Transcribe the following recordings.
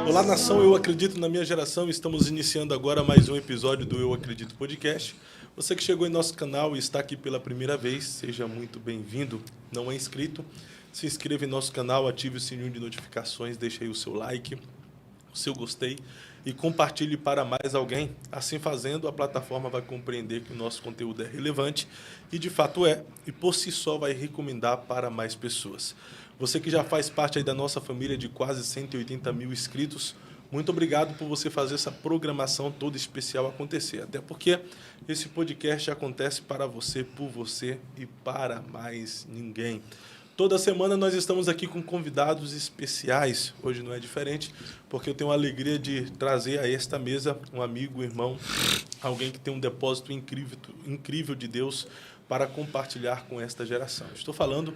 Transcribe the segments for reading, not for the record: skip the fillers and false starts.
Olá, nação, eu acredito na minha geração. Estamos iniciando agora mais um episódio do Eu Acredito Podcast. Você que chegou em nosso canal e está aqui pela primeira vez, seja muito bem-vindo. Não é inscrito? Se inscreva em nosso canal, ative o sininho de notificações, deixe aí o seu like, o seu gostei e compartilhe para mais alguém. Assim fazendo, a plataforma vai compreender que o nosso conteúdo é relevante e de fato é, e por si só vai recomendar para mais pessoas. Você que já faz parte aí da nossa família de quase 180 mil inscritos, muito obrigado por você fazer essa programação toda especial acontecer. Até porque esse podcast acontece para você, por você e para mais ninguém. Toda semana nós estamos aqui com convidados especiais. Hoje não é diferente, porque eu tenho a alegria de trazer a esta mesa um amigo, um irmão, alguém que tem um depósito incrível de Deus para compartilhar com esta geração. Estou falando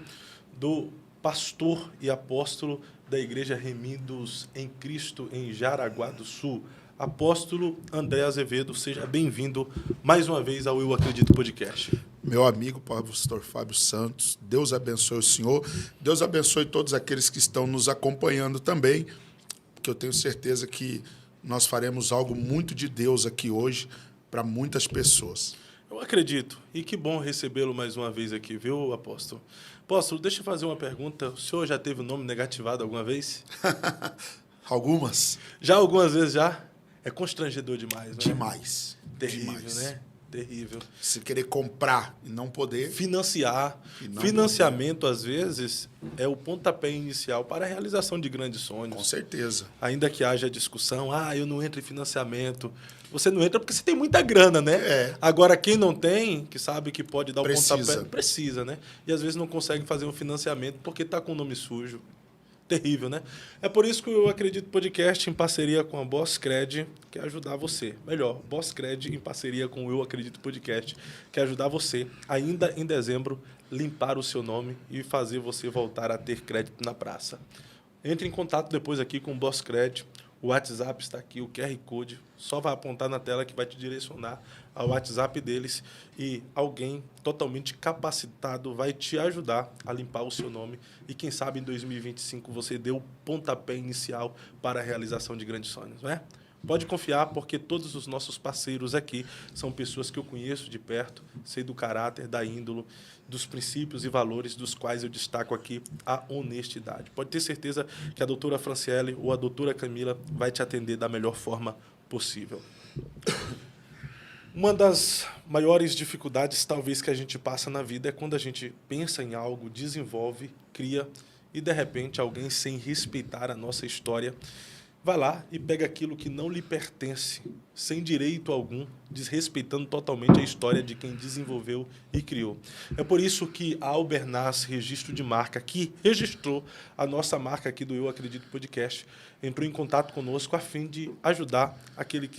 do pastor e apóstolo da Igreja Remidos em Cristo, em Jaraguá do Sul, apóstolo André Azevedo. Seja bem-vindo mais uma vez ao Eu Acredito Podcast. Meu amigo pastor Fábio Santos, Deus abençoe o senhor, Deus abençoe todos aqueles que estão nos acompanhando também, porque eu tenho certeza que nós faremos algo muito de Deus aqui hoje para muitas pessoas. Eu acredito, e que bom recebê-lo mais uma vez aqui, viu, apóstolo? Apóstolo, deixa eu fazer uma pergunta. O senhor já teve o nome negativado alguma vez? Algumas? Já algumas vezes já? É constrangedor demais, não é? Demais. Terrível, demais. Né? Terrível. Se querer comprar e não poder... Financiar. Financiamento, às vezes, é o pontapé inicial para a realização de grandes sonhos. Com certeza. Ainda que haja discussão, eu não entro em financiamento. Você não entra porque você tem muita grana, né? É. Agora, quem não tem, que sabe que pode dar o pontapé... Precisa, né? E às vezes não consegue fazer um financiamento porque está com o nome sujo. Terrível, né? É por isso que eu acredito podcast em parceria com a Bosscred, que é ajudar você. Melhor, Bosscred em parceria com o Eu Acredito Podcast, que é ajudar você, ainda em dezembro, limpar o seu nome e fazer você voltar a ter crédito na praça. Entre em contato depois aqui com o Bosscred. O WhatsApp está aqui, o QR Code. Só vai apontar na tela que vai te direcionar ao WhatsApp deles e alguém totalmente capacitado vai te ajudar a limpar o seu nome. E quem sabe em 2025 você dê o pontapé inicial para a realização de grandes sonhos, não é? Pode confiar, porque todos os nossos parceiros aqui são pessoas que eu conheço de perto, sei do caráter, da índole, dos princípios e valores dos quais eu destaco aqui a honestidade. Pode ter certeza que a doutora Franciele ou a doutora Camila vai te atender da melhor forma possível. Uma das maiores dificuldades, talvez, que a gente passa na vida é quando a gente pensa em algo, desenvolve, cria e, de repente, alguém, sem respeitar a nossa história, vai lá e pega aquilo que não lhe pertence, sem direito algum, desrespeitando totalmente a história de quem desenvolveu e criou. É por isso que a Albernaz Registro de Marca, que registrou a nossa marca aqui do Eu Acredito Podcast, entrou em contato conosco a fim de ajudar aqueles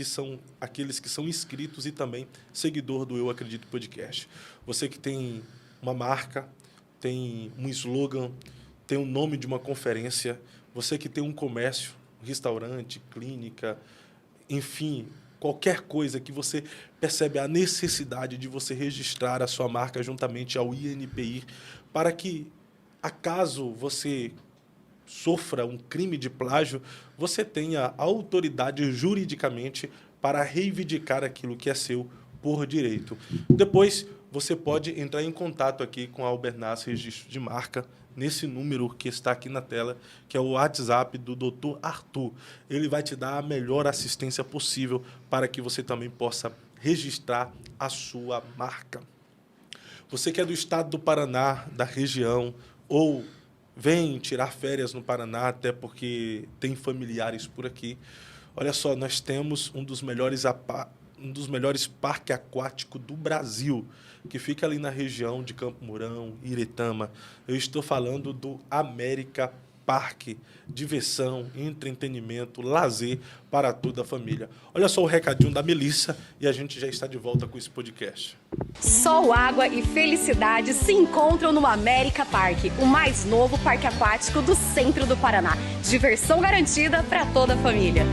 que são inscritos e também seguidor do Eu Acredito Podcast. Você que tem uma marca, tem um slogan, tem o nome de uma conferência, você que tem um comércio, restaurante, clínica, enfim, qualquer coisa que você percebe a necessidade de você registrar a sua marca juntamente ao INPI, para que, acaso você sofra um crime de plágio, você tenha autoridade juridicamente para reivindicar aquilo que é seu por direito. Depois, você pode entrar em contato aqui com a Albernaz Registro de Marca, nesse número que está aqui na tela, que é o WhatsApp do Dr. Arthur. Ele vai te dar a melhor assistência possível para que você também possa registrar a sua marca. Você que é do estado do Paraná, da região, ou vem tirar férias no Paraná, até porque tem familiares por aqui, olha só, nós temos um dos melhores parques aquáticos do Brasil, que fica ali na região de Campo Mourão, Iretama. Eu estou falando do América Parque, diversão, entretenimento, lazer para toda a família. Olha só o recadinho da Melissa e a gente já está de volta com esse podcast. Sol, água e felicidade se encontram no América Parque, o mais novo parque aquático do centro do Paraná. Diversão garantida para toda a família.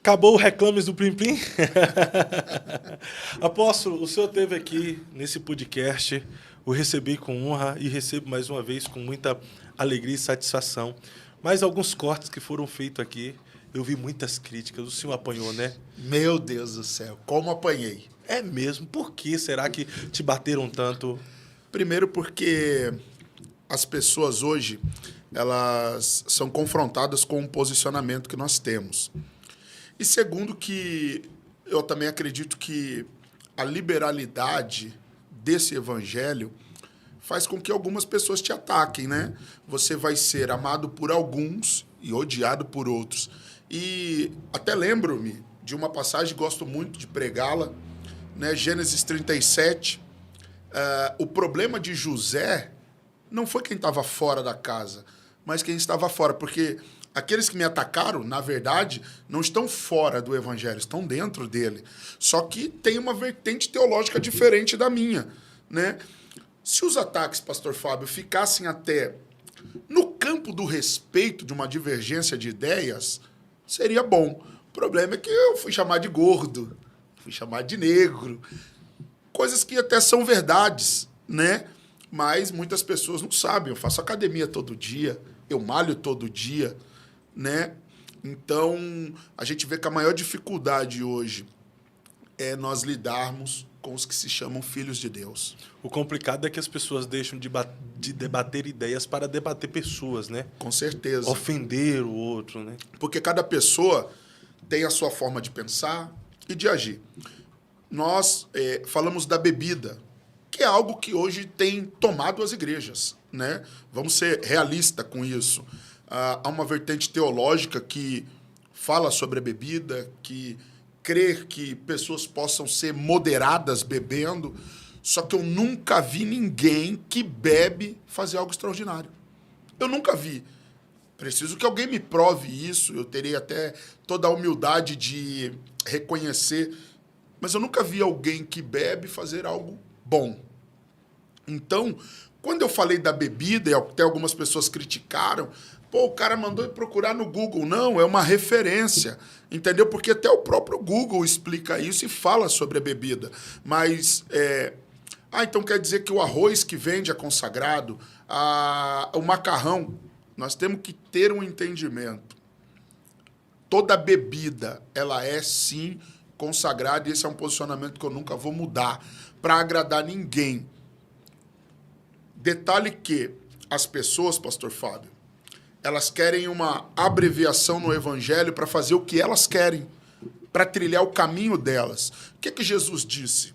Acabou o Reclames do Plim Plim? Apóstolo, o senhor teve aqui nesse podcast o recebi com honra e recebo mais uma vez com muita alegria e satisfação. Mas alguns cortes que foram feitos aqui, eu vi muitas críticas. O senhor apanhou, né? Meu Deus do céu, como apanhei. É mesmo? Por que será que te bateram tanto? Primeiro porque as pessoas hoje, elas são confrontadas com o posicionamento que nós temos. E segundo que eu também acredito que a liberalidade desse evangelho faz com que algumas pessoas te ataquem, né? Você vai ser amado por alguns e odiado por outros. E até lembro-me de uma passagem, gosto muito de pregá-la, né? Gênesis 37. O problema de José não foi quem estava fora da casa, mas quem estava fora, porque aqueles que me atacaram, na verdade, não estão fora do evangelho, estão dentro dele. Só que tem uma vertente teológica diferente da minha, né? Se os ataques, pastor Fábio, ficassem até no campo do respeito, de uma divergência de ideias, seria bom. O problema é que eu fui chamado de gordo, fui chamado de negro, coisas que até são verdades, né? Mas muitas pessoas não sabem. Eu faço academia todo dia, eu malho todo dia, né? Então, a gente vê que a maior dificuldade hoje é nós lidarmos com os que se chamam filhos de Deus. O complicado é que as pessoas deixam de debater ideias para debater pessoas, né? Com certeza. Ofender o outro, né? Porque cada pessoa tem a sua forma de pensar e de agir. Nós falamos da bebida, que é algo que hoje tem tomado as igrejas, né? Vamos ser realistas com isso. Há uma vertente teológica que fala sobre a bebida, que crê que pessoas possam ser moderadas bebendo, só que eu nunca vi ninguém que bebe fazer algo extraordinário. Eu nunca vi. Preciso que alguém me prove isso, eu terei até toda a humildade de reconhecer, mas eu nunca vi alguém que bebe fazer algo bom. Então, quando eu falei da bebida, e até algumas pessoas criticaram, pô, o cara mandou eu procurar no Google. Não, é uma referência, entendeu? Porque até o próprio Google explica isso e fala sobre a bebida. Mas, então quer dizer que o arroz que vende é consagrado, o macarrão, nós temos que ter um entendimento. Toda bebida, ela é sim consagrada, e esse é um posicionamento que eu nunca vou mudar para agradar ninguém. Detalhe que as pessoas, pastor Fábio, elas querem uma abreviação no evangelho para fazer o que elas querem, para trilhar o caminho delas. O que Jesus disse?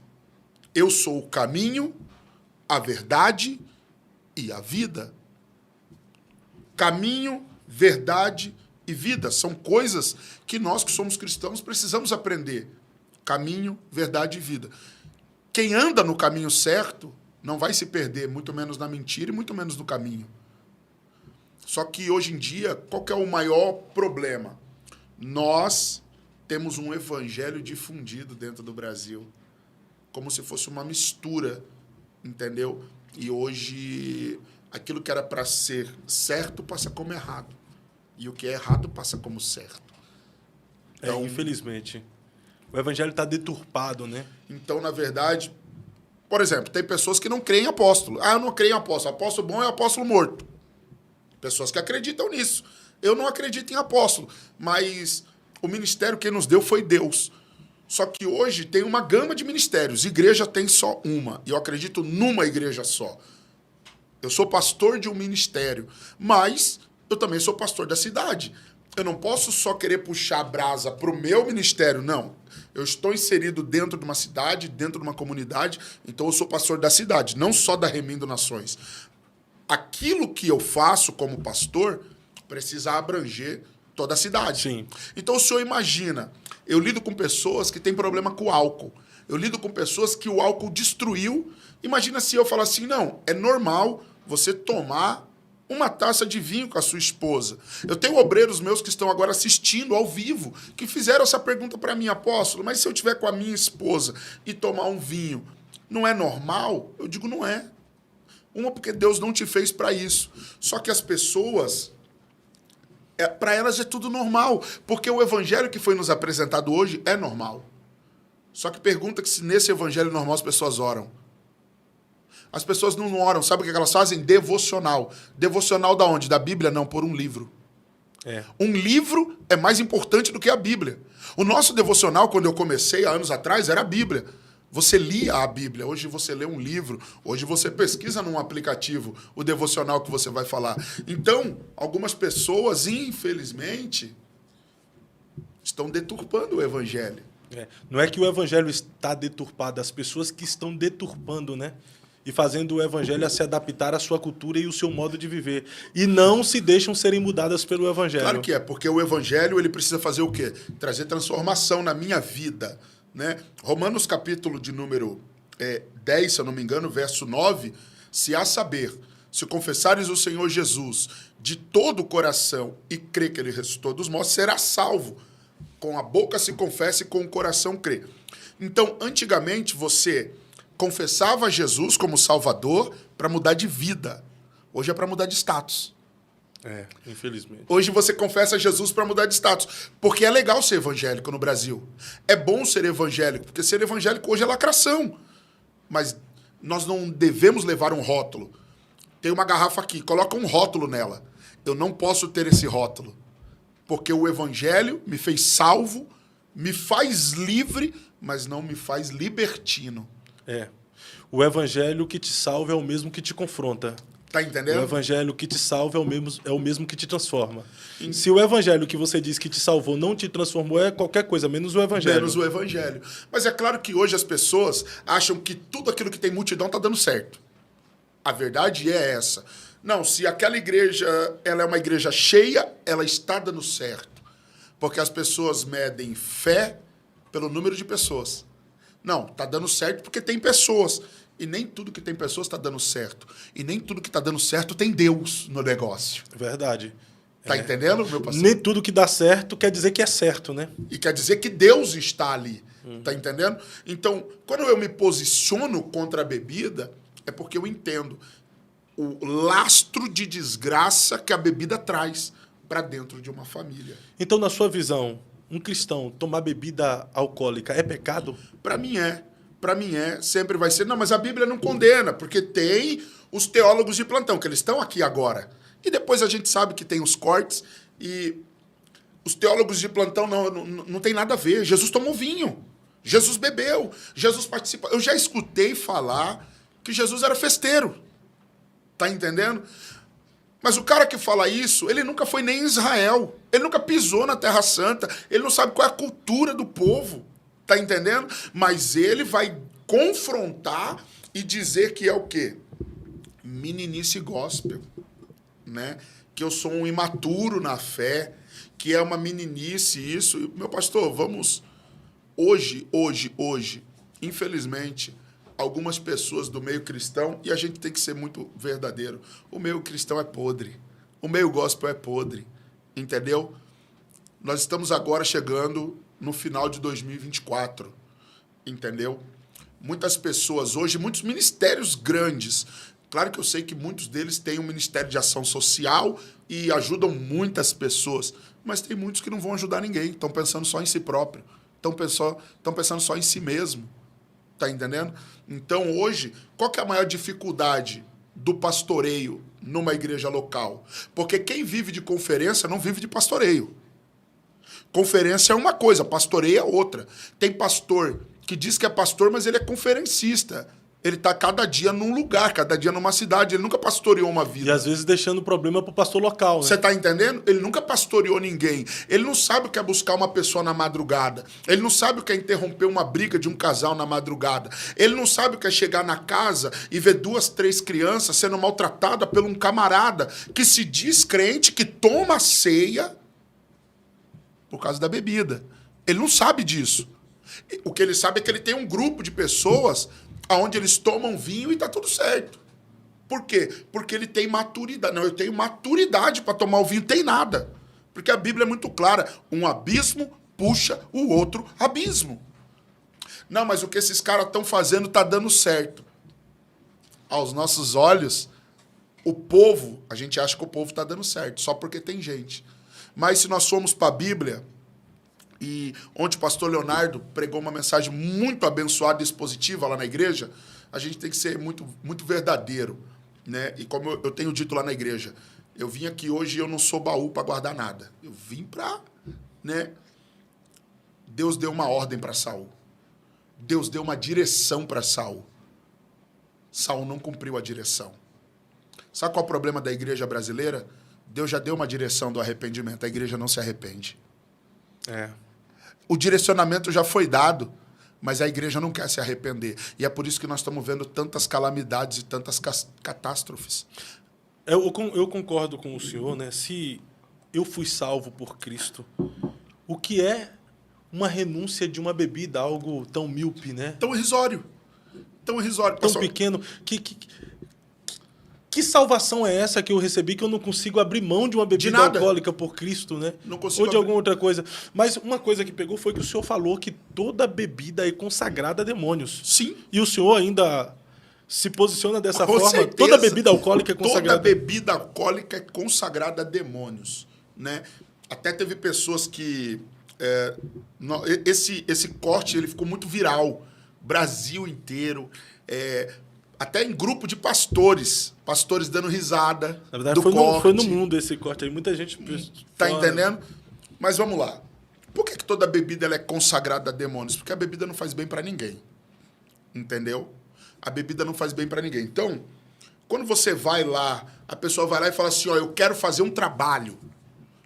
Eu sou o caminho, a verdade e a vida. Caminho, verdade e vida são coisas que nós que somos cristãos precisamos aprender. Caminho, verdade e vida. Quem anda no caminho certo não vai se perder, muito menos na mentira e muito menos no caminho. Só que hoje em dia, qual que é o maior problema? Nós temos um evangelho difundido dentro do Brasil, como se fosse uma mistura, entendeu? E hoje, aquilo que era para ser certo passa como errado. E o que é errado passa como certo. Então, infelizmente. O evangelho está deturpado, né? Então, na verdade, por exemplo, tem pessoas que não creem em apóstolo. Eu não creio em apóstolo. Apóstolo bom é apóstolo morto. Pessoas que acreditam nisso. Eu não acredito em apóstolo, mas o ministério que nos deu foi Deus. Só que hoje tem uma gama de ministérios. Igreja tem só uma. E eu acredito numa igreja só. Eu sou pastor de um ministério, mas eu também sou pastor da cidade. Eu não posso só querer puxar a brasa para o meu ministério, não. Eu estou inserido dentro de uma cidade, dentro de uma comunidade, então eu sou pastor da cidade, não só da Remendo Nações. Aquilo que eu faço como pastor precisa abranger toda a cidade. Sim. Então o senhor imagina, eu lido com pessoas que têm problema com álcool. Eu lido com pessoas que o álcool destruiu. Imagina se eu falar assim, não, é normal você tomar uma taça de vinho com a sua esposa. Eu tenho obreiros meus que estão agora assistindo ao vivo, que fizeram essa pergunta para mim, apóstolo, mas se eu estiver com a minha esposa e tomar um vinho, não é normal? Eu digo, não é. Uma, porque Deus não te fez para isso. Só que as pessoas, para elas é tudo normal, porque o evangelho que foi nos apresentado hoje é normal. Só que pergunta que se nesse evangelho normal as pessoas oram. As pessoas não oram, sabe o que elas fazem? Devocional. Devocional da onde? Da Bíblia? Não, por um livro. Um livro é mais importante do que a Bíblia. O nosso devocional, quando eu comecei há anos atrás, era a Bíblia. Você lia a Bíblia, hoje você lê um livro, hoje você pesquisa num aplicativo o devocional que você vai falar. Então, algumas pessoas, infelizmente, estão deturpando o evangelho. Não é que o evangelho está deturpado, as pessoas que estão deturpando, né? E fazendo o evangelho a se adaptar à sua cultura e o seu modo de viver. E não se deixam serem mudadas pelo evangelho. Claro que é, porque o evangelho ele precisa fazer o quê? Trazer transformação na minha vida. Né? Romanos capítulo de número 10, se eu não me engano, verso 9, se a saber, se confessares o Senhor Jesus de todo o coração e crer que ele ressuscitou dos mortos, será salvo. Com a boca se confessa e com o coração crê. Então, antigamente, você confessava Jesus como Salvador para mudar de vida. Hoje é para mudar de status. Infelizmente. Hoje você confessa Jesus para mudar de status. Porque é legal ser evangélico no Brasil. É bom ser evangélico, porque ser evangélico hoje é lacração. Mas nós não devemos levar um rótulo. Tem uma garrafa aqui, coloca um rótulo nela. Eu não posso ter esse rótulo. Porque o evangelho me fez salvo, me faz livre, mas não me faz libertino. O evangelho que te salva é o mesmo que te confronta. Tá entendendo? O evangelho que te salva é o mesmo que te transforma. Se o evangelho que você diz que te salvou não te transformou, é qualquer coisa, menos o evangelho. Menos o evangelho. Mas é claro que hoje as pessoas acham que tudo aquilo que tem multidão tá dando certo. A verdade é essa. Não, se aquela igreja ela é uma igreja cheia, ela está dando certo. Porque as pessoas medem fé pelo número de pessoas. Não, tá dando certo porque tem pessoas. E nem tudo que tem pessoas está dando certo. E nem tudo que está dando certo tem Deus no negócio. Verdade. Tá entendendo, meu parceiro? Nem tudo que dá certo quer dizer que é certo, né? E quer dizer que Deus está ali. Tá entendendo? Então, quando eu me posiciono contra a bebida, é porque eu entendo o lastro de desgraça que a bebida traz para dentro de uma família. Então, na sua visão, um cristão tomar bebida alcoólica é pecado? Para mim é. Para mim sempre vai ser. Não, mas a Bíblia não condena, porque tem os teólogos de plantão, que eles estão aqui agora. E depois a gente sabe que tem os cortes e os teólogos de plantão não tem nada a ver. Jesus tomou vinho, Jesus bebeu, Jesus participa. Eu já escutei falar que Jesus era festeiro. Tá entendendo? Mas o cara que fala isso, ele nunca foi nem em Israel. Ele nunca pisou na Terra Santa. Ele não sabe qual é a cultura do povo. Tá entendendo? Mas ele vai confrontar e dizer que é o quê? Meninice gospel, né? Que eu sou um imaturo na fé, que é uma meninice isso. Meu pastor, vamos... Hoje, infelizmente, algumas pessoas do meio cristão, e a gente tem que ser muito verdadeiro, o meio cristão é podre. O meio gospel é podre. Entendeu? Nós estamos agora chegando no final de 2024, entendeu? Muitas pessoas hoje, muitos ministérios grandes, claro que eu sei que muitos deles têm um ministério de ação social e ajudam muitas pessoas, mas tem muitos que não vão ajudar ninguém, estão pensando só em si próprio, estão pensando só em si mesmo, tá entendendo? Então hoje, qual que é a maior dificuldade do pastoreio numa igreja local? Porque quem vive de conferência não vive de pastoreio. Conferência é uma coisa, pastoreio é outra. Tem pastor que diz que é pastor, mas ele é conferencista. Ele está cada dia num lugar, cada dia numa cidade. Ele nunca pastoreou uma vida. E às vezes deixando o problema para o pastor local, né? Você está entendendo? Ele nunca pastoreou ninguém. Ele não sabe o que é buscar uma pessoa na madrugada. Ele não sabe o que é interromper uma briga de um casal na madrugada. Ele não sabe o que é chegar na casa e ver 2, 3 crianças sendo maltratadas por um camarada que se diz crente, que toma ceia por causa da bebida. Ele não sabe disso. O que ele sabe é que ele tem um grupo de pessoas onde eles tomam vinho e tá tudo certo. Por quê? Porque ele tem maturidade. Não, eu tenho maturidade para tomar o vinho. Tem nada. Porque a Bíblia é muito clara. Um abismo puxa o outro abismo. Não, mas o que esses caras estão fazendo tá dando certo. Aos nossos olhos, o povo, a gente acha que o povo tá dando certo, só porque tem gente. Mas se nós formos para a Bíblia E ontem o pastor Leonardo pregou uma mensagem muito abençoada e expositiva lá na igreja. A gente tem que ser muito, muito verdadeiro, né? E como eu tenho dito lá na igreja, eu vim aqui hoje e eu não sou baú para guardar nada. Eu vim para, né? Deus deu uma ordem para Saul. Deus deu uma direção para Saul. Saul não cumpriu a direção. Sabe qual é o problema da igreja brasileira? Deus já deu uma direção do arrependimento. A igreja não se arrepende. O direcionamento já foi dado, mas a igreja não quer se arrepender. E é por isso que nós estamos vendo tantas calamidades e tantas catástrofes. Eu concordo com o senhor, né? Se eu fui salvo por Cristo, o que é uma renúncia de uma bebida, algo tão míope, né? Tão irrisório. Tão irrisório. Tão pequeno. Que salvação é essa que eu recebi que eu não consigo abrir mão de uma bebida alcoólica por Cristo, né? Não consigo ou de alguma outra coisa. Mas uma coisa que pegou foi que o senhor falou que toda bebida é consagrada a demônios. Sim. E o senhor ainda se posiciona dessa Com forma? certeza. Toda bebida alcoólica é consagrada. Toda bebida alcoólica é consagrada a demônios, né? Até teve pessoas que... esse corte ele ficou muito viral. Brasil inteiro. Até em grupo de pastores dando risada. Na verdade, foi no mundo esse corte aí. Muita gente... Tá entendendo? Mas vamos lá. Por que toda bebida ela é consagrada a demônios? Porque a bebida não faz bem para ninguém. Entendeu? A bebida não faz bem para ninguém. Então, quando você vai lá, a pessoa vai lá e fala assim, ó, eu quero fazer um trabalho.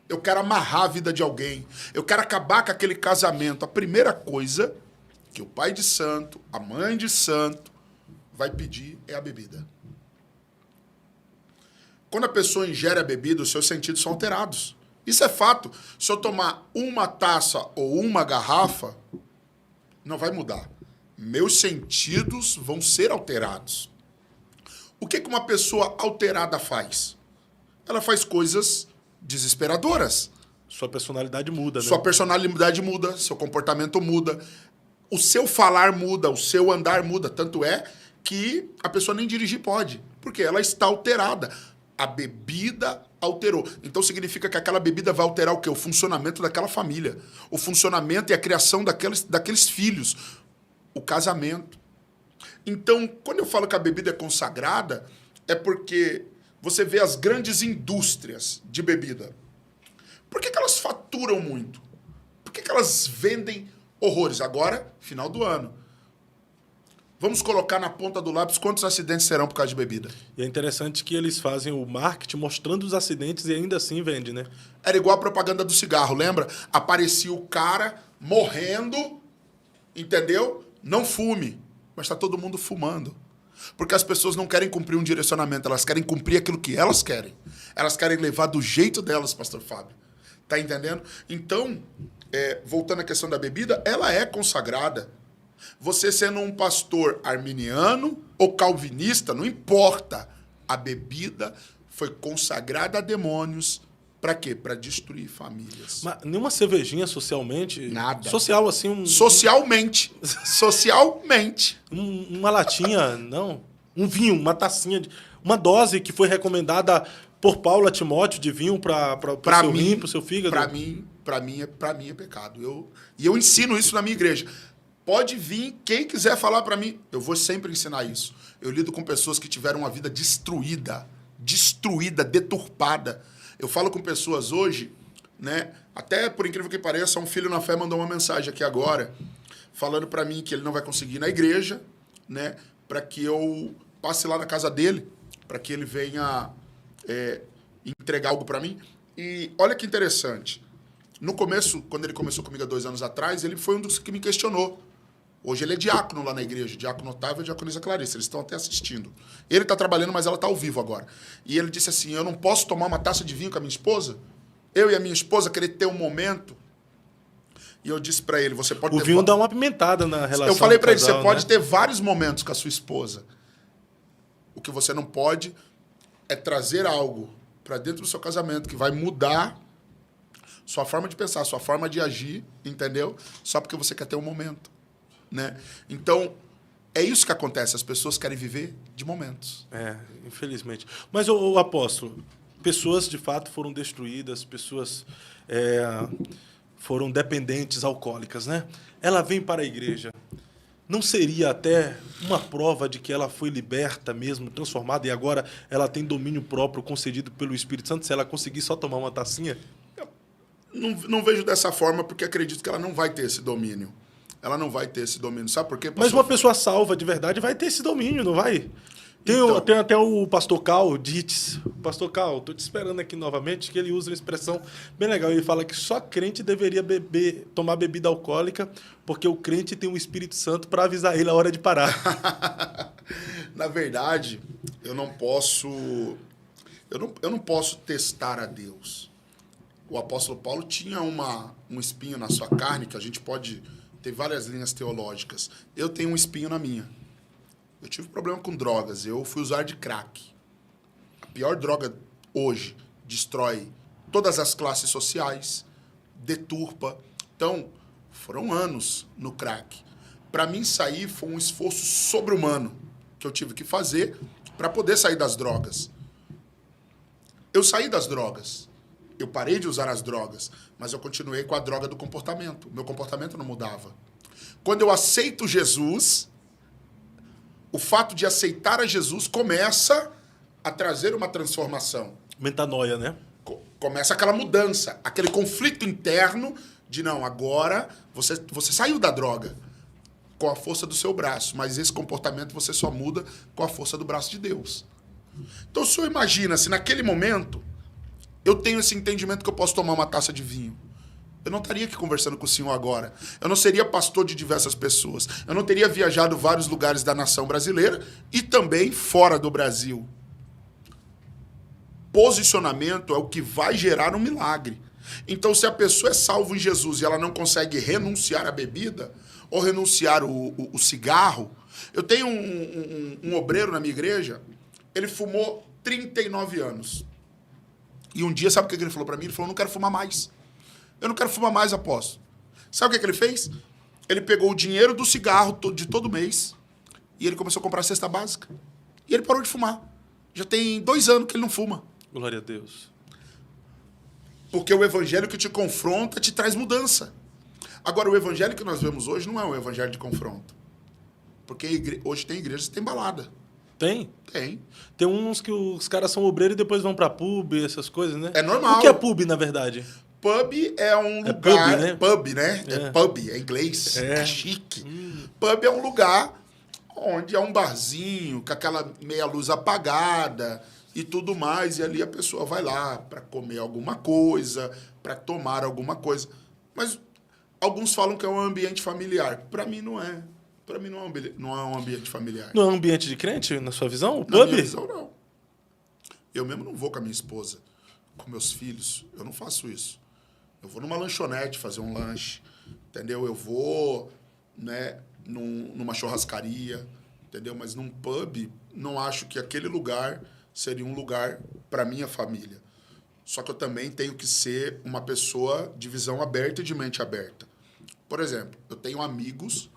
Eu quero amarrar a vida de alguém. Eu quero acabar com aquele casamento. A primeira coisa que o pai de santo, a mãe de santo, vai pedir é a bebida. Quando a pessoa ingere a bebida, os seus sentidos são alterados. Isso é fato. Se eu tomar uma taça ou uma garrafa, não vai mudar. Meus sentidos vão ser alterados. O que uma pessoa alterada faz? Ela faz coisas desesperadoras. Sua personalidade muda, né? Sua personalidade muda, seu comportamento muda, o seu falar muda, o seu andar muda. Tanto é que a pessoa nem dirigir pode, porque ela está alterada. A bebida alterou. Então significa que aquela bebida vai alterar o quê? O funcionamento daquela família, o funcionamento e a criação daqueles filhos, o casamento. Então, quando eu falo que a bebida é consagrada, é porque você vê as grandes indústrias de bebida. Por que elas faturam muito? Por que elas vendem horrores? Agora, final do ano. Vamos colocar na ponta do lápis quantos acidentes serão por causa de bebida. E é interessante que eles fazem o marketing mostrando os acidentes e ainda assim vende, né? Era igual a propaganda do cigarro, lembra? Aparecia o cara morrendo, entendeu? Não fume. Mas está todo mundo fumando. Porque as pessoas não querem cumprir um direcionamento, elas querem cumprir aquilo que elas querem. Elas querem levar do jeito delas, pastor Fábio. Tá entendendo? Então, voltando à questão da bebida, ela é consagrada. Você sendo um pastor arminiano ou calvinista, não importa. A bebida foi consagrada a demônios. Para quê? Para destruir famílias. Mas nenhuma cervejinha socialmente? Nada. Social, assim... Socialmente. Socialmente. Uma latinha, não. Um vinho, uma tacinha. Uma dose que foi recomendada por Paulo a Timóteo de vinho para o seu rim, para o seu fígado. Para mim é pecado. E eu ensino isso na minha igreja. Pode vir quem quiser falar para mim. Eu vou sempre ensinar isso. Eu lido com pessoas que tiveram uma vida destruída, deturpada. Eu falo com pessoas hoje, né? Até por incrível que pareça, um filho na fé mandou uma mensagem aqui agora, falando para mim que ele não vai conseguir ir na igreja, né? Para que eu passe lá na casa dele, para que ele venha entregar algo para mim. E olha que interessante. No começo, quando ele começou comigo há 2 anos atrás, ele foi um dos que me questionou. Hoje ele é diácono lá na igreja, diácono Otávio e diaconisa Clarice, eles estão até assistindo. Ele está trabalhando, mas ela está ao vivo agora. E ele disse assim, eu não posso tomar uma taça de vinho com a minha esposa? Eu e a minha esposa querer ter um momento? E eu disse para ele, você pode ter... O vinho dá uma apimentada na relação. Eu falei para ele, você né? pode ter vários momentos com a sua esposa. O que você não pode é trazer algo para dentro do seu casamento que vai mudar sua forma de pensar, sua forma de agir, entendeu? Só porque você quer ter um momento. Né? Então, é isso que acontece. As pessoas querem viver de momentos. Infelizmente. Mas, o apóstolo, pessoas de fato foram destruídas, pessoas foram dependentes alcoólicas, né? Ela vem para a igreja. Não seria até uma prova de que ela foi liberta mesmo, transformada, e agora ela tem domínio próprio concedido pelo Espírito Santo, se ela conseguir só tomar uma tacinha? Não vejo dessa forma, porque acredito que ela não vai ter esse domínio. Ela não vai ter esse domínio. Sabe por quê? Mas uma pessoa salva de verdade vai ter esse domínio, não vai? Tem até o pastor Cal Dietz. Pastor Cal, estou te esperando aqui novamente, que ele usa uma expressão bem legal. Ele fala que só crente deveria tomar bebida alcoólica, porque o crente tem o Espírito Santo para avisar ele a hora de parar. Na verdade, eu não posso testar a Deus. O apóstolo Paulo tinha um espinho na sua carne, que a gente pode ter várias linhas teológicas. Eu tenho um espinho na minha. Eu tive problema com drogas. Eu fui usar de crack. A pior droga hoje destrói todas as classes sociais, deturpa. Então, foram anos no crack. Para mim sair foi um esforço sobre-humano que eu tive que fazer para poder sair das drogas. Eu saí das drogas. Eu parei de usar as drogas, mas eu continuei com a droga do comportamento. Meu comportamento não mudava. Quando eu aceito Jesus, o fato de aceitar a Jesus começa a trazer uma transformação. Metanoia, né? Começa aquela mudança, aquele conflito interno de não, agora você saiu da droga com a força do seu braço, mas esse comportamento você só muda com a força do braço de Deus. Então, o senhor imagina se naquele momento eu tenho esse entendimento que eu posso tomar uma taça de vinho. Eu não estaria aqui conversando com o senhor agora. Eu não seria pastor de diversas pessoas. Eu não teria viajado vários lugares da nação brasileira e também fora do Brasil. Posicionamento é o que vai gerar um milagre. Então, se a pessoa é salva em Jesus e ela não consegue renunciar à bebida ou renunciar o cigarro... Eu tenho um obreiro na minha igreja, ele fumou 39 anos. E um dia, sabe o que ele falou para mim? Ele falou, não quero fumar mais. Eu não quero fumar mais, apóstolo. Sabe o que ele fez? Ele pegou o dinheiro do cigarro de todo mês e ele começou a comprar a cesta básica. E ele parou de fumar. Já tem 2 anos que ele não fuma. Glória a Deus. Porque o evangelho que te confronta te traz mudança. Agora, o evangelho que nós vemos hoje não é um evangelho de confronto. Porque hoje tem igrejas que tem balada. Tem? Tem. Tem uns que os caras são obreiros e depois vão pra pub, essas coisas, né? É normal. O que é pub, na verdade? Pub é um lugar... Pub, né? É pub, é inglês. É chique. Pub é um lugar onde é um barzinho, com aquela meia luz apagada e tudo mais. E ali a pessoa vai lá para comer alguma coisa, para tomar alguma coisa. Mas alguns falam que é um ambiente familiar. Para mim não é. Para mim não é um ambiente familiar. Não é um ambiente de crente, na sua visão? O pub? Na minha visão, não. Eu mesmo não vou com a minha esposa, com meus filhos. Eu não faço isso. Eu vou numa lanchonete fazer um lanche, entendeu? Eu vou, né, numa churrascaria, entendeu? Mas num pub, não acho que aquele lugar seria um lugar para minha família. Só que eu também tenho que ser uma pessoa de visão aberta e de mente aberta. Por exemplo, eu tenho amigos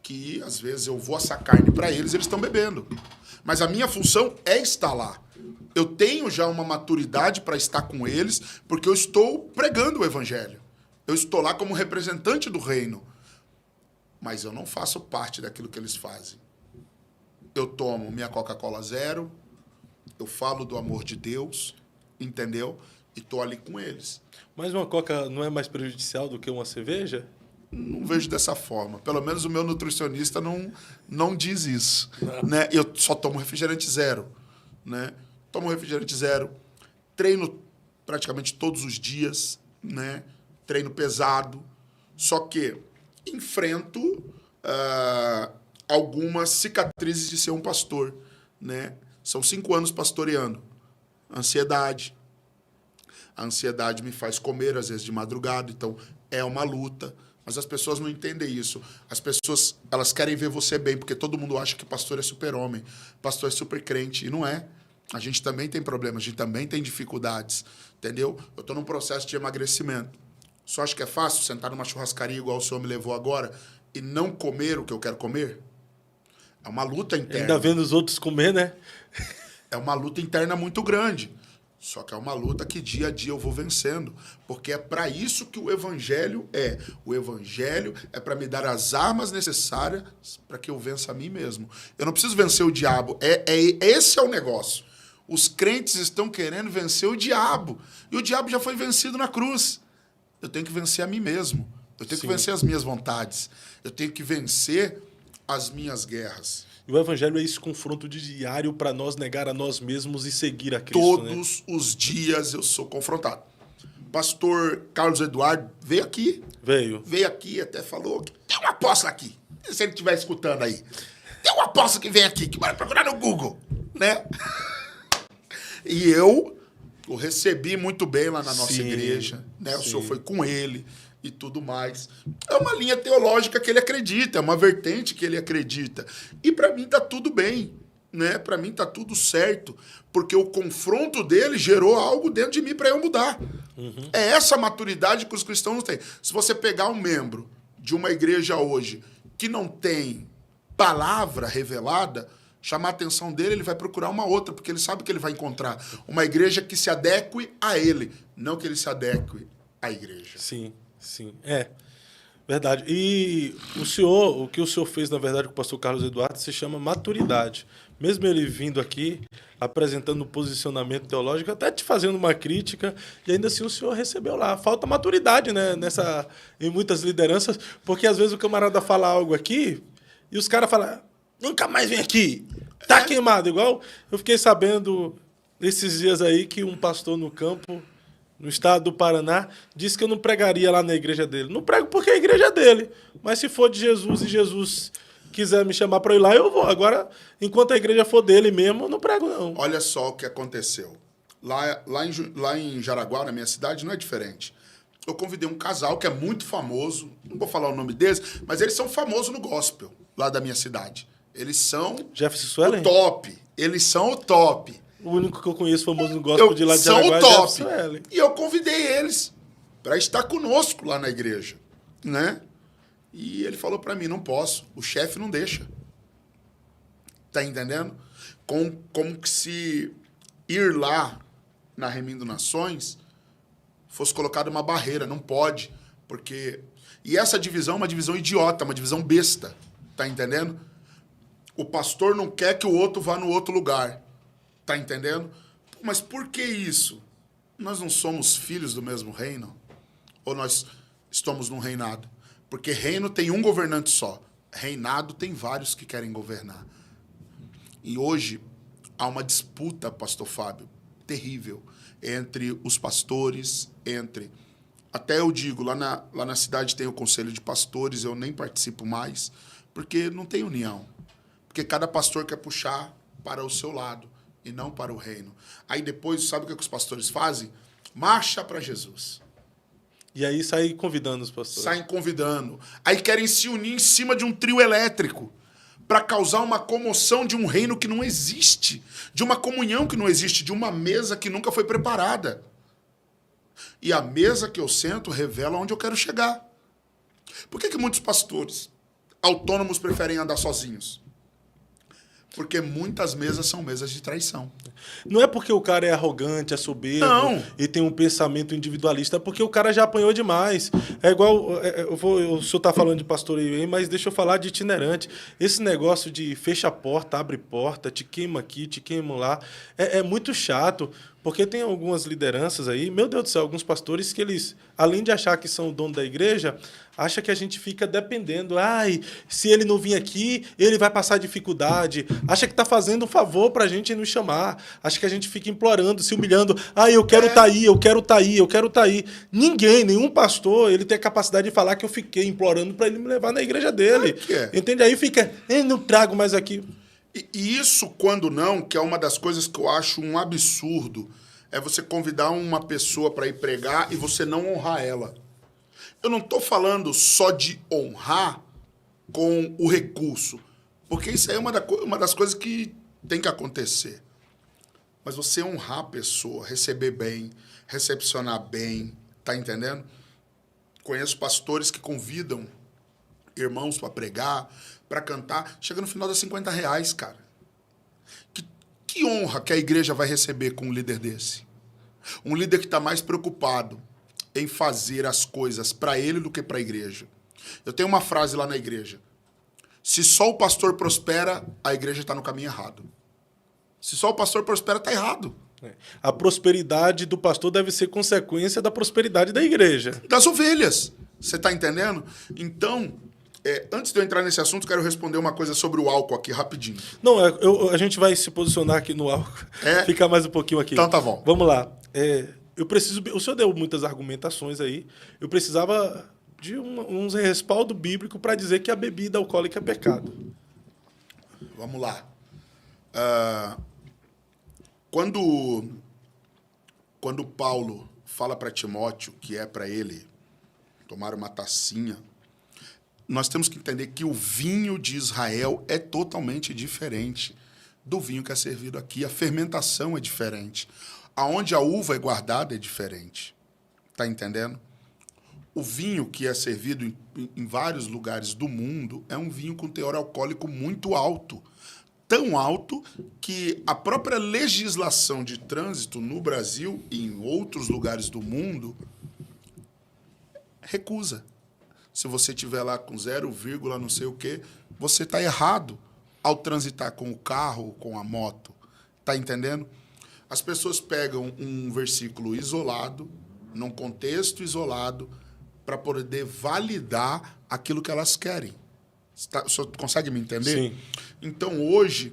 que, às vezes, eu vou assar carne para eles estão bebendo. Mas a minha função é estar lá. Eu tenho já uma maturidade para estar com eles, porque eu estou pregando o evangelho. Eu estou lá como representante do reino. Mas eu não faço parte daquilo que eles fazem. Eu tomo minha Coca-Cola zero, eu falo do amor de Deus, entendeu? E estou ali com eles. Mas uma Coca não é mais prejudicial do que uma cerveja? Não vejo dessa forma. Pelo menos o meu nutricionista não diz isso. Né? Eu só tomo refrigerante zero. Né? Tomo refrigerante zero. Treino praticamente todos os dias. Né? Treino pesado. Só que enfrento algumas cicatrizes de ser um pastor. Né? São 5 anos pastoreando. Ansiedade. A ansiedade me faz comer, às vezes, de madrugada. Então, é uma luta. Mas as pessoas não entendem isso. As pessoas, elas querem ver você bem, porque todo mundo acha que pastor é super-homem, pastor é super-crente, e não é. A gente também tem problemas, a gente também tem dificuldades, entendeu? Eu estou num processo de emagrecimento. Só acho que é fácil sentar numa churrascaria igual o senhor me levou agora e não comer o que eu quero comer? É uma luta interna. Ainda vendo os outros comer, né? É uma luta interna muito grande. Só que é uma luta que dia a dia eu vou vencendo, porque é para isso que o evangelho é. O evangelho é para me dar as armas necessárias para que eu vença a mim mesmo. Eu não preciso vencer o diabo. Esse é o negócio. Os crentes estão querendo vencer o diabo. E o diabo já foi vencido na cruz. Eu tenho que vencer a mim mesmo. Eu tenho que vencer as minhas vontades. Eu tenho que vencer as minhas guerras. E o evangelho é esse confronto diário para nós negar a nós mesmos e seguir a Cristo. Todos os dias eu sou confrontado. Pastor Carlos Eduardo veio aqui. Veio aqui, até falou que tem um apóstolo aqui. Se ele estiver escutando aí. Tem um apóstolo que vem aqui, que vai procurar no Google, né? E eu o recebi muito bem lá na nossa igreja, né? O senhor foi com ele e tudo mais. É uma linha teológica que ele acredita, é uma vertente que ele acredita. E para mim tá tudo bem, né? Para mim tá tudo certo, porque o confronto dele gerou algo dentro de mim para eu mudar. É essa maturidade que os cristãos têm. Se você pegar um membro de uma igreja hoje que não tem palavra revelada, chamar a atenção dele, ele vai procurar uma outra, porque ele sabe que ele vai encontrar uma igreja que se adeque a ele, não que ele se adeque à igreja. Sim. É verdade. E o que o senhor fez, na verdade, com o pastor Carlos Eduardo, se chama maturidade. Mesmo ele vindo aqui, apresentando um posicionamento teológico, até te fazendo uma crítica, e ainda assim o senhor recebeu lá. Falta maturidade, né, em muitas lideranças, porque às vezes o camarada fala algo aqui, e os caras falam, nunca mais vem aqui, tá queimado. Igual eu fiquei sabendo esses dias aí que um pastor no campo, no estado do Paraná, disse que eu não pregaria lá na igreja dele. Não prego porque é a igreja dele. Mas se for de Jesus e Jesus quiser me chamar para ir lá, eu vou. Agora, enquanto a igreja for dele mesmo, eu não prego, não. Olha só o que aconteceu. Lá em Jaraguá, na minha cidade, não é diferente. Eu convidei um casal que é muito famoso, não vou falar o nome deles, mas eles são famosos no gospel, lá da minha cidade. Eles são Jefferson Suelen? O top. Eles são o top. O único que eu conheço famoso no gospel de lá de Jaraguá é Jefferson Suelen. E eu convidei eles para estar conosco lá na igreja, né? E ele falou para mim, não posso, o chefe não deixa. Tá entendendo? Como que se ir lá na Remindo Nações fosse colocada uma barreira, não pode, porque... E essa divisão é uma divisão idiota, uma divisão besta, tá entendendo? O pastor não quer que o outro vá no outro lugar, tá entendendo? Mas por que isso? Nós não somos filhos do mesmo reino? Ou nós estamos num reinado? Porque reino tem um governante só. Reinado tem vários que querem governar. E hoje há uma disputa, pastor Fábio, terrível, entre os pastores, até eu digo, lá na cidade tem o conselho de pastores, eu nem participo mais, porque não tem união. Porque cada pastor quer puxar para o seu lado e não para o reino. Aí depois, sabe o que os pastores fazem? Marcha para Jesus. E aí saem convidando os pastores. Saem convidando. Aí querem se unir em cima de um trio elétrico para causar uma comoção de um reino que não existe, de uma comunhão que não existe, de uma mesa que nunca foi preparada. E a mesa que eu sento revela onde eu quero chegar. Por que muitos pastores autônomos preferem andar sozinhos? Porque muitas mesas são mesas de traição. Não é porque o cara é arrogante, é soberbo e tem um pensamento individualista, é porque o cara já apanhou demais. É igual, o senhor está falando de pastoreio aí, mas deixa eu falar de itinerante. Esse negócio de fecha a porta, abre porta, te queima aqui, te queima lá, é muito chato. Porque tem algumas lideranças aí, meu Deus do céu, alguns pastores que eles, além de achar que são o dono da igreja, acham que a gente fica dependendo. Ai, se ele não vir aqui, ele vai passar dificuldade. Acha que está fazendo um favor para a gente nos chamar. Acha que a gente fica implorando, se humilhando. Ai, eu quero estar aí, eu quero estar aí, eu quero estar aí. Nenhum pastor, ele tem a capacidade de falar que eu fiquei implorando para ele me levar na igreja dele. Entende? Aí fica, não trago mais aqui. E isso, quando não, que é uma das coisas que eu acho um absurdo, é você convidar uma pessoa para ir pregar e você não honrar ela. Eu não estou falando só de honrar com o recurso, porque isso aí é uma das coisas que tem que acontecer. Mas você honrar a pessoa, receber bem, recepcionar bem, tá entendendo? Conheço pastores que convidam irmãos para pregar, para cantar, chega no final dá R$50, cara. Que honra que a igreja vai receber com um líder desse? Um líder que está mais preocupado em fazer as coisas para ele do que para a igreja. Eu tenho uma frase lá na igreja. Se só o pastor prospera, a igreja está no caminho errado. Se só o pastor prospera, está errado. A prosperidade do pastor deve ser consequência da prosperidade da igreja. Das ovelhas. Você está entendendo? Então, antes de eu entrar nesse assunto, quero responder uma coisa sobre o álcool aqui, rapidinho. Não, a gente vai se posicionar aqui no álcool. Ficar mais um pouquinho aqui. Então tá bom. Vamos lá. O senhor deu muitas argumentações aí. Eu precisava de um respaldo bíblico para dizer que a bebida alcoólica é pecado. Vamos lá. Quando Paulo fala para Timóteo que é para ele tomar uma tacinha, nós temos que entender que o vinho de Israel é totalmente diferente do vinho que é servido aqui. A fermentação é diferente. Aonde a uva é guardada é diferente. Tá entendendo? O vinho que é servido em vários lugares do mundo é um vinho com teor alcoólico muito alto. Tão alto que a própria legislação de trânsito no Brasil e em outros lugares do mundo recusa. Se você estiver lá com 0, não sei o quê, você está errado ao transitar com o carro, com a moto. Está entendendo? As pessoas pegam um versículo isolado, num contexto isolado, para poder validar aquilo que elas querem. O senhor consegue me entender? Sim. Então, hoje,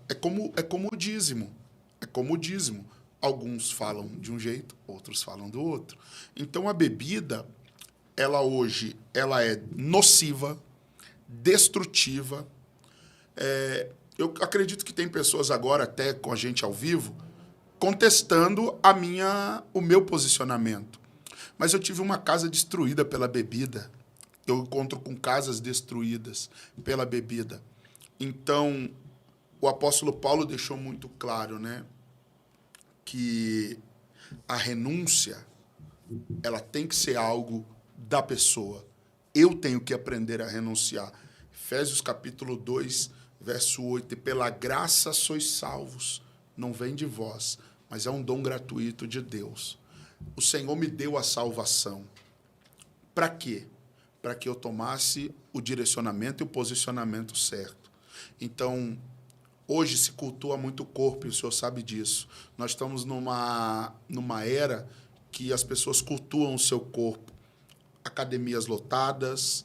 é como o dízimo. É como o dízimo. Alguns falam de um jeito, outros falam do outro. Então, a bebida, ela hoje é nociva, destrutiva. Eu acredito que tem pessoas agora, até com a gente ao vivo, contestando o meu posicionamento. Mas eu tive uma casa destruída pela bebida. Eu encontro com casas destruídas pela bebida. Então, o apóstolo Paulo deixou muito claro, né, que a renúncia ela tem que ser algo da pessoa. Eu tenho que aprender a renunciar. Efésios capítulo 2, verso 8. E pela graça sois salvos. Não vem de vós, mas é um dom gratuito de Deus. O Senhor me deu a salvação. Para quê? Para que eu tomasse o direcionamento e o posicionamento certo. Então, hoje se cultua muito o corpo, e o senhor sabe disso. Nós estamos numa era que as pessoas cultuam o seu corpo. Academias lotadas,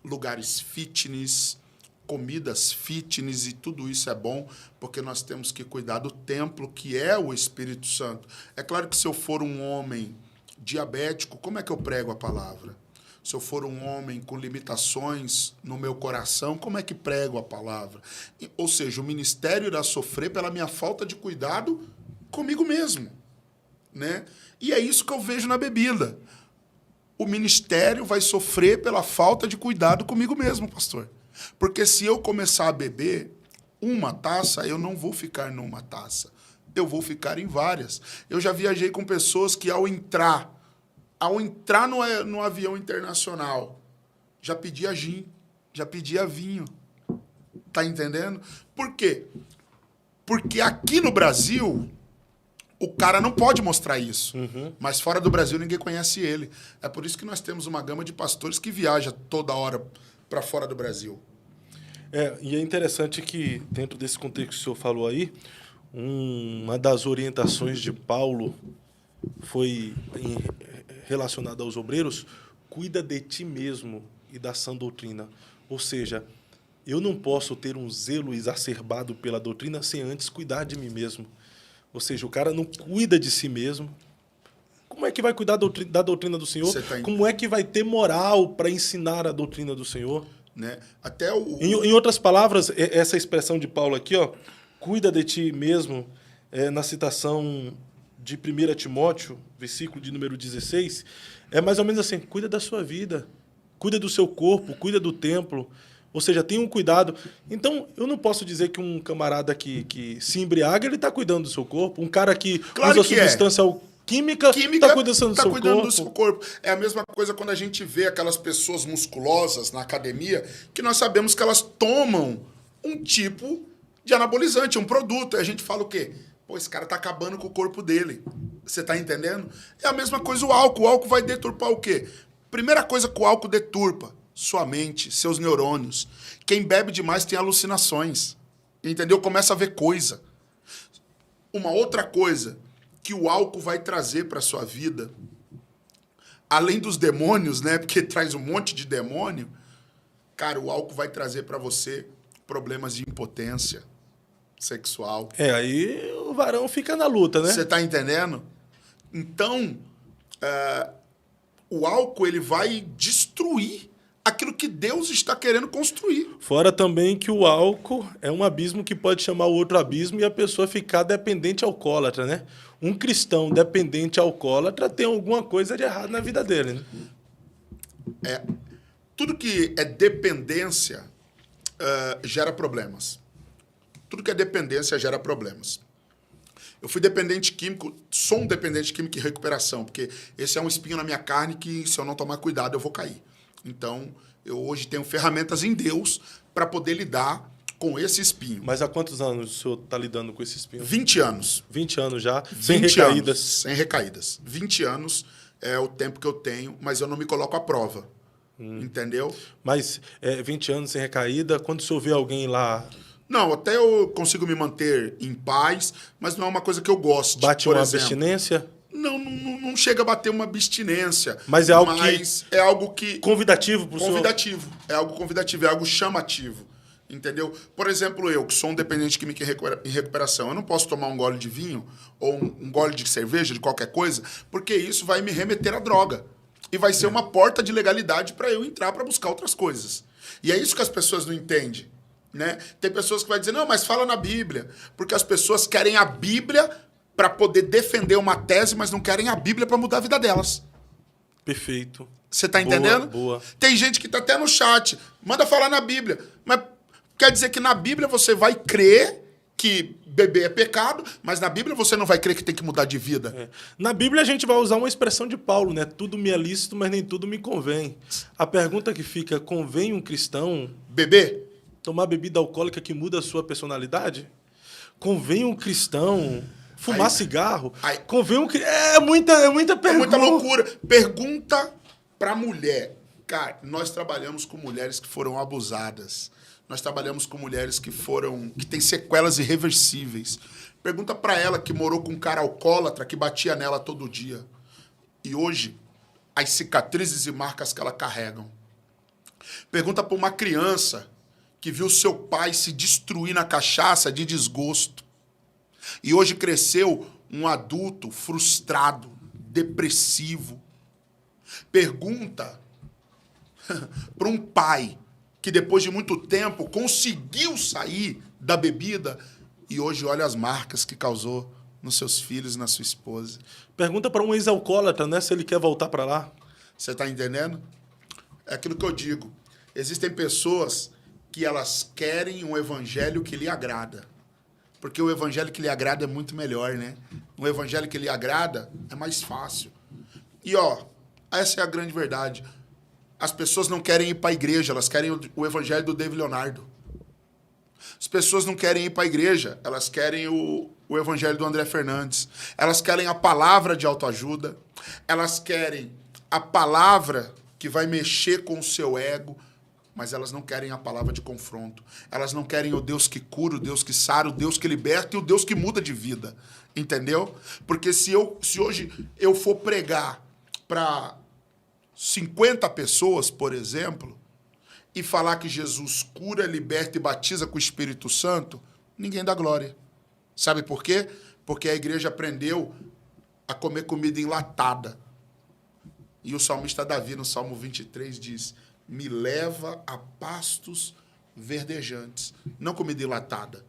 lugares fitness, comidas fitness, e tudo isso é bom, porque nós temos que cuidar do templo, que é o Espírito Santo. É claro que se eu for um homem diabético, como é que eu prego a palavra? Se eu for um homem com limitações no meu coração, como é que prego a palavra? Ou seja, o ministério irá sofrer pela minha falta de cuidado comigo mesmo, né? E é isso que eu vejo na bebida. O ministério vai sofrer pela falta de cuidado comigo mesmo, pastor. Porque se eu começar a beber uma taça, eu não vou ficar numa taça. Eu vou ficar em várias. Eu já viajei com pessoas que ao entrar no avião internacional, já pedia gin, já pedia vinho. Tá entendendo? Por quê? Porque aqui no Brasil, o cara não pode mostrar isso. Uhum. Mas fora do Brasil, ninguém conhece ele. É por isso que nós temos uma gama de pastores que viaja toda hora para fora do Brasil. E é interessante que, dentro desse contexto que o senhor falou aí, uma das orientações de Paulo foi relacionada aos obreiros: cuida de ti mesmo e da sã doutrina. Ou seja, eu não posso ter um zelo exacerbado pela doutrina sem antes cuidar de mim mesmo. Ou seja, o cara não cuida de si mesmo. Como é que vai cuidar da doutrina do Senhor? Como é que vai ter moral para ensinar a doutrina do Senhor? Né? Até Em outras palavras, essa expressão de Paulo aqui, ó, cuida de ti mesmo, na citação de 1 Timóteo, versículo de número 16, é mais ou menos assim: cuida da sua vida, cuida do seu corpo, cuida do templo. Ou seja, tenha um cuidado. Então, eu não posso dizer que um camarada que se embriaga, ele está cuidando do seu corpo. Um cara que usa substância química está cuidando do seu corpo. É a mesma coisa quando a gente vê aquelas pessoas musculosas na academia, que nós sabemos que elas tomam um tipo de anabolizante, um produto. E a gente fala o quê? Pô, esse cara tá acabando com o corpo dele. Você tá entendendo? É a mesma coisa o álcool. O álcool vai deturpar o quê? Primeira coisa que o álcool deturpa: sua mente, seus neurônios. Quem bebe demais tem alucinações. Entendeu? Começa a ver coisa. Uma outra coisa que o álcool vai trazer para sua vida, além dos demônios, né? Porque traz um monte de demônio. Cara, o álcool vai trazer para você problemas de impotência sexual. Aí o varão fica na luta, né? Você tá entendendo? Então, o álcool ele vai destruir aquilo que Deus está querendo construir. Fora também que o álcool é um abismo que pode chamar o outro abismo e a pessoa ficar dependente alcoólatra, né? Um cristão dependente alcoólatra tem alguma coisa de errado na vida dele, né? Tudo que é dependência gera problemas. Tudo que é dependência gera problemas. Eu fui dependente químico, sou um dependente químico em recuperação, porque esse é um espinho na minha carne que, se eu não tomar cuidado, eu vou cair. Então, eu hoje tenho ferramentas em Deus para poder lidar com esse espinho. Mas há quantos anos o senhor está lidando com esse espinho? 20 anos. 20 anos já, sem 20 recaídas. Anos, sem recaídas. 20 anos é o tempo que eu tenho, mas eu não me coloco à prova. Entendeu? Mas 20 anos sem recaída, quando o senhor vê alguém lá... Não, até eu consigo me manter em paz, mas não é uma coisa que eu gosto. Bate uma abstinência? Não chega a bater uma abstinência. Mas é algo é algo que... Convidativo para o senhor? Convidativo. É algo convidativo, é algo chamativo. Entendeu? Por exemplo, eu, que sou um dependente químico em recuperação, eu não posso tomar um gole de vinho ou um gole de cerveja, de qualquer coisa, porque isso vai me remeter à droga. E vai ser uma porta de legalidade para eu entrar para buscar outras coisas. E é isso que as pessoas não entendem. Né? Tem pessoas que vão dizer, não, mas fala na Bíblia. Porque as pessoas querem a Bíblia para poder defender uma tese, mas não querem a Bíblia para mudar a vida delas. Perfeito. Você tá entendendo? Boa. Tem gente que tá até no chat, manda falar na Bíblia. Mas quer dizer que na Bíblia você vai crer que beber é pecado, mas na Bíblia você não vai crer que tem que mudar de vida. Na Bíblia a gente vai usar uma expressão de Paulo, né? Tudo me é lícito, mas nem tudo me convém. A pergunta que fica, convém um cristão... Beber? Tomar bebida alcoólica que muda a sua personalidade? Convém um cristão fumar cigarro? Convém um... É muita pergunta. É muita loucura. Pergunta pra mulher. Cara, nós trabalhamos com mulheres que foram abusadas. Nós trabalhamos com mulheres que têm sequelas irreversíveis. Pergunta pra ela que morou com um cara alcoólatra que batia nela todo dia. E hoje, as cicatrizes e marcas que ela carregam. Pergunta pra uma criança que viu seu pai se destruir na cachaça de desgosto. E hoje cresceu um adulto frustrado, depressivo. Pergunta para um pai que depois de muito tempo conseguiu sair da bebida e hoje olha as marcas que causou nos seus filhos e na sua esposa. Pergunta para um ex-alcoólatra, né, se ele quer voltar para lá. Você está entendendo? É aquilo que eu digo. Existem pessoas que elas querem um evangelho que lhe agrada. Porque o evangelho que lhe agrada é muito melhor, né? Um evangelho que lhe agrada é mais fácil. E, essa é a grande verdade. As pessoas não querem ir para a igreja, elas querem o evangelho do David Leonardo. As pessoas não querem ir para a igreja, elas querem o evangelho do André Fernandes. Elas querem a palavra de autoajuda, elas querem a palavra que vai mexer com o seu ego, mas elas não querem a palavra de confronto. Elas não querem o Deus que cura, o Deus que sara, o Deus que liberta e o Deus que muda de vida. Entendeu? Porque se hoje eu for pregar para 50 pessoas, por exemplo, e falar que Jesus cura, liberta e batiza com o Espírito Santo, ninguém dá glória. Sabe por quê? Porque a igreja aprendeu a comer comida enlatada. E o salmista Davi, no Salmo 23, diz: me leva a pastos verdejantes. Não comida enlatada.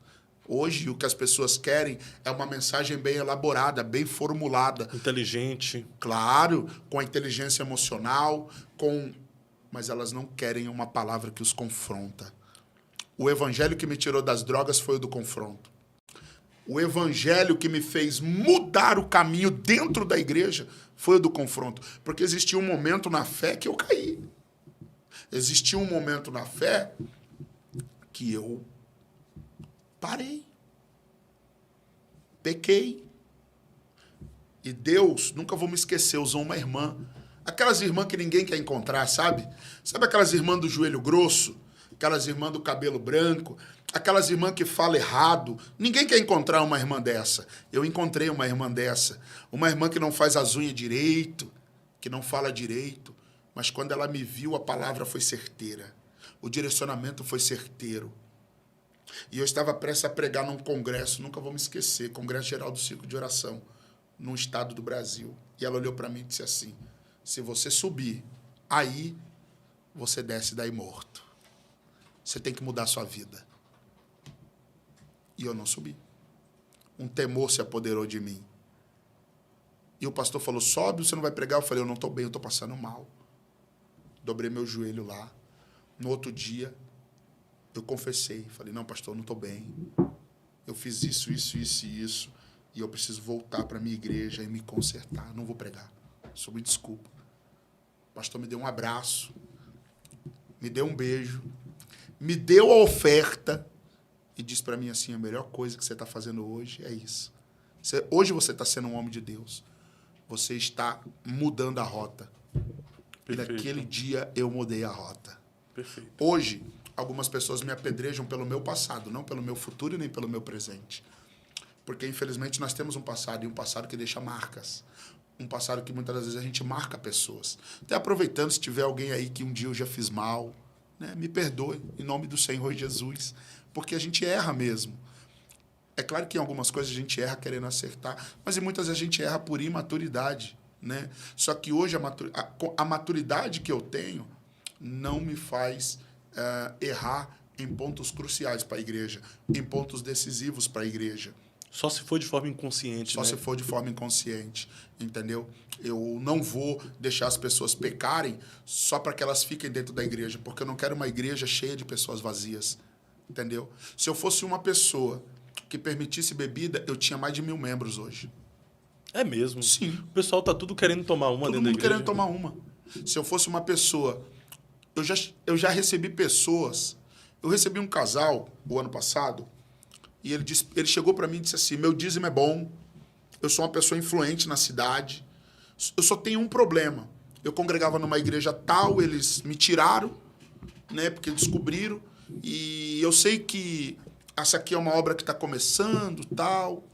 Hoje, o que as pessoas querem é uma mensagem bem elaborada, bem formulada. Inteligente. Claro, com a inteligência emocional, mas elas não querem uma palavra que os confronta. O evangelho que me tirou das drogas foi o do confronto. O evangelho que me fez mudar o caminho dentro da igreja foi o do confronto. Porque existia um momento na fé que eu caí. Existia um momento na fé que eu parei. pequei. E Deus, nunca vou me esquecer, usou uma irmã. Aquelas irmãs que ninguém quer encontrar, sabe? Sabe aquelas irmãs do joelho grosso? Aquelas irmãs do cabelo branco? Aquelas irmãs que falam errado? Ninguém quer encontrar uma irmã dessa. Eu encontrei uma irmã dessa. Uma irmã que não faz as unhas direito, que não fala direito. Mas quando ela me viu, a palavra foi certeira. O direcionamento foi certeiro. E eu estava prestes a pregar num congresso, nunca vou me esquecer, Congresso Geral do Círculo de Oração, num estado do Brasil. E ela olhou para mim e disse assim, se você subir, aí você desce daí morto. Você tem que mudar a sua vida. E eu não subi. Um temor se apoderou de mim. E o pastor falou, sobe, você não vai pregar? Eu falei, eu não estou bem, eu estou passando mal. Dobrei meu joelho lá. No outro dia, eu confessei. Falei, não, pastor, eu não estou bem. Eu fiz isso, isso, isso e isso. E eu preciso voltar para a minha igreja e me consertar. Não vou pregar. Só me desculpa. O pastor me deu um abraço. Me deu um beijo. Me deu a oferta. E disse para mim assim, a melhor coisa que você está fazendo hoje é isso. Hoje você está sendo um homem de Deus. Você está mudando a rota. Perfeito. E naquele dia eu mudei a rota. Perfeito. Hoje, algumas pessoas me apedrejam pelo meu passado, não pelo meu futuro e nem pelo meu presente. Porque, infelizmente, nós temos um passado, e um passado que deixa marcas. Um passado que, muitas das vezes, a gente marca pessoas. Até aproveitando, se tiver alguém aí que um dia eu já fiz mal, né, me perdoe, em nome do Senhor Jesus. Porque a gente erra mesmo. É claro que em algumas coisas a gente erra querendo acertar, mas em muitas vezes a gente erra por imaturidade, né? Só que hoje a maturidade que eu tenho não me faz errar em pontos cruciais para a igreja, em pontos decisivos para a igreja. Só se for de forma inconsciente, Só né? se for de forma inconsciente, entendeu? Eu não vou deixar as pessoas pecarem só para que elas fiquem dentro da igreja, porque eu não quero uma igreja cheia de pessoas vazias, entendeu? Se eu fosse uma pessoa que permitisse bebida, eu tinha mais de 1.000 membros hoje. É mesmo? Sim. O pessoal tá tudo querendo tomar uma Todo dentro da mundo igreja. querendo tomar uma. Se eu fosse uma pessoa... Eu já recebi pessoas... Eu recebi um casal, o ano passado, e ele chegou para mim e disse assim, meu dízimo é bom, eu sou uma pessoa influente na cidade, eu só tenho um problema. Eu congregava numa igreja tal, eles me tiraram, né, porque descobriram, e eu sei que essa aqui é uma obra que está começando, tal,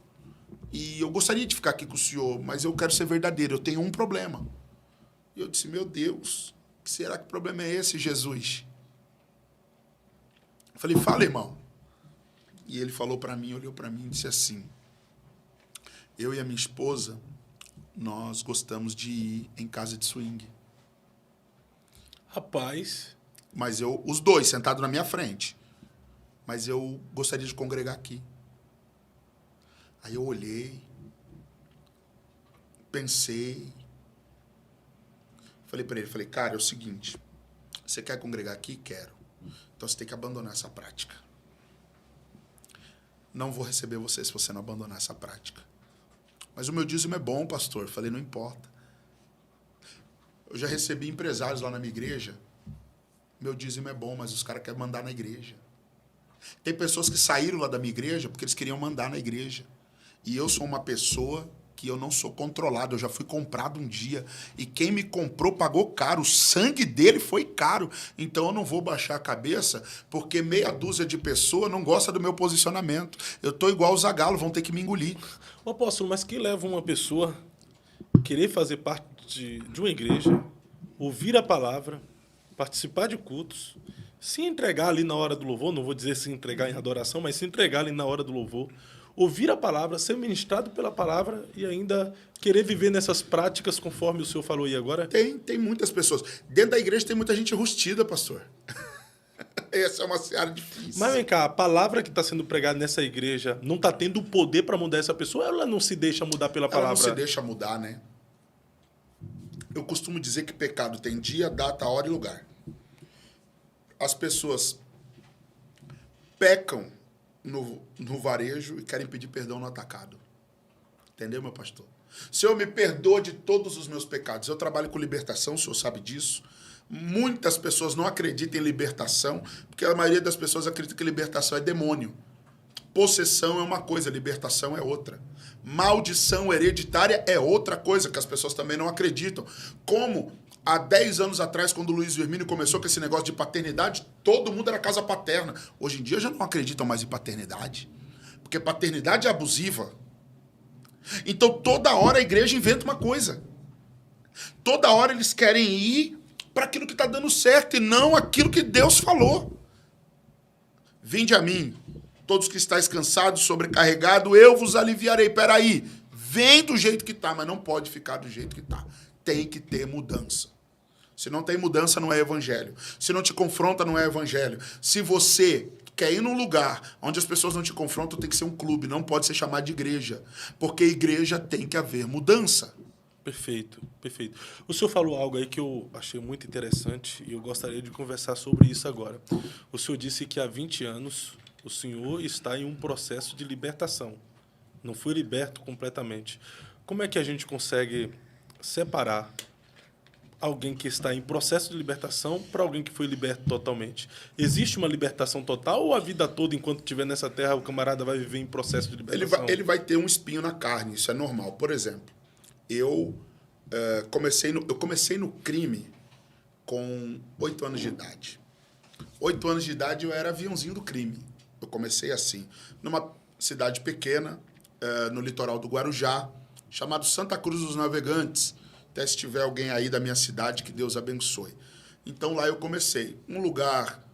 e eu gostaria de ficar aqui com o senhor, mas eu quero ser verdadeiro, eu tenho um problema. E eu disse, meu Deus, que será que problema é esse, Jesus? Eu falei, fala, irmão. E ele falou para mim, olhou para mim e disse assim, eu e a minha esposa, nós gostamos de ir em casa de swing. Rapaz, Mas os dois, sentados na minha frente. Mas eu gostaria de congregar aqui. Aí eu olhei, pensei, falei para ele, falei, cara, é o seguinte, você quer congregar aqui? Quero. Então você tem que abandonar essa prática. Não vou receber você se você não abandonar essa prática. Mas o meu dízimo é bom, pastor. Falei, não importa. Eu já recebi empresários lá na minha igreja. Meu dízimo é bom, mas os caras querem mandar na igreja. Tem pessoas que saíram lá da minha igreja porque eles queriam mandar na igreja. E eu sou uma pessoa que eu não sou controlado. Eu já fui comprado um dia. E quem me comprou pagou caro. O sangue dele foi caro. Então eu não vou baixar a cabeça porque meia dúzia de pessoas não gosta do meu posicionamento. Eu tô igual os zagalos, vão ter que me engolir. ô apóstolo, mas que leva uma pessoa a querer fazer parte de uma igreja, ouvir a palavra, participar de cultos, se entregar ali na hora do louvor, não vou dizer se entregar em adoração, mas se entregar ali na hora do louvor, ouvir a palavra, ser ministrado pela palavra e ainda querer viver nessas práticas conforme o senhor falou aí agora? Tem muitas pessoas. Dentro da igreja tem muita gente rustida, pastor. Essa é uma seara difícil. Mas vem cá, a palavra que está sendo pregada nessa igreja não está tendo o poder para mudar essa pessoa, ela não se deixa mudar pela palavra? Ela não se deixa mudar, né? Eu costumo dizer que pecado tem dia, data, hora e lugar. As pessoas pecam no varejo e querem pedir perdão no atacado. Entendeu, meu pastor? Senhor, me perdoa de todos os meus pecados. Eu trabalho com libertação, o senhor sabe disso. Muitas pessoas não acreditam em libertação, porque a maioria das pessoas acredita que libertação é demônio. Possessão é uma coisa, libertação é outra. Maldição hereditária é outra coisa que as pessoas também não acreditam. Como há 10 anos atrás, quando o Luiz Hermínio começou com esse negócio de paternidade, todo mundo era casa paterna. Hoje em dia já não acreditam mais em paternidade. Porque paternidade é abusiva. Então toda hora a igreja inventa uma coisa. Toda hora eles querem ir para aquilo que está dando certo e não aquilo que Deus falou. Vinde a mim, todos que estáis cansados, sobrecarregados, eu vos aliviarei. Peraí, vem do jeito que está, mas não pode ficar do jeito que está. Tem que ter mudança. Se não tem mudança, não é evangelho. Se não te confronta, não é evangelho. Se você quer ir num lugar onde as pessoas não te confrontam, tem que ser um clube, não pode ser chamado de igreja. Porque igreja tem que haver mudança. Perfeito, perfeito. O senhor falou algo aí que eu achei muito interessante e eu gostaria de conversar sobre isso agora. O senhor disse que há 20 anos o senhor está em um processo de libertação. Não foi liberto completamente. Como é que a gente consegue separar alguém que está em processo de libertação para alguém que foi liberto totalmente? Existe uma libertação total ou a vida toda, enquanto estiver nessa terra, o camarada vai viver em processo de libertação? Ele vai ter um espinho na carne, isso é normal. Por exemplo, eu comecei no crime com 8 anos de idade. 8 anos de idade eu era aviãozinho do crime. Eu comecei assim, numa cidade pequena, no litoral do Guarujá, chamado Santa Cruz dos Navegantes. Até se tiver alguém aí da minha cidade, que Deus abençoe. Então lá eu comecei. Um lugar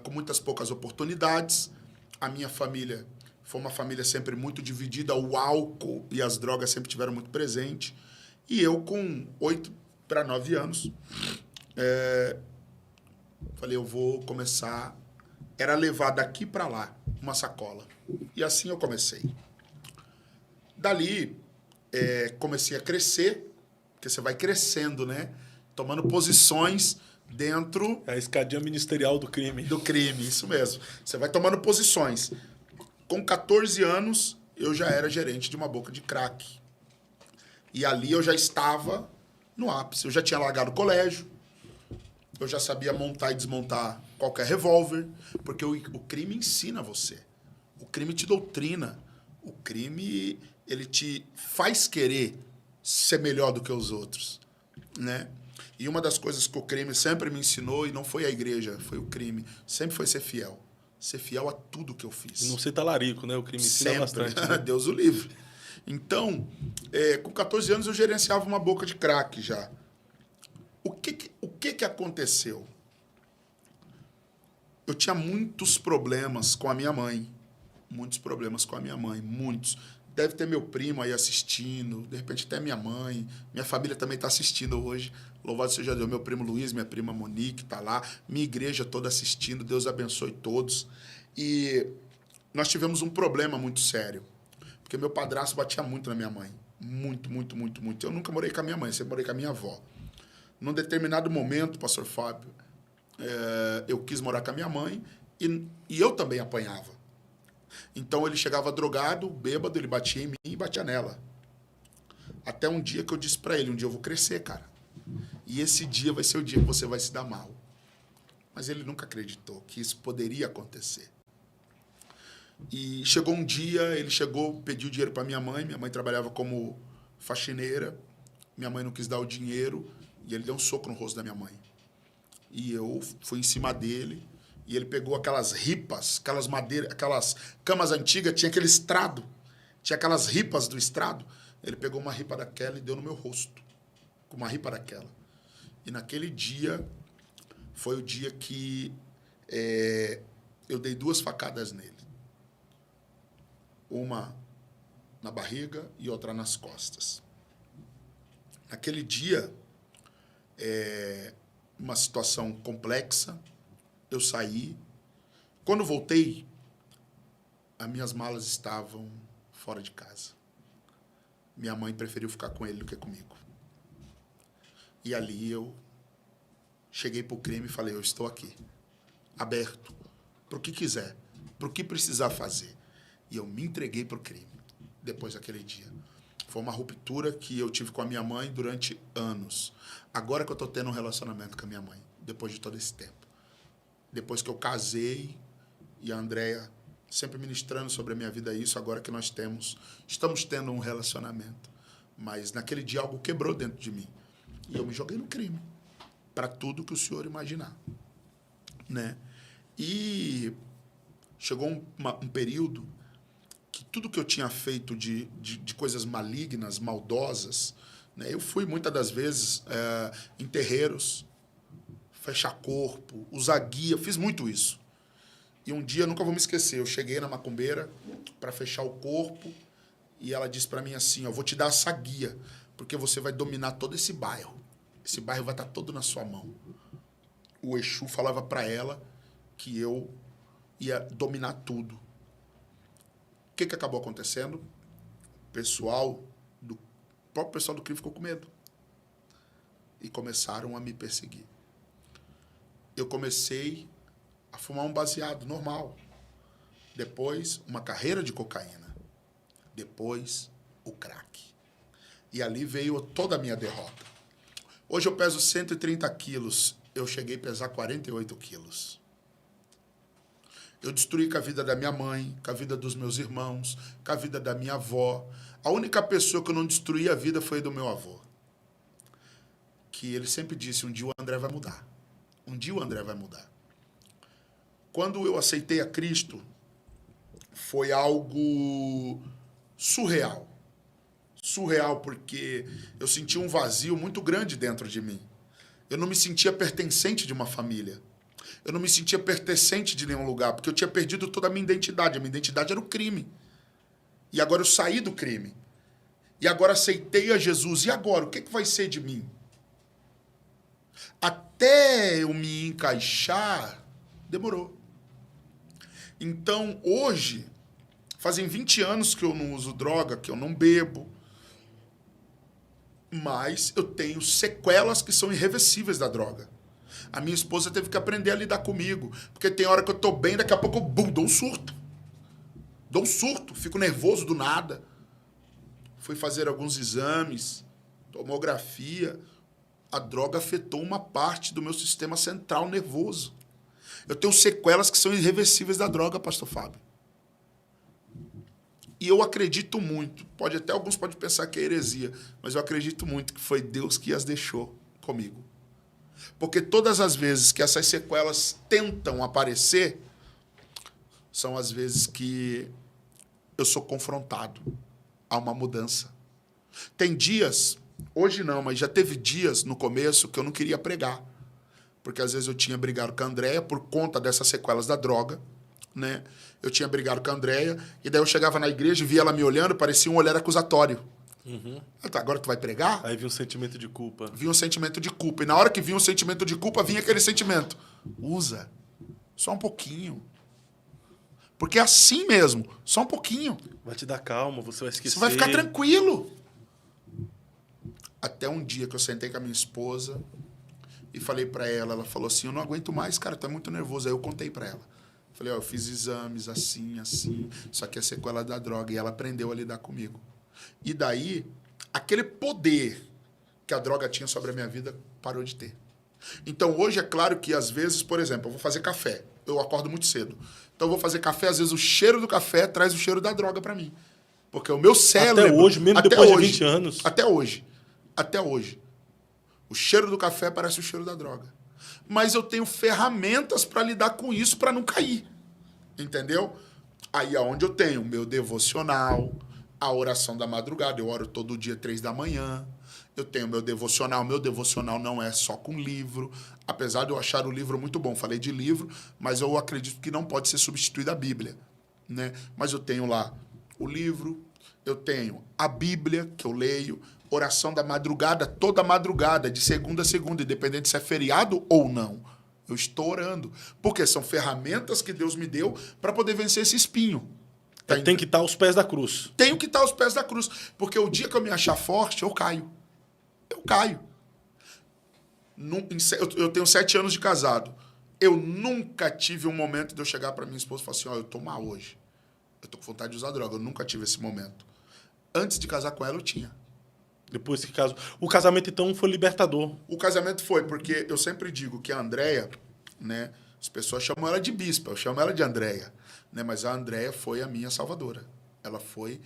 com muitas poucas oportunidades. A minha família foi uma família sempre muito dividida. O álcool e as drogas sempre tiveram muito presente. E eu, com 8 para 9 anos, falei, eu vou começar... Era levar daqui para lá uma sacola. E assim eu comecei. Dali, comecei a crescer, porque você vai crescendo, né? Tomando posições dentro... É a escadinha ministerial do crime. Do crime, isso mesmo. Você vai tomando posições. Com 14 anos, eu já era gerente de uma boca de crack. E ali eu já estava no ápice. Eu já tinha largado o colégio. Eu já sabia montar e desmontar qualquer revólver. Porque o crime ensina você. O crime te doutrina. O crime, ele te faz querer ser melhor do que os outros, né? E uma das coisas que o crime sempre me ensinou, e não foi a igreja, foi o crime, sempre foi ser fiel. Ser fiel a tudo que eu fiz. E não ser talarico, né? O crime ensina sempre. bastante. Né? Deus o livre. Então, com 14 anos eu gerenciava uma boca de crack já. O que aconteceu? Eu tinha muitos problemas com a minha mãe. Muitos problemas com a minha mãe, muitos. Deve ter meu primo aí assistindo, de repente até minha mãe. Minha família também está assistindo hoje. Louvado seja Deus. Meu primo Luiz, minha prima Monique está lá. Minha igreja toda assistindo. Deus abençoe todos. E nós tivemos um problema muito sério. Porque meu padrasto batia muito na minha mãe. Muito, muito, muito, muito. Eu nunca morei com a minha mãe, sempre morei com a minha avó. Num determinado momento, pastor Fábio, eu quis morar com a minha mãe e eu também apanhava. Então ele chegava drogado, bêbado, ele batia em mim e batia nela. Até um dia que eu disse pra ele, um dia eu vou crescer, cara. E esse dia vai ser o dia que você vai se dar mal. Mas ele nunca acreditou que isso poderia acontecer. E chegou um dia, ele chegou, pediu dinheiro pra minha mãe trabalhava como faxineira, minha mãe não quis dar o dinheiro, e ele deu um soco no rosto da minha mãe. E eu fui em cima dele, e ele pegou aquelas ripas, aquelas madeiras, aquelas camas antigas, tinha aquele estrado. Tinha aquelas ripas do estrado. Ele pegou uma ripa daquela e deu no meu rosto. Com uma ripa daquela. E naquele dia, foi o dia que eu dei 2 facadas nele. Uma na barriga e outra nas costas. Naquele dia, uma situação complexa. Eu saí. Quando voltei, as minhas malas estavam fora de casa. Minha mãe preferiu ficar com ele do que comigo. E ali eu cheguei para o crime e falei, eu estou aqui, aberto, para o que quiser, para o que precisar fazer. E eu me entreguei para o crime, depois daquele dia. Foi uma ruptura que eu tive com a minha mãe durante anos. Agora que eu estou tendo um relacionamento com a minha mãe, depois de todo esse tempo. Depois que eu casei e a Andréia sempre ministrando sobre a minha vida isso, agora que estamos tendo um relacionamento. Mas naquele dia algo quebrou dentro de mim. E eu me joguei no crime, para tudo que o senhor imaginar. Né? E chegou um período que tudo que eu tinha feito de coisas malignas, maldosas, né? Eu fui muitas das vezes em terreiros, fechar corpo, usar guia, fiz muito isso. E um dia, nunca vou me esquecer, eu cheguei na macumbeira para fechar o corpo e ela disse para mim assim, eu vou te dar essa guia, porque você vai dominar todo esse bairro. Esse bairro vai estar todo na sua mão. O Exu falava para ela que eu ia dominar tudo. O que acabou acontecendo? O próprio pessoal do crime ficou com medo. E começaram a me perseguir. Eu comecei a fumar um baseado normal. Depois, uma carreira de cocaína. Depois, o crack. E ali veio toda a minha derrota. Hoje eu peso 130 quilos. Eu cheguei a pesar 48 quilos. Eu destruí com a vida da minha mãe, com a vida dos meus irmãos, com a vida da minha avó. A única pessoa que eu não destruí a vida foi do meu avô. Que ele sempre disse, um dia o André vai mudar. Um dia o André vai mudar. Quando eu aceitei a Cristo, foi algo surreal. Surreal porque eu senti um vazio muito grande dentro de mim. Eu não me sentia pertencente de uma família. Eu não me sentia pertencente de nenhum lugar, porque eu tinha perdido toda a minha identidade. A minha identidade era o crime. E agora eu saí do crime. E agora aceitei a Jesus. E agora? O que vai ser de mim? Até eu me encaixar, demorou. Então, hoje, fazem 20 anos que eu não uso droga, que eu não bebo. Mas eu tenho sequelas que são irreversíveis da droga. A minha esposa teve que aprender a lidar comigo. Porque tem hora que eu tô bem, daqui a pouco eu dou um surto. Dou um surto, fico nervoso do nada. Fui fazer alguns exames, tomografia. A droga afetou uma parte do meu sistema central nervoso. Eu tenho sequelas que são irreversíveis da droga, pastor Fábio. E eu acredito muito, alguns podem pensar que é heresia, mas eu acredito muito que foi Deus que as deixou comigo. Porque todas as vezes que essas sequelas tentam aparecer, são as vezes que eu sou confrontado a uma mudança. Tem dias, hoje não, mas já teve dias no começo que eu não queria pregar. Porque às vezes eu tinha brigado com a Andréia por conta dessas sequelas da droga, né? Eu tinha brigado com a Andréia, e daí eu chegava na igreja e via ela me olhando, parecia um olhar acusatório. Uhum. Agora tu vai pregar? Aí vinha um sentimento de culpa. Vinha um sentimento de culpa. E na hora que vinha um sentimento de culpa, vinha aquele sentimento. Usa. Só um pouquinho. Porque é assim mesmo. Só um pouquinho. Vai te dar calma, você vai esquecer. Você vai ficar tranquilo. Até um dia que eu sentei com a minha esposa e falei pra ela, ela falou assim, eu não aguento mais, cara, tu é muito nervoso. Aí eu contei pra ela. Falei, eu fiz exames assim, só que é sequela da droga. E ela aprendeu a lidar comigo. E daí, aquele poder que a droga tinha sobre a minha vida parou de ter. Então, hoje é claro que, às vezes, por exemplo, eu vou fazer café. Eu acordo muito cedo. Então, eu vou fazer café, às vezes, o cheiro do café traz o cheiro da droga para mim. Porque o meu cérebro... Até hoje, mesmo depois de 20 anos. Até hoje. O cheiro do café parece o cheiro da droga. Mas eu tenho ferramentas para lidar com isso, para não cair. Entendeu? Aí é onde eu tenho o meu devocional, a oração da madrugada. Eu oro todo dia, 3 da manhã. Eu tenho meu devocional. Meu devocional não é só com livro. Apesar de eu achar o livro muito bom. Falei de livro, mas eu acredito que não pode ser substituída a Bíblia, né? Mas eu tenho lá o livro, eu tenho a Bíblia, que eu leio, oração da madrugada, toda madrugada, de segunda a segunda, independente se é feriado ou não. Eu estou orando. Porque são ferramentas que Deus me deu para poder vencer esse espinho. Tem que estar aos pés da cruz. Tenho que estar aos pés da cruz. Porque o dia que eu me achar forte, eu caio. Eu caio. Eu tenho 7 anos de casado. Eu nunca tive um momento de eu chegar para minha esposa e falar assim, eu tô mal hoje. Eu tô com vontade de usar droga. Eu nunca tive esse momento. Antes de casar com ela, eu tinha. Depois que casou. O casamento, então, foi libertador. O casamento foi, porque eu sempre digo que a Andréia, né, As pessoas chamam ela de bispa, eu chamo ela de Andréia, né? Mas a Andréia foi a minha salvadora. Ela foi...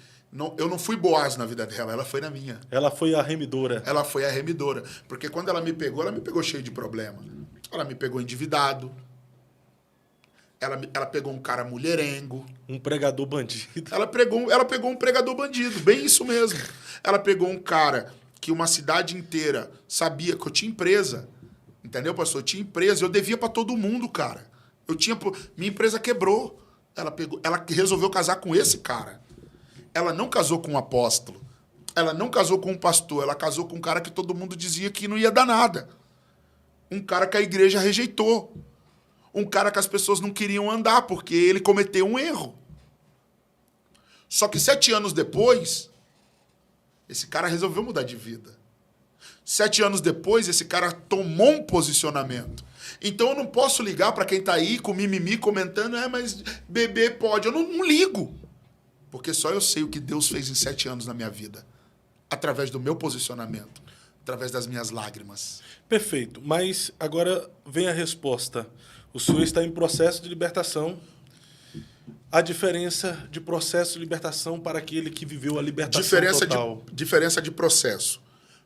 eu não fui Boaz na vida dela, ela foi na minha. Ela foi a remidora. Ela foi a remidora. Porque quando ela me pegou cheio de problema. Ela me pegou endividado. Ela pegou um cara mulherengo. Um pregador bandido. Ela pegou um pregador bandido, bem isso mesmo. Ela pegou um cara que uma cidade inteira sabia que eu tinha empresa. Entendeu, pastor? Eu tinha empresa, eu devia pra todo mundo, cara. Minha empresa quebrou. Ela resolveu casar com esse cara. Ela não casou com um apóstolo. Ela não casou com um pastor. Ela casou com um cara que todo mundo dizia que não ia dar nada. Um cara que a igreja rejeitou. Um cara que as pessoas não queriam andar porque ele cometeu um erro. Só que 7 anos depois, esse cara resolveu mudar de vida. 7 anos depois, esse cara tomou um posicionamento. Então eu não posso ligar para quem tá aí com mimimi comentando, mas bebê pode. Eu não ligo. Porque só eu sei o que Deus fez em 7 anos na minha vida. Através do meu posicionamento. Através das minhas lágrimas. Perfeito. Mas agora vem a resposta. O senhor está em processo de libertação. A diferença de processo de libertação para aquele que viveu a libertação total. Diferença de processo.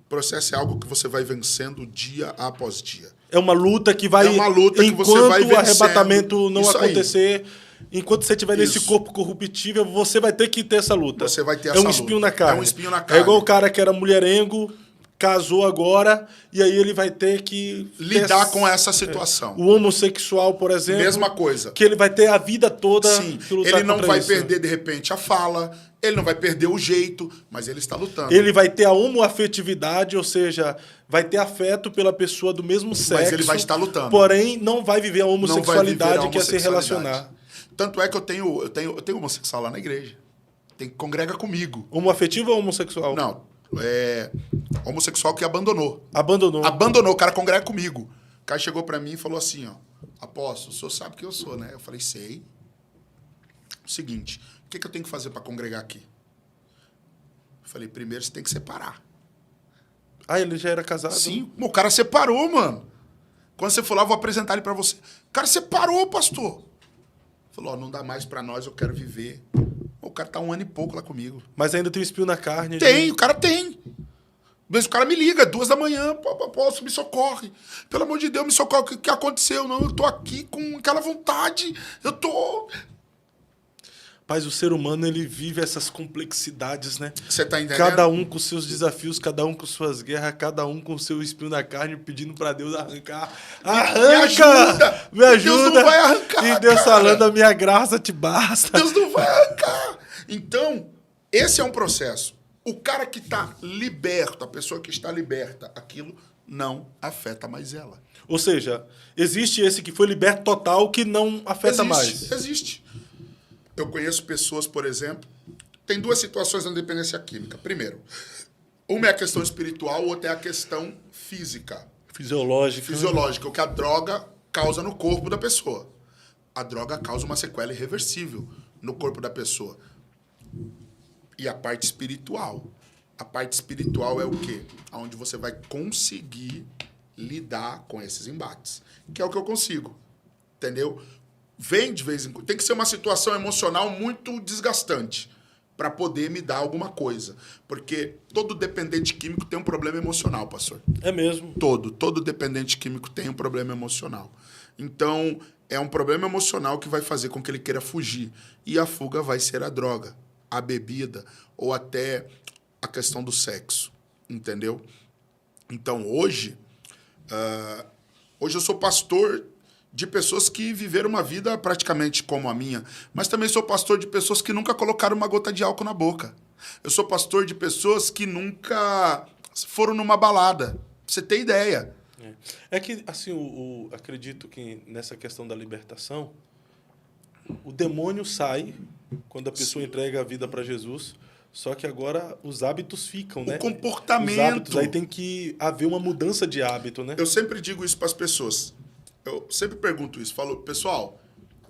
Processo é algo que você vai vencendo dia após dia. É uma luta que vai... É uma luta que você vai vencendo. Enquanto o arrebatamento não Isso acontecer... Aí. Enquanto você estiver nesse corpo corruptível, você vai ter que ter essa luta. Você vai ter essa luta. É um espinho na carne. É um espinho na carne. É igual o cara que era mulherengo, casou agora, e aí ele vai ter que... lidar com essa situação. O homossexual, por exemplo... Mesma coisa. Que ele vai ter a vida toda... Sim, ele não vai perder, de repente, a fala, ele não vai perder o jeito, mas ele está lutando. Ele vai ter a homoafetividade, ou seja, vai ter afeto pela pessoa do mesmo sexo. Mas ele vai estar lutando. Porém, não vai viver a homossexualidade que é se relacionar. Tanto é que eu tenho homossexual lá na igreja. Congrega comigo. Homoafetivo ou homossexual? Não, homossexual que abandonou. Abandonou, o cara congrega comigo. O cara chegou pra mim e falou assim, ó, apóstolo, o senhor sabe que eu sou, né? Eu falei, sei. O seguinte, o que eu tenho que fazer pra congregar aqui? Eu falei, primeiro você tem que separar. Ah, ele já era casado? Sim, o cara separou, mano. Quando você for lá, eu vou apresentar ele pra você. O cara separou, pastor. Falou, ó, não dá mais pra nós, eu quero viver. O cara tá 1 ano e pouco lá comigo. Mas ainda tem um espinho na carne. Tem, o cara tem. Mas o cara me liga, 2 da manhã, apóstolo, me socorre. Pelo amor de Deus, me socorre. O que aconteceu? Não, eu tô aqui com aquela vontade. Eu tô... Mas o ser humano, ele vive essas complexidades, né? Você tá entendendo? Cada um com seus desafios, cada um com suas guerras, cada um com seu espinho na carne, pedindo pra Deus arrancar. Arranca! Me ajuda! Deus não vai arrancar, e Deus falando, a minha graça te basta. Deus não vai arrancar! Então, esse é um processo. O cara que tá liberto, a pessoa que está liberta, aquilo não afeta mais ela. Ou seja, existe esse que foi liberto total que não afeta mais. Existe. Eu conheço pessoas, por exemplo, tem 2 situações na dependência química. Primeiro, uma é a questão espiritual, outra é a questão física. Fisiológica, o que a droga causa no corpo da pessoa. A droga causa uma sequela irreversível no corpo da pessoa. E a parte espiritual. A parte espiritual é o quê? Onde você vai conseguir lidar com esses embates. Que é o que eu consigo. Entendeu? Vem de vez em quando. Tem que ser uma situação emocional muito desgastante para poder me dar alguma coisa. Porque todo dependente químico tem um problema emocional, pastor. É mesmo? Todo dependente químico tem um problema emocional. Então, é um problema emocional que vai fazer com que ele queira fugir. E a fuga vai ser a droga, a bebida ou até a questão do sexo. Entendeu? Então, hoje eu sou pastor de pessoas que viveram uma vida praticamente como a minha, mas também sou pastor de pessoas que nunca colocaram uma gota de álcool na boca. Eu sou pastor de pessoas que nunca foram numa balada. Pra você ter ideia. É que, assim, acredito que nessa questão da libertação, o demônio sai quando a pessoa entrega a vida para Jesus, só que agora os hábitos ficam, né? O comportamento. Os hábitos, aí tem que haver uma mudança de hábito, né? Eu sempre digo isso para as pessoas. Eu sempre pergunto isso. Falo, pessoal,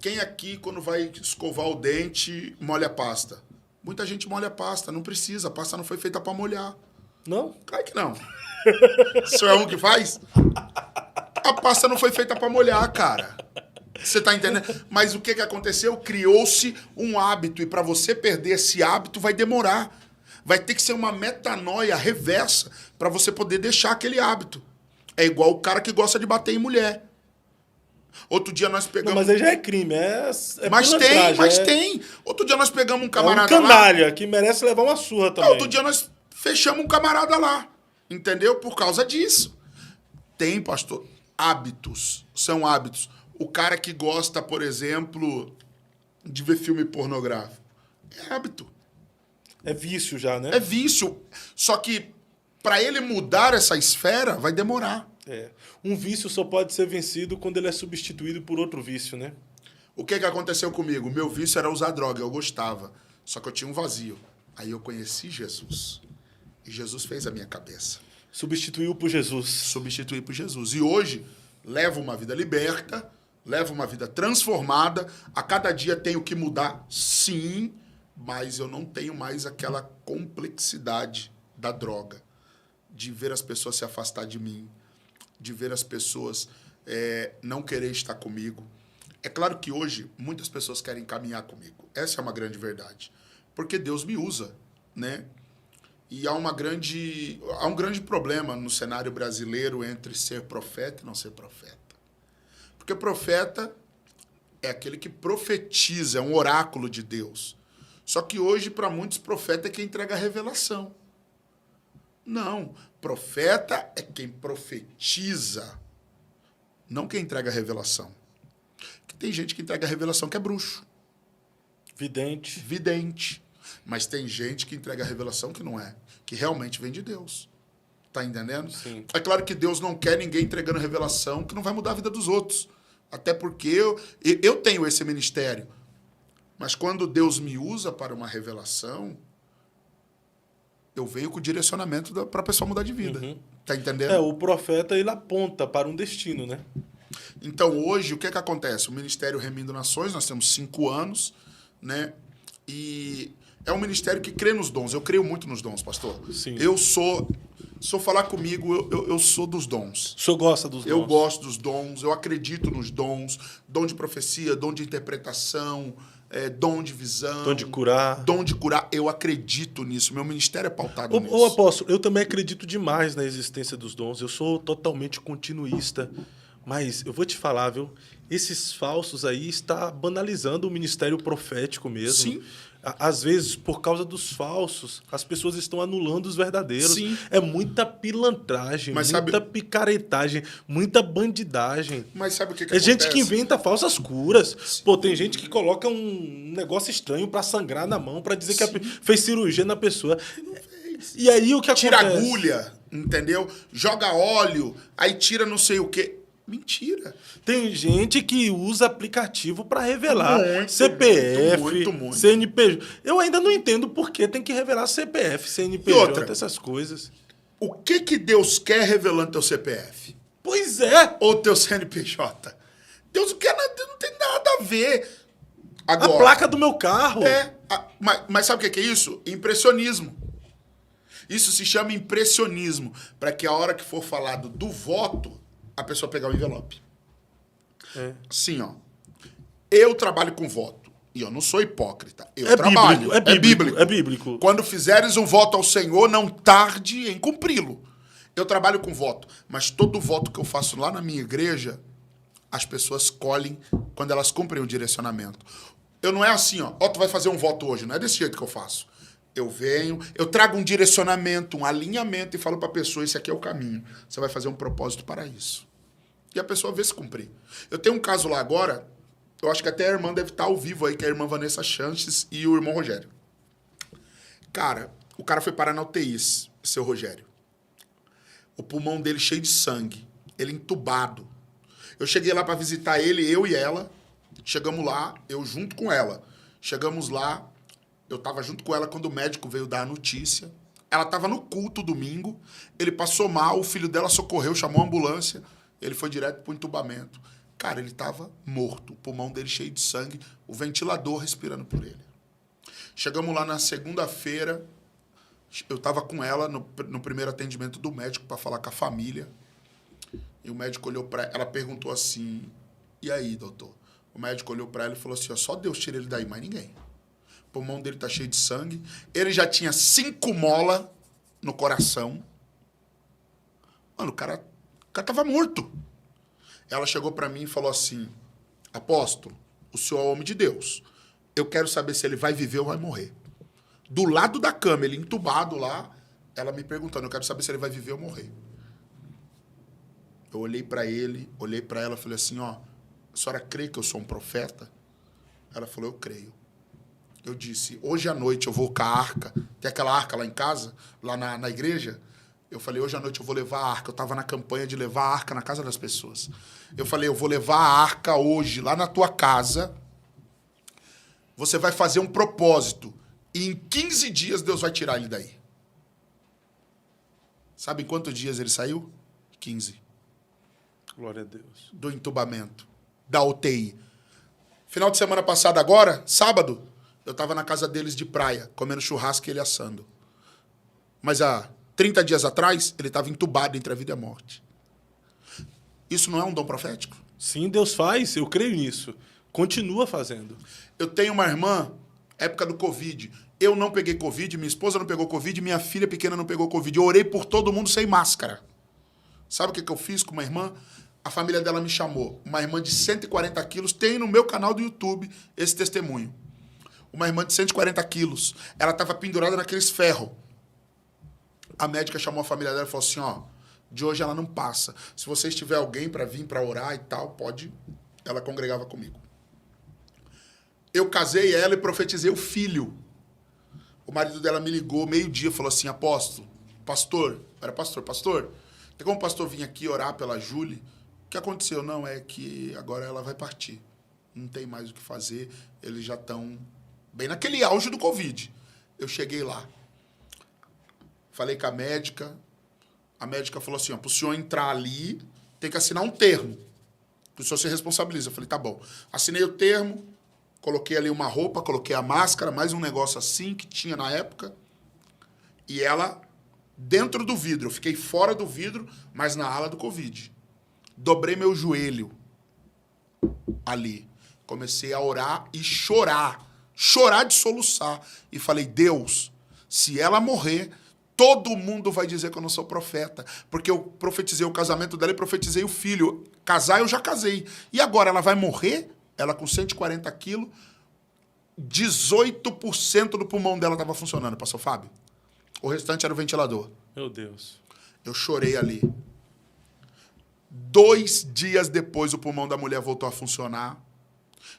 quem aqui, quando vai escovar o dente, molha a pasta? Muita gente molha a pasta. Não precisa. A pasta não foi feita para molhar. Não? Claro que não. O senhor é um que faz? A pasta não foi feita para molhar, cara. Você tá entendendo? Mas o que aconteceu? Criou-se um hábito. E para você perder esse hábito vai demorar. Vai ter que ser uma metanoia reversa para você poder deixar aquele hábito. É igual o cara que gosta de bater em mulher. Outro dia nós pegamos... Não, mas aí já é crime, mas tem. Outro dia nós pegamos um camarada um canalha que merece levar uma surra também. Outro dia nós fechamos um camarada lá. Entendeu? Por causa disso. Tem, pastor, hábitos. São hábitos. O cara que gosta, por exemplo, de ver filme pornográfico. É hábito. É vício já, né? É vício. Só que para ele mudar essa esfera, vai demorar. Um vício só pode ser vencido quando ele é substituído por outro vício, né? O que aconteceu comigo? Meu vício era usar droga, eu gostava. Só que eu tinha um vazio. Aí eu conheci Jesus. E Jesus fez a minha cabeça. Substituiu por Jesus. Substituí por Jesus. E hoje, levo uma vida liberta, levo uma vida transformada. A cada dia tenho que mudar, sim, mas eu não tenho mais aquela complexidade da droga. De ver as pessoas se afastar de mim. De ver as pessoas não querer estar comigo. É claro que hoje muitas pessoas querem caminhar comigo. Essa é uma grande verdade. Porque Deus me usa, né? E há um grande problema no cenário brasileiro entre ser profeta e não ser profeta. Porque profeta é aquele que profetiza, é um oráculo de Deus. Só que hoje, para muitos, profeta é quem entrega a revelação. Não, profeta é quem profetiza, não quem entrega a revelação. Porque tem gente que entrega a revelação que é bruxo. Vidente. Mas tem gente que entrega a revelação que não é, que realmente vem de Deus. Tá entendendo? Sim. É claro que Deus não quer ninguém entregando revelação que não vai mudar a vida dos outros. Até porque eu tenho esse ministério. Mas quando Deus me usa para uma revelação, eu venho com o direcionamento para a pessoa mudar de vida. Uhum. Tá entendendo? O profeta, ele aponta para um destino, né? Então, hoje, o que acontece? O Ministério Remindo Nações, nós temos 5 anos, né? E é um ministério que crê nos dons. Eu creio muito nos dons, pastor. Sim. Eu sou... Se eu falar comigo, eu sou dos dons. O senhor gosta dos dons? Eu gosto dos dons, eu acredito nos dons. Dom de profecia, dom de interpretação, dom de visão. Dom de curar. Dom de curar, eu acredito nisso. Meu ministério é pautado nisso. Ô, apóstolo, eu também acredito demais na existência dos dons. Eu sou totalmente continuista. Mas eu vou te falar, viu? Esses falsos aí está banalizando o ministério profético mesmo. Sim. Às vezes, por causa dos falsos, as pessoas estão anulando os verdadeiros. Sim. É muita pilantragem, Mas muita picaretagem, muita bandidagem. Mas sabe o que É acontece? gente que inventa falsas curas. Pô, tem gente que coloca um negócio estranho pra sangrar na mão, pra dizer que fez cirurgia na pessoa. E aí o que acontece? Tira agulha, entendeu? Joga óleo, aí tira não sei o quê. Mentira. Tem gente que usa aplicativo para revelar Muito, CPF, muito. CNPJ. Eu ainda não entendo por que tem que revelar CPF, CNPJ, E outra? essas coisas. O que Deus quer revelando teu CPF? Pois é. Ou teu CNPJ? Deus não quer nada, não tem nada a ver. Agora, A placa do meu carro. Mas sabe o que é isso? Impressionismo. Isso se chama impressionismo. Para que a hora que for falado do voto, a pessoa pegar o envelope. Sim, ó. Eu trabalho com voto. E eu não sou hipócrita. Eu trabalho. Bíblico, é bíblico. Quando fizeres um voto ao Senhor, não tarde em cumpri-lo. Eu trabalho com voto. Mas todo voto que eu faço lá na minha igreja, as pessoas colhem quando elas cumprem o direcionamento. Eu não é assim, ó. Tu vai fazer um voto hoje. Não é desse jeito que eu faço. Eu venho, eu trago um direcionamento, um alinhamento e falo para a pessoa, esse aqui é o caminho. Você vai fazer um propósito para isso. E a pessoa vê se cumprir. Eu tenho um caso lá agora, eu acho que até a irmã deve estar ao vivo aí, que é a irmã Vanessa Chanches e o irmão Rogério. Cara, o cara foi parar na UTI, seu Rogério. O pulmão dele cheio de sangue, ele entubado. Eu cheguei lá para visitar ele, eu e ela. Chegamos lá, eu junto com ela. Chegamos lá, eu estava junto com ela quando o médico veio dar a notícia. Ela estava no culto domingo, ele passou mal, o filho dela socorreu, chamou a ambulância, ele foi direto para o entubamento. Cara, ele estava morto, o pulmão dele cheio de sangue, o ventilador respirando por ele. Chegamos lá na segunda-feira, eu estava com ela no primeiro atendimento do médico para falar com a família. E o médico olhou para ela, perguntou assim, e aí, doutor? O médico olhou para ela e falou assim, ó, só Deus tira ele daí, mais ninguém. O pulmão dele tá cheio de sangue. Ele já tinha 5 molas no coração. Mano, o cara tava morto. Ela chegou para mim e falou assim, apóstolo, o senhor é homem de Deus. Eu quero saber se ele vai viver ou vai morrer. Do lado da cama, ele entubado lá, ela me perguntando, eu quero saber se ele vai viver ou morrer. Eu olhei para ele, olhei para ela, falei assim, ó, a senhora crê que eu sou um profeta? Ela falou, eu creio. Eu disse, hoje à noite eu vou com a arca, tem aquela arca lá em casa, lá na igreja. Eu falei, hoje à noite eu vou levar a arca. Eu estava na campanha de levar a arca na casa das pessoas. Eu falei, eu vou levar a arca hoje lá na tua casa. Você vai fazer um propósito. E em 15 dias Deus vai tirar ele daí. Sabe em quantos dias ele saiu? 15. Glória a Deus. Do entubamento, da UTI. Final de semana passada agora, sábado, eu estava na casa deles de praia, comendo churrasco e ele assando. Mas há 30 dias atrás, ele estava entubado entre a vida e a morte. Isso não é um dom profético? Sim, Deus faz, eu creio nisso. Continua fazendo. Eu tenho uma irmã, época do Covid. Eu não peguei Covid, minha esposa não pegou Covid, minha filha pequena não pegou Covid. Eu orei por todo mundo sem máscara. Sabe o que eu fiz com uma irmã? A família dela me chamou. Uma irmã de 140 quilos. Tem no meu canal do YouTube esse testemunho. Uma irmã de 140 quilos. Ela estava pendurada naqueles ferros. A médica chamou a família dela e falou assim, ó, de hoje ela não passa. Se vocês tiver alguém para vir para orar e tal, pode. Ela congregava comigo. Eu casei ela e profetizei o filho. O marido dela me ligou meio-dia e falou assim, apóstolo, pastor, era pastor, tem como o pastor vir aqui orar pela Júlia? O que aconteceu? Não, é que agora ela vai partir. Não tem mais o que fazer, eles já estão bem naquele auge do Covid. Eu cheguei lá. Falei com a médica falou assim, ó, para o senhor entrar ali, tem que assinar um termo, que o senhor se responsabiliza. Eu falei, tá bom. Assinei o termo, coloquei ali uma roupa, coloquei a máscara, mais um negócio assim que tinha na época, e ela dentro do vidro. Eu fiquei fora do vidro, mas na ala do Covid. Dobrei meu joelho ali. Comecei a orar e chorar de soluçar. E falei, Deus, se ela morrer, todo mundo vai dizer que eu não sou profeta. Porque eu profetizei o casamento dela e profetizei o filho. Casar eu já casei. E agora ela vai morrer? Ela com 140 quilos, 18% do pulmão dela estava funcionando, pastor Fábio. O restante era o ventilador. Meu Deus. Eu chorei ali. 2 dias depois, o pulmão da mulher voltou a funcionar.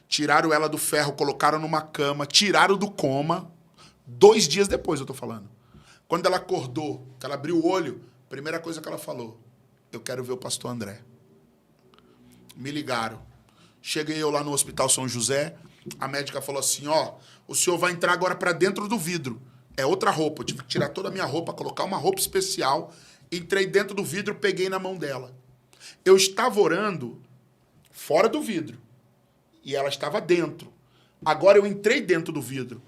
Tiraram ela do ferro, colocaram numa cama, tiraram do coma. 2 dias depois, eu tô falando. Quando ela acordou, que ela abriu o olho, a primeira coisa que ela falou, eu quero ver o pastor André. Me ligaram. Cheguei eu lá no Hospital São José, a médica falou assim, ó, o senhor vai entrar agora para dentro do vidro. É outra roupa, eu tive que tirar toda a minha roupa, colocar uma roupa especial. Entrei dentro do vidro, peguei na mão dela. Eu estava orando fora do vidro e ela estava dentro. Agora eu entrei dentro do vidro,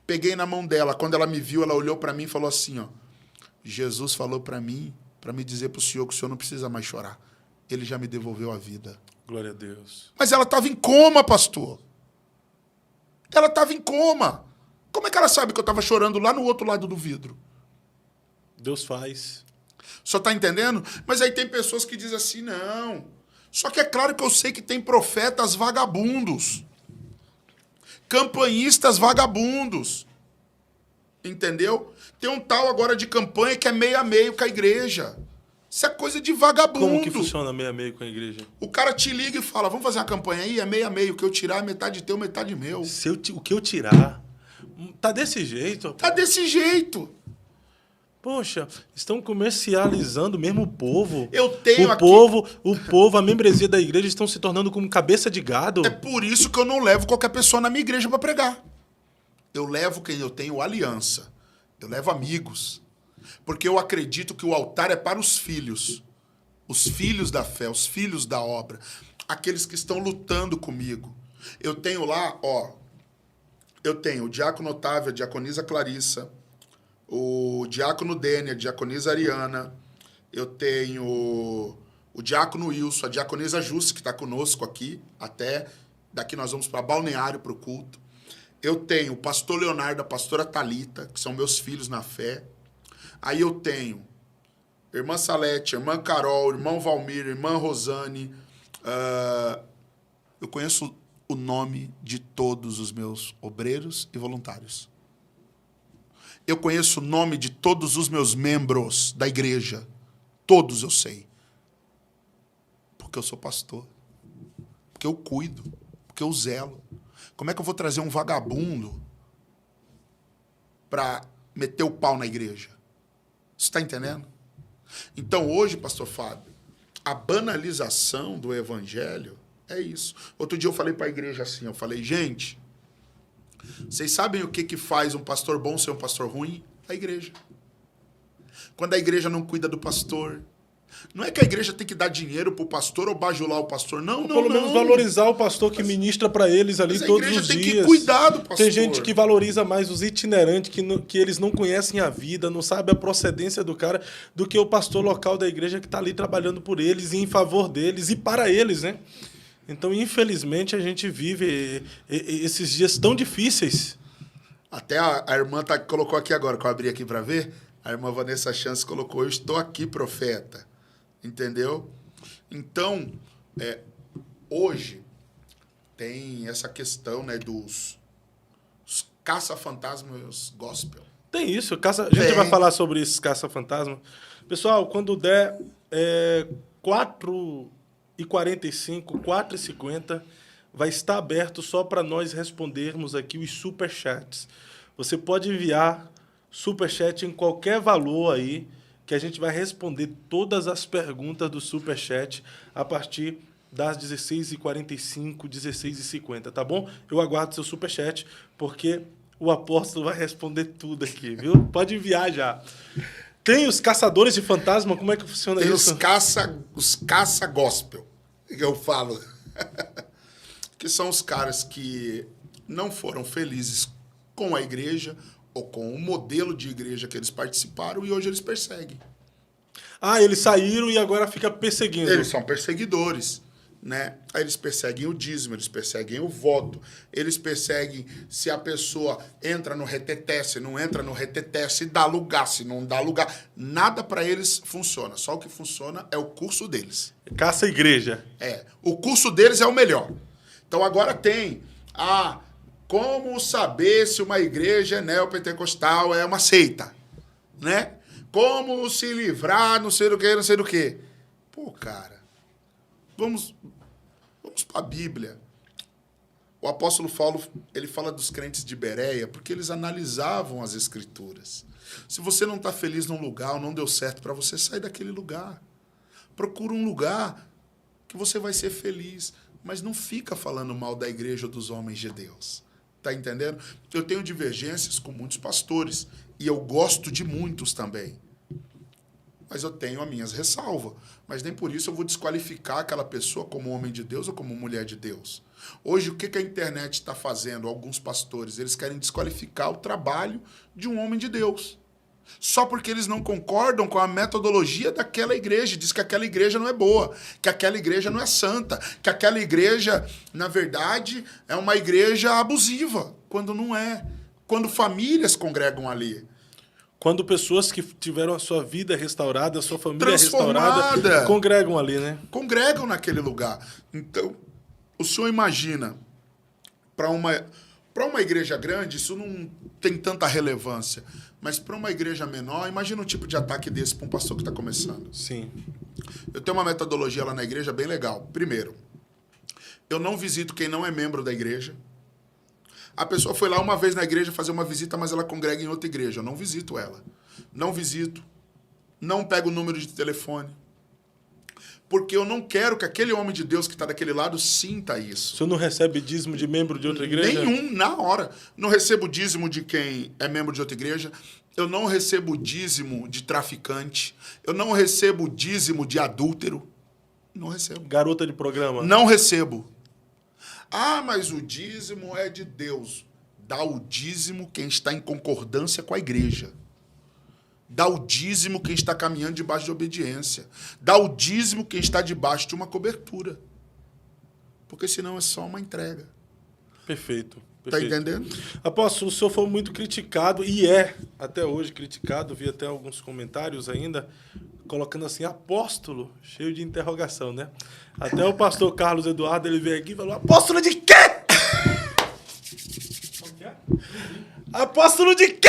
peguei na mão dela. Quando ela me viu, ela olhou para mim e falou assim, ó, Jesus falou para mim dizer para o senhor que o senhor não precisa mais chorar. Ele já me devolveu a vida. Glória a Deus. Mas ela estava em coma, pastor. Ela estava em coma. Como é que ela sabe que eu estava chorando lá no outro lado do vidro? Deus faz. Só está entendendo? Mas aí tem pessoas que dizem assim, não. Só que é claro que eu sei que tem profetas vagabundos. Campanhistas vagabundos. Entendeu? Tem um tal agora de campanha que é meio a meio com a igreja. Isso é coisa de vagabundo. Como que funciona meio a meio com a igreja? O cara te liga e fala, vamos fazer uma campanha aí? É meio a meio. O que eu tirar é metade teu, metade meu. O que eu tirar... Tá desse jeito. Tá desse jeito. Poxa, estão comercializando mesmo o povo. Eu tenho O povo, a membresia da igreja estão se tornando como cabeça de gado. É por isso que eu não levo qualquer pessoa na minha igreja para pregar. Eu levo quem eu tenho aliança. Eu levo amigos. Porque eu acredito que o altar é para os filhos da fé, os filhos da obra, aqueles que estão lutando comigo. Eu tenho lá, ó, eu tenho o diácono Otávio, a diaconisa Clarissa, o diácono Dênia, a diaconisa Ariana, eu tenho o diácono Wilson, a diaconisa Jusce, que está conosco aqui até, Daqui nós vamos para Balneário, para o culto. Eu tenho o pastor Leonardo, a pastora Thalita, que são meus filhos na fé. Aí eu tenho irmã Salete, irmã Carol, irmão Valmir, irmã Rosane. Eu conheço o nome de todos os meus obreiros e voluntários. Eu conheço o nome de todos os meus membros da igreja. Todos eu sei. Porque eu sou pastor. Porque eu cuido. Porque eu zelo. Como é que eu vou trazer um vagabundo para meter o pau na igreja? Você está entendendo? Então, hoje, pastor Fábio, a banalização do evangelho é isso. Outro dia eu falei para a igreja assim, eu falei, gente, vocês sabem o que faz um pastor bom ser um pastor ruim? A igreja. Quando a igreja não cuida do pastor. Não é que a igreja tem que dar dinheiro pro pastor ou bajular o pastor. Não, não, pelo menos valorizar o pastor que ministra para eles ali todos os dias. A igreja tem que cuidar do pastor. Tem gente que valoriza mais os itinerantes, que eles não conhecem a vida, não sabem a procedência do cara, do que o pastor local da igreja que está ali trabalhando por eles e em favor deles e para eles, né? Então, infelizmente, a gente vive esses dias tão difíceis. Até a irmã colocou aqui agora, que eu abri aqui para ver, a irmã Vanessa Chance colocou, eu estou aqui, profeta. Entendeu? Então, hoje tem essa questão, né, dos caça-fantasmas gospel. Tem isso. A gente vai falar sobre esses caça-fantasmas. Pessoal, quando der 4h45, 4h50, vai estar aberto só para nós respondermos aqui os superchats. Você pode enviar superchat em qualquer valor aí, que a gente vai responder todas as perguntas do Superchat a partir das 16h45, 16h50, tá bom? Eu aguardo seu Superchat, porque o apóstolo vai responder tudo aqui, viu? Pode enviar já. Tem os caçadores de fantasma, como é que funciona isso? Tem os caça-gospel, que eu falo. Que são os caras que não foram felizes com a igreja, ou com o modelo de igreja que eles participaram, e hoje eles perseguem. Ah, eles saíram e agora fica perseguindo. Eles são perseguidores, né? Aí eles perseguem o dízimo, eles perseguem o voto, eles perseguem se a pessoa entra no reteté, se não entra no reteté, se dá lugar, se não dá lugar. Nada para eles funciona. Só o que funciona é o curso deles. Caça a igreja. O curso deles é o melhor. Então agora tem como saber se uma igreja neopentecostal é uma seita, né? Como se livrar, não sei do que, não sei do que. Pô, cara, vamos para a Bíblia. O apóstolo Paulo, ele fala dos crentes de Bereia porque eles analisavam as escrituras. Se você não está feliz num lugar ou não deu certo para você, sai daquele lugar. Procura um lugar que você vai ser feliz, mas não fica falando mal da igreja ou dos homens de Deus. Tá entendendo? Eu tenho divergências com muitos pastores e eu gosto de muitos também. Mas eu tenho as minhas ressalvas. Mas nem por isso eu vou desqualificar aquela pessoa como homem de Deus ou como mulher de Deus. Hoje, o que a internet está fazendo? Alguns pastores, eles querem desqualificar o trabalho de um homem de Deus. Só porque eles não concordam com a metodologia daquela igreja. Diz que aquela igreja não é boa, que aquela igreja não é santa, que aquela igreja, na verdade, é uma igreja abusiva, quando não é. Quando famílias congregam ali. Quando pessoas que tiveram a sua vida restaurada, a sua família restaurada, congregam ali, né? Congregam naquele lugar. Então, o senhor imagina, para uma igreja grande, isso não tem tanta relevância. Mas para uma igreja menor, imagina um tipo de ataque desse para um pastor que está começando. Sim. Eu tenho uma metodologia lá na igreja bem legal. Primeiro, eu não visito quem não é membro da igreja. A pessoa foi lá uma vez na igreja fazer uma visita, mas ela congrega em outra igreja. Eu não visito ela. Não visito. Não pego o número de telefone. Porque eu não quero que aquele homem de Deus que está daquele lado sinta isso. O senhor não recebe dízimo de membro de outra igreja? Nenhum, na hora. Não recebo dízimo de quem é membro de outra igreja. Eu não recebo dízimo de traficante. Eu não recebo dízimo de adúltero. Não recebo. Garota de programa? Não recebo. Ah, mas o dízimo é de Deus. Dá o dízimo quem está em concordância com a igreja. Dá o dízimo quem está caminhando debaixo de obediência. Dá o dízimo quem está debaixo de uma cobertura. Porque senão é só uma entrega. Perfeito. Tá entendendo? Apóstolo, o senhor foi muito criticado, e é até hoje criticado, vi até alguns comentários ainda, colocando assim, apóstolo, cheio de interrogação, né? Até o pastor Carlos Eduardo, ele veio aqui e falou, apóstolo de quê? Apóstolo de quê?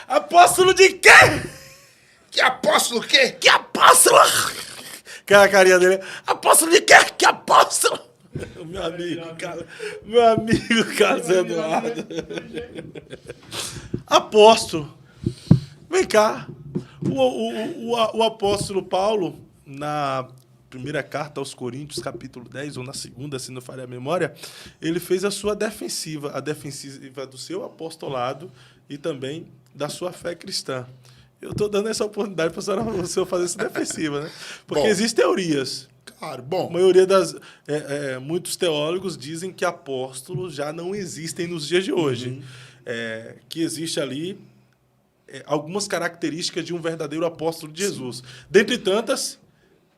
Apóstolo de quê? Que apóstolo o quê? Que apóstolo? Aquela carinha dele, apóstolo de quê? Que apóstolo? Meu amigo Carlos Eduardo. Apóstolo. Vem cá. O apóstolo Paulo, na primeira carta aos Coríntios, capítulo 10, ou na segunda, se não falha a memória, ele fez a sua defensiva, a defensiva do seu apostolado e também da sua fé cristã. Eu estou dando essa oportunidade para o senhor fazer essa defensiva, né? Porque existem teorias. Claro, bom. A maioria muitos teólogos dizem que apóstolos já não existem nos dias de hoje. Que existe ali algumas características de um verdadeiro apóstolo de Jesus. Dentre tantas,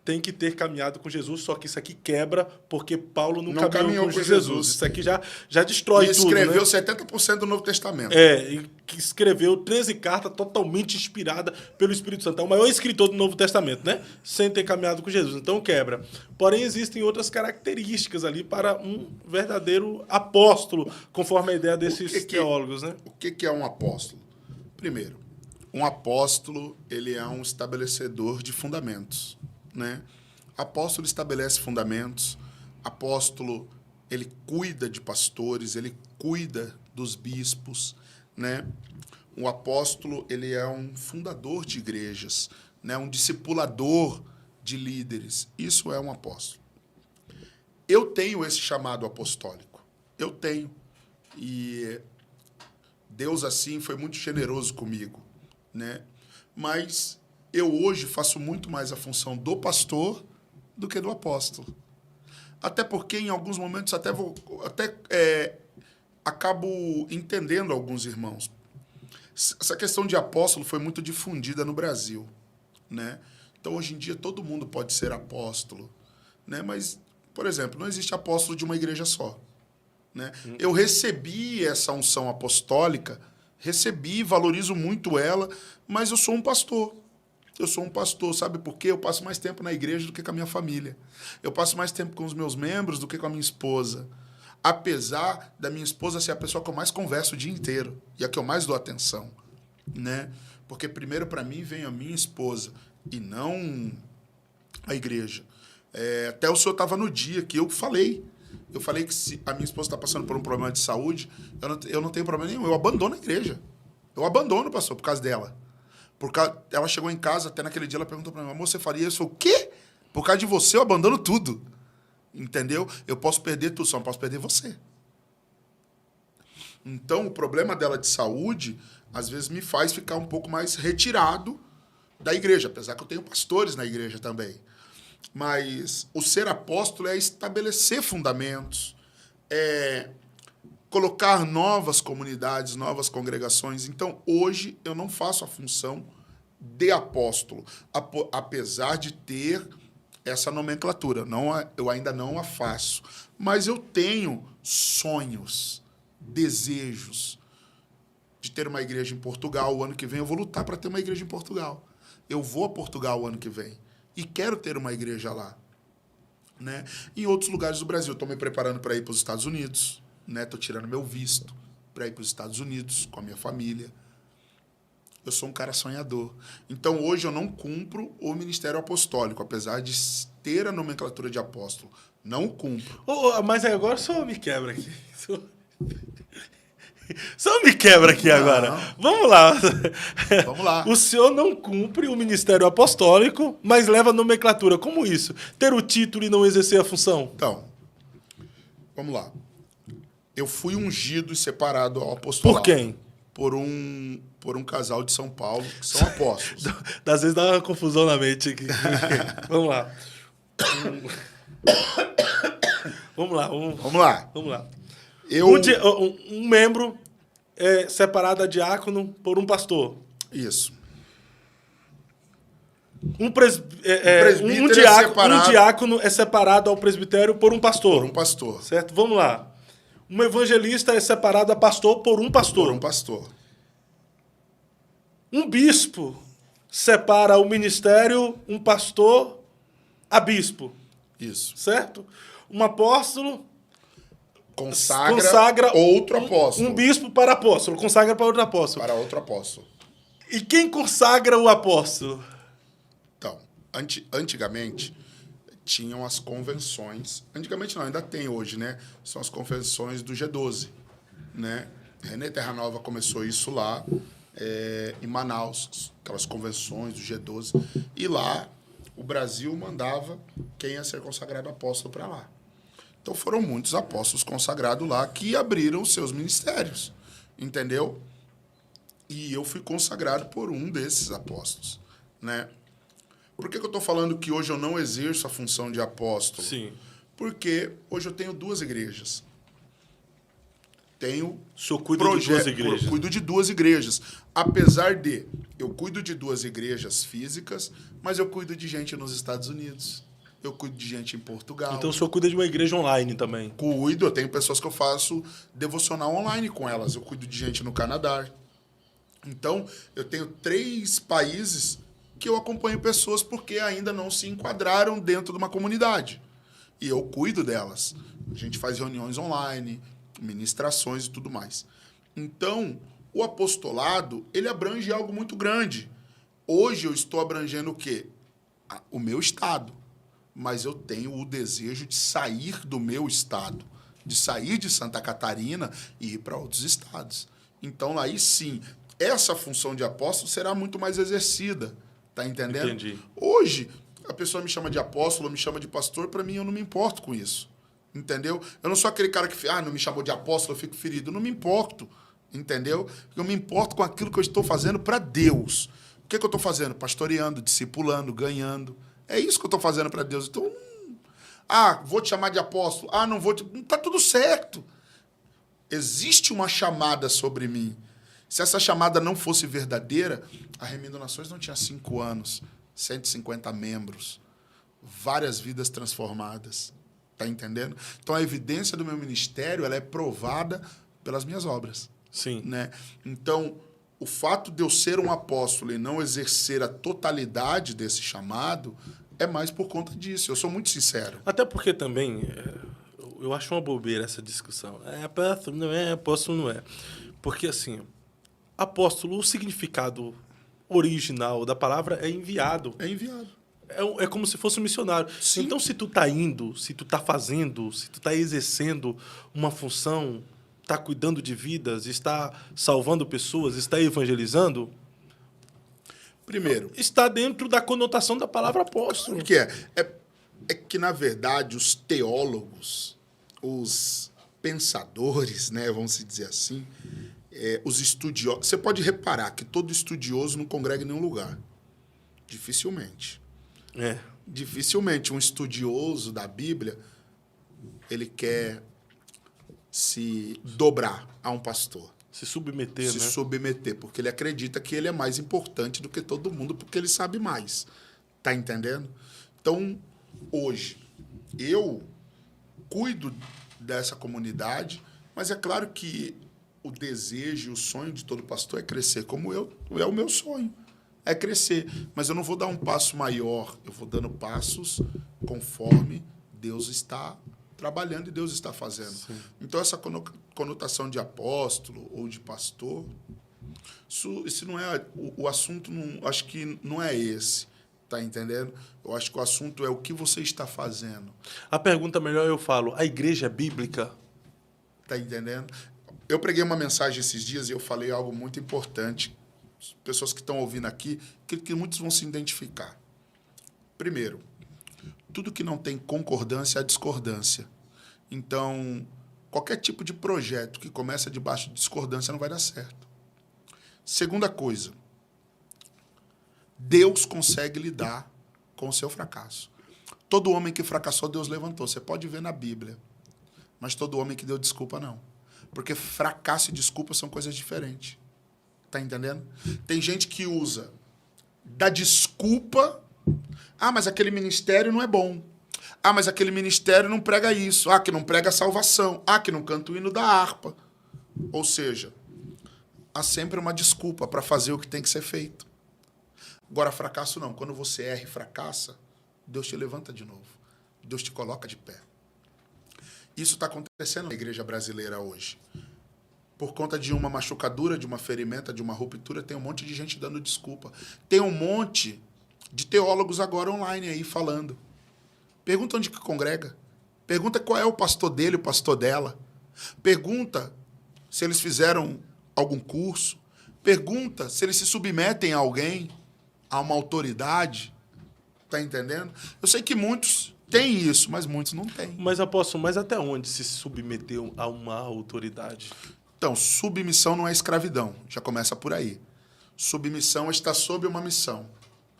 tem que ter caminhado com Jesus, só que isso aqui quebra porque Paulo não caminhou com Jesus. Isso aqui já destrói tudo. E escreveu, né? 70% do Novo Testamento. E que escreveu 13 cartas totalmente inspiradas pelo Espírito Santo. É o maior escritor do Novo Testamento, né? Sem ter caminhado com Jesus. Então quebra. Porém, existem outras características ali para um verdadeiro apóstolo, conforme a ideia desses teólogos, né? O que é um apóstolo? Primeiro, um apóstolo, ele é um estabelecedor de fundamentos, né? Apóstolo estabelece fundamentos, apóstolo, ele cuida de pastores, ele cuida dos bispos, né? O apóstolo, ele é um fundador de igrejas, né? Um discipulador de líderes. Isso é um apóstolo. Eu tenho esse chamado apostólico. Eu tenho. E Deus, assim, foi muito generoso comigo, né? Mas eu hoje faço muito mais a função do pastor do que do apóstolo. Até porque, em alguns momentos, acabo entendendo alguns irmãos. Essa questão de apóstolo foi muito difundida no Brasil, né? Então, hoje em dia, todo mundo pode ser apóstolo, né? Mas, por exemplo, não existe apóstolo de uma igreja só, né? Eu recebi essa unção apostólica, valorizo muito ela, mas eu sou um pastor. Eu sou um pastor, sabe por quê? Eu passo mais tempo na igreja do que com a minha família. Eu passo mais tempo com os meus membros do que com a minha esposa. Apesar da minha esposa ser a pessoa que eu mais converso o dia inteiro e a que eu mais dou atenção, né? Porque primeiro para mim vem a minha esposa e não a igreja. Até o senhor estava no dia que eu falei. Eu falei que se a minha esposa está passando por um problema de saúde, eu não tenho problema nenhum. Eu abandono a igreja. Eu abandono, pastor, por causa dela. Ela chegou em casa, até naquele dia, ela perguntou para mim, amor, você faria isso? Eu falei, o quê? Por causa de você, eu abandono tudo. Entendeu? Eu posso perder tudo, só não posso perder você. Então, o problema dela de saúde, às vezes, me faz ficar um pouco mais retirado da igreja, apesar que eu tenho pastores na igreja também. Mas o ser apóstolo é estabelecer fundamentos, colocar novas comunidades, novas congregações. Então, hoje, eu não faço a função de apóstolo, apesar de ter essa nomenclatura. Eu ainda não a faço. Mas eu tenho sonhos, desejos de ter uma igreja em Portugal. O ano que vem eu vou lutar para ter uma igreja em Portugal. Eu vou a Portugal o ano que vem. E quero ter uma igreja lá, né? Em outros lugares do Brasil. Estou me preparando para ir para os Estados Unidos, né? Estou tirando meu visto para ir para os Estados Unidos com a minha família. Eu sou um cara sonhador. Então, hoje eu não cumpro o ministério apostólico, apesar de ter a nomenclatura de apóstolo. Não cumpro. Mas agora só me quebra aqui. Só me quebra aqui agora. Vamos lá. Vamos lá. O senhor não cumpre o ministério apostólico, mas leva a nomenclatura. Como isso? Ter o título e não exercer a função? Então, vamos lá. Eu fui ungido e separado ao apostolado. Por quem? Por um casal de São Paulo, que são apóstolos. Às vezes dá uma confusão na mente aqui. Vamos lá. Vamos lá. Um membro é separado a diácono por um pastor. Isso. Um separado. diácono é separado ao presbitério por um pastor. Por um pastor. Certo? Vamos lá. Um evangelista é separado a pastor por um pastor. Por um pastor. Um bispo separa o ministério, um pastor a bispo. Isso. Certo? Um apóstolo consagra outro apóstolo. Um bispo para apóstolo, consagra para outro apóstolo. Para outro apóstolo. E quem consagra o apóstolo? Então, antigamente tinham as convenções. Antigamente não, ainda tem hoje, né? São as convenções do G12, né? René Terra Nova começou isso lá em Manaus, aquelas convenções do G12. E lá o Brasil mandava quem ia ser consagrado apóstolo para lá. Então foram muitos apóstolos consagrados lá que abriram os seus ministérios, entendeu? E eu fui consagrado por um desses apóstolos, né? Por que eu estou falando que hoje eu não exerço a função de apóstolo? Sim. Porque hoje eu tenho 2 igrejas. O senhor cuida de 2 igrejas? Eu cuido de 2 igrejas. Apesar de eu cuido de 2 igrejas físicas, mas eu cuido de gente nos Estados Unidos. Eu cuido de gente em Portugal. Então o senhor cuida de uma igreja online também? Cuido. Eu tenho pessoas que eu faço devocional online com elas. Eu cuido de gente no Canadá. Então, eu tenho 3 países que eu acompanho pessoas porque ainda não se enquadraram dentro de uma comunidade. E eu cuido delas. A gente faz reuniões online, ministrações e tudo mais. Então, o apostolado, ele abrange algo muito grande. Hoje eu estou abrangendo o quê? O meu estado. Mas eu tenho o desejo de sair do meu estado, de sair de Santa Catarina e ir para outros estados. Então, aí sim, essa função de apóstolo será muito mais exercida. Tá entendendo? Entendi. Hoje, a pessoa me chama de apóstolo, me chama de pastor, para mim eu não me importo com isso. Entendeu? Eu não sou aquele cara que não me chamou de apóstolo, eu fico ferido. Eu não me importo. Entendeu? Eu me importo com aquilo que eu estou fazendo para Deus. O que eu estou fazendo? Pastoreando, discipulando, ganhando. É isso que eu estou fazendo para Deus. Então, vou te chamar de apóstolo. Não vou te... Tá tudo certo. Existe uma chamada sobre mim. Se essa chamada não fosse verdadeira, a Remendo Nações não tinha 5 anos, 150 membros, várias vidas transformadas. Tá entendendo? Então, a evidência do meu ministério ela é provada pelas minhas obras. Sim. Né? Então, o fato de eu ser um apóstolo e não exercer a totalidade desse chamado é mais por conta disso. Eu sou muito sincero. Até porque também, eu acho uma bobeira essa discussão. Apóstolo não é, apóstolo não é. Porque, assim, apóstolo, o significado original da palavra é enviado. É enviado. É como se fosse um missionário. Sim. Então, se tu tá indo, se tu tá fazendo, se tu tá exercendo uma função, tá cuidando de vidas, está salvando pessoas, está evangelizando, primeiro, está dentro da conotação da palavra apóstolo. O que é que, na verdade, os teólogos, os pensadores, né, vamos dizer assim, os estudiosos... Você pode reparar que todo estudioso não congrega em nenhum lugar. Dificilmente. Dificilmente um estudioso da Bíblia ele quer se dobrar a um pastor. Se submeter, Se submeter, porque ele acredita que ele é mais importante do que todo mundo, porque ele sabe mais. Tá entendendo? Então, hoje, eu cuido dessa comunidade, mas é claro que o desejo e o sonho de todo pastor é crescer, como é o meu sonho. É crescer. Mas eu não vou dar um passo maior, eu vou dando passos conforme Deus está trabalhando e Deus está fazendo. Sim. Então, essa conotação de apóstolo ou de pastor, isso não é... O assunto, acho que não é esse. Tá entendendo? Eu acho que o assunto é o que você está fazendo. A pergunta melhor eu falo, a igreja é bíblica? Tá entendendo? Eu preguei uma mensagem esses dias e eu falei algo muito importante. Pessoas que estão ouvindo aqui, que muitos vão se identificar. Primeiro, tudo que não tem concordância é discordância. Então, qualquer tipo de projeto que começa debaixo de discordância não vai dar certo. Segunda coisa, Deus consegue lidar com o seu fracasso. Todo homem que fracassou, Deus levantou. Você pode ver na Bíblia. Mas todo homem que deu desculpa, não. Porque fracasso e desculpa são coisas diferentes. Tá entendendo? Tem gente que usa da desculpa Ah, mas aquele ministério não é bom. Ah, mas aquele ministério não prega isso. Ah, que não prega a salvação. Ah, que não canta o hino da harpa. Ou seja, há sempre uma desculpa para fazer o que tem que ser feito. Agora, fracasso não. Quando você erra e fracassa, Deus te levanta de novo. Deus te coloca de pé. Isso está acontecendo na igreja brasileira hoje. Por conta de uma machucadura, de uma ferimenta, de uma ruptura, tem um monte de gente dando desculpa. Tem um monte de teólogos agora online aí falando. Pergunta onde que congrega. Pergunta qual é o pastor dele, o pastor dela. Pergunta se eles fizeram algum curso. Pergunta se eles se submetem a alguém, a uma autoridade. Tá entendendo? Eu sei que muitos têm isso, mas muitos não têm. Mas, apóstolo, mas até onde se submeteu a uma autoridade? Então, submissão não é escravidão. Já começa por aí. Submissão é estar sob uma missão.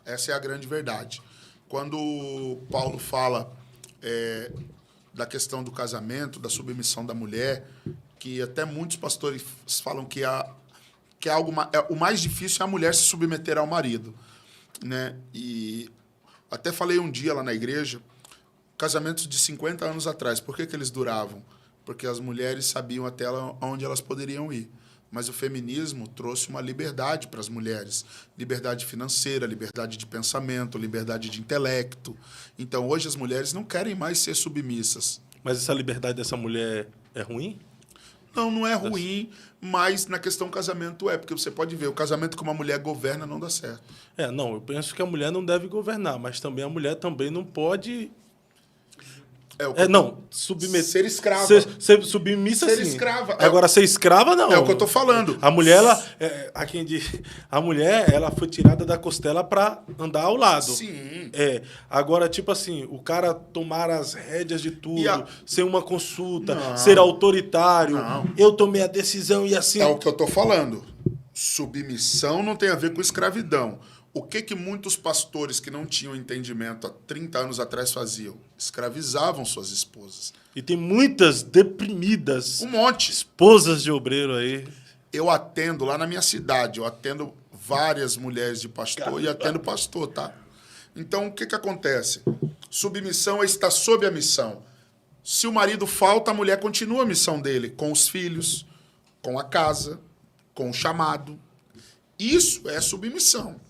Essa é a grande verdade. Quando Paulo fala da questão do casamento, da submissão da mulher, que até muitos pastores falam que o mais difícil é a mulher se submeter ao marido, né? E até falei um dia lá na igreja, casamentos de 50 anos atrás, por que eles duravam? Porque as mulheres sabiam até onde elas poderiam ir. Mas o feminismo trouxe uma liberdade para as mulheres. Liberdade financeira, liberdade de pensamento, liberdade de intelecto. Então, hoje as mulheres não querem mais ser submissas. Mas essa liberdade dessa mulher é ruim? Não, não é ruim, mas na questão casamento é. Porque você pode ver, o casamento que uma mulher governa não dá certo. Não, eu penso que a mulher não deve governar, mas também a mulher também não pode... submeter. Ser escrava. Ser submissa, ser sim. Escrava. Agora, ser escrava, não. É o que eu tô falando. A mulher, a mulher, ela foi tirada da costela para andar ao lado. Sim. Agora, tipo assim, o cara tomar as rédeas de tudo, ser uma consulta, não. ser autoritário, não. Eu tomei a decisão e assim... É o que eu tô falando. Submissão não tem a ver com escravidão. O que muitos pastores que não tinham entendimento há 30 anos atrás faziam? Escravizavam suas esposas. E tem muitas deprimidas. Um monte. Esposas de obreiro aí. Eu atendo lá na minha cidade, eu atendo várias mulheres de pastor e atendo pastor, tá? Então, o que acontece? Submissão é estar sob a missão. Se o marido falta, a mulher continua a missão dele, com os filhos, com a casa, com o chamado. Isso é submissão.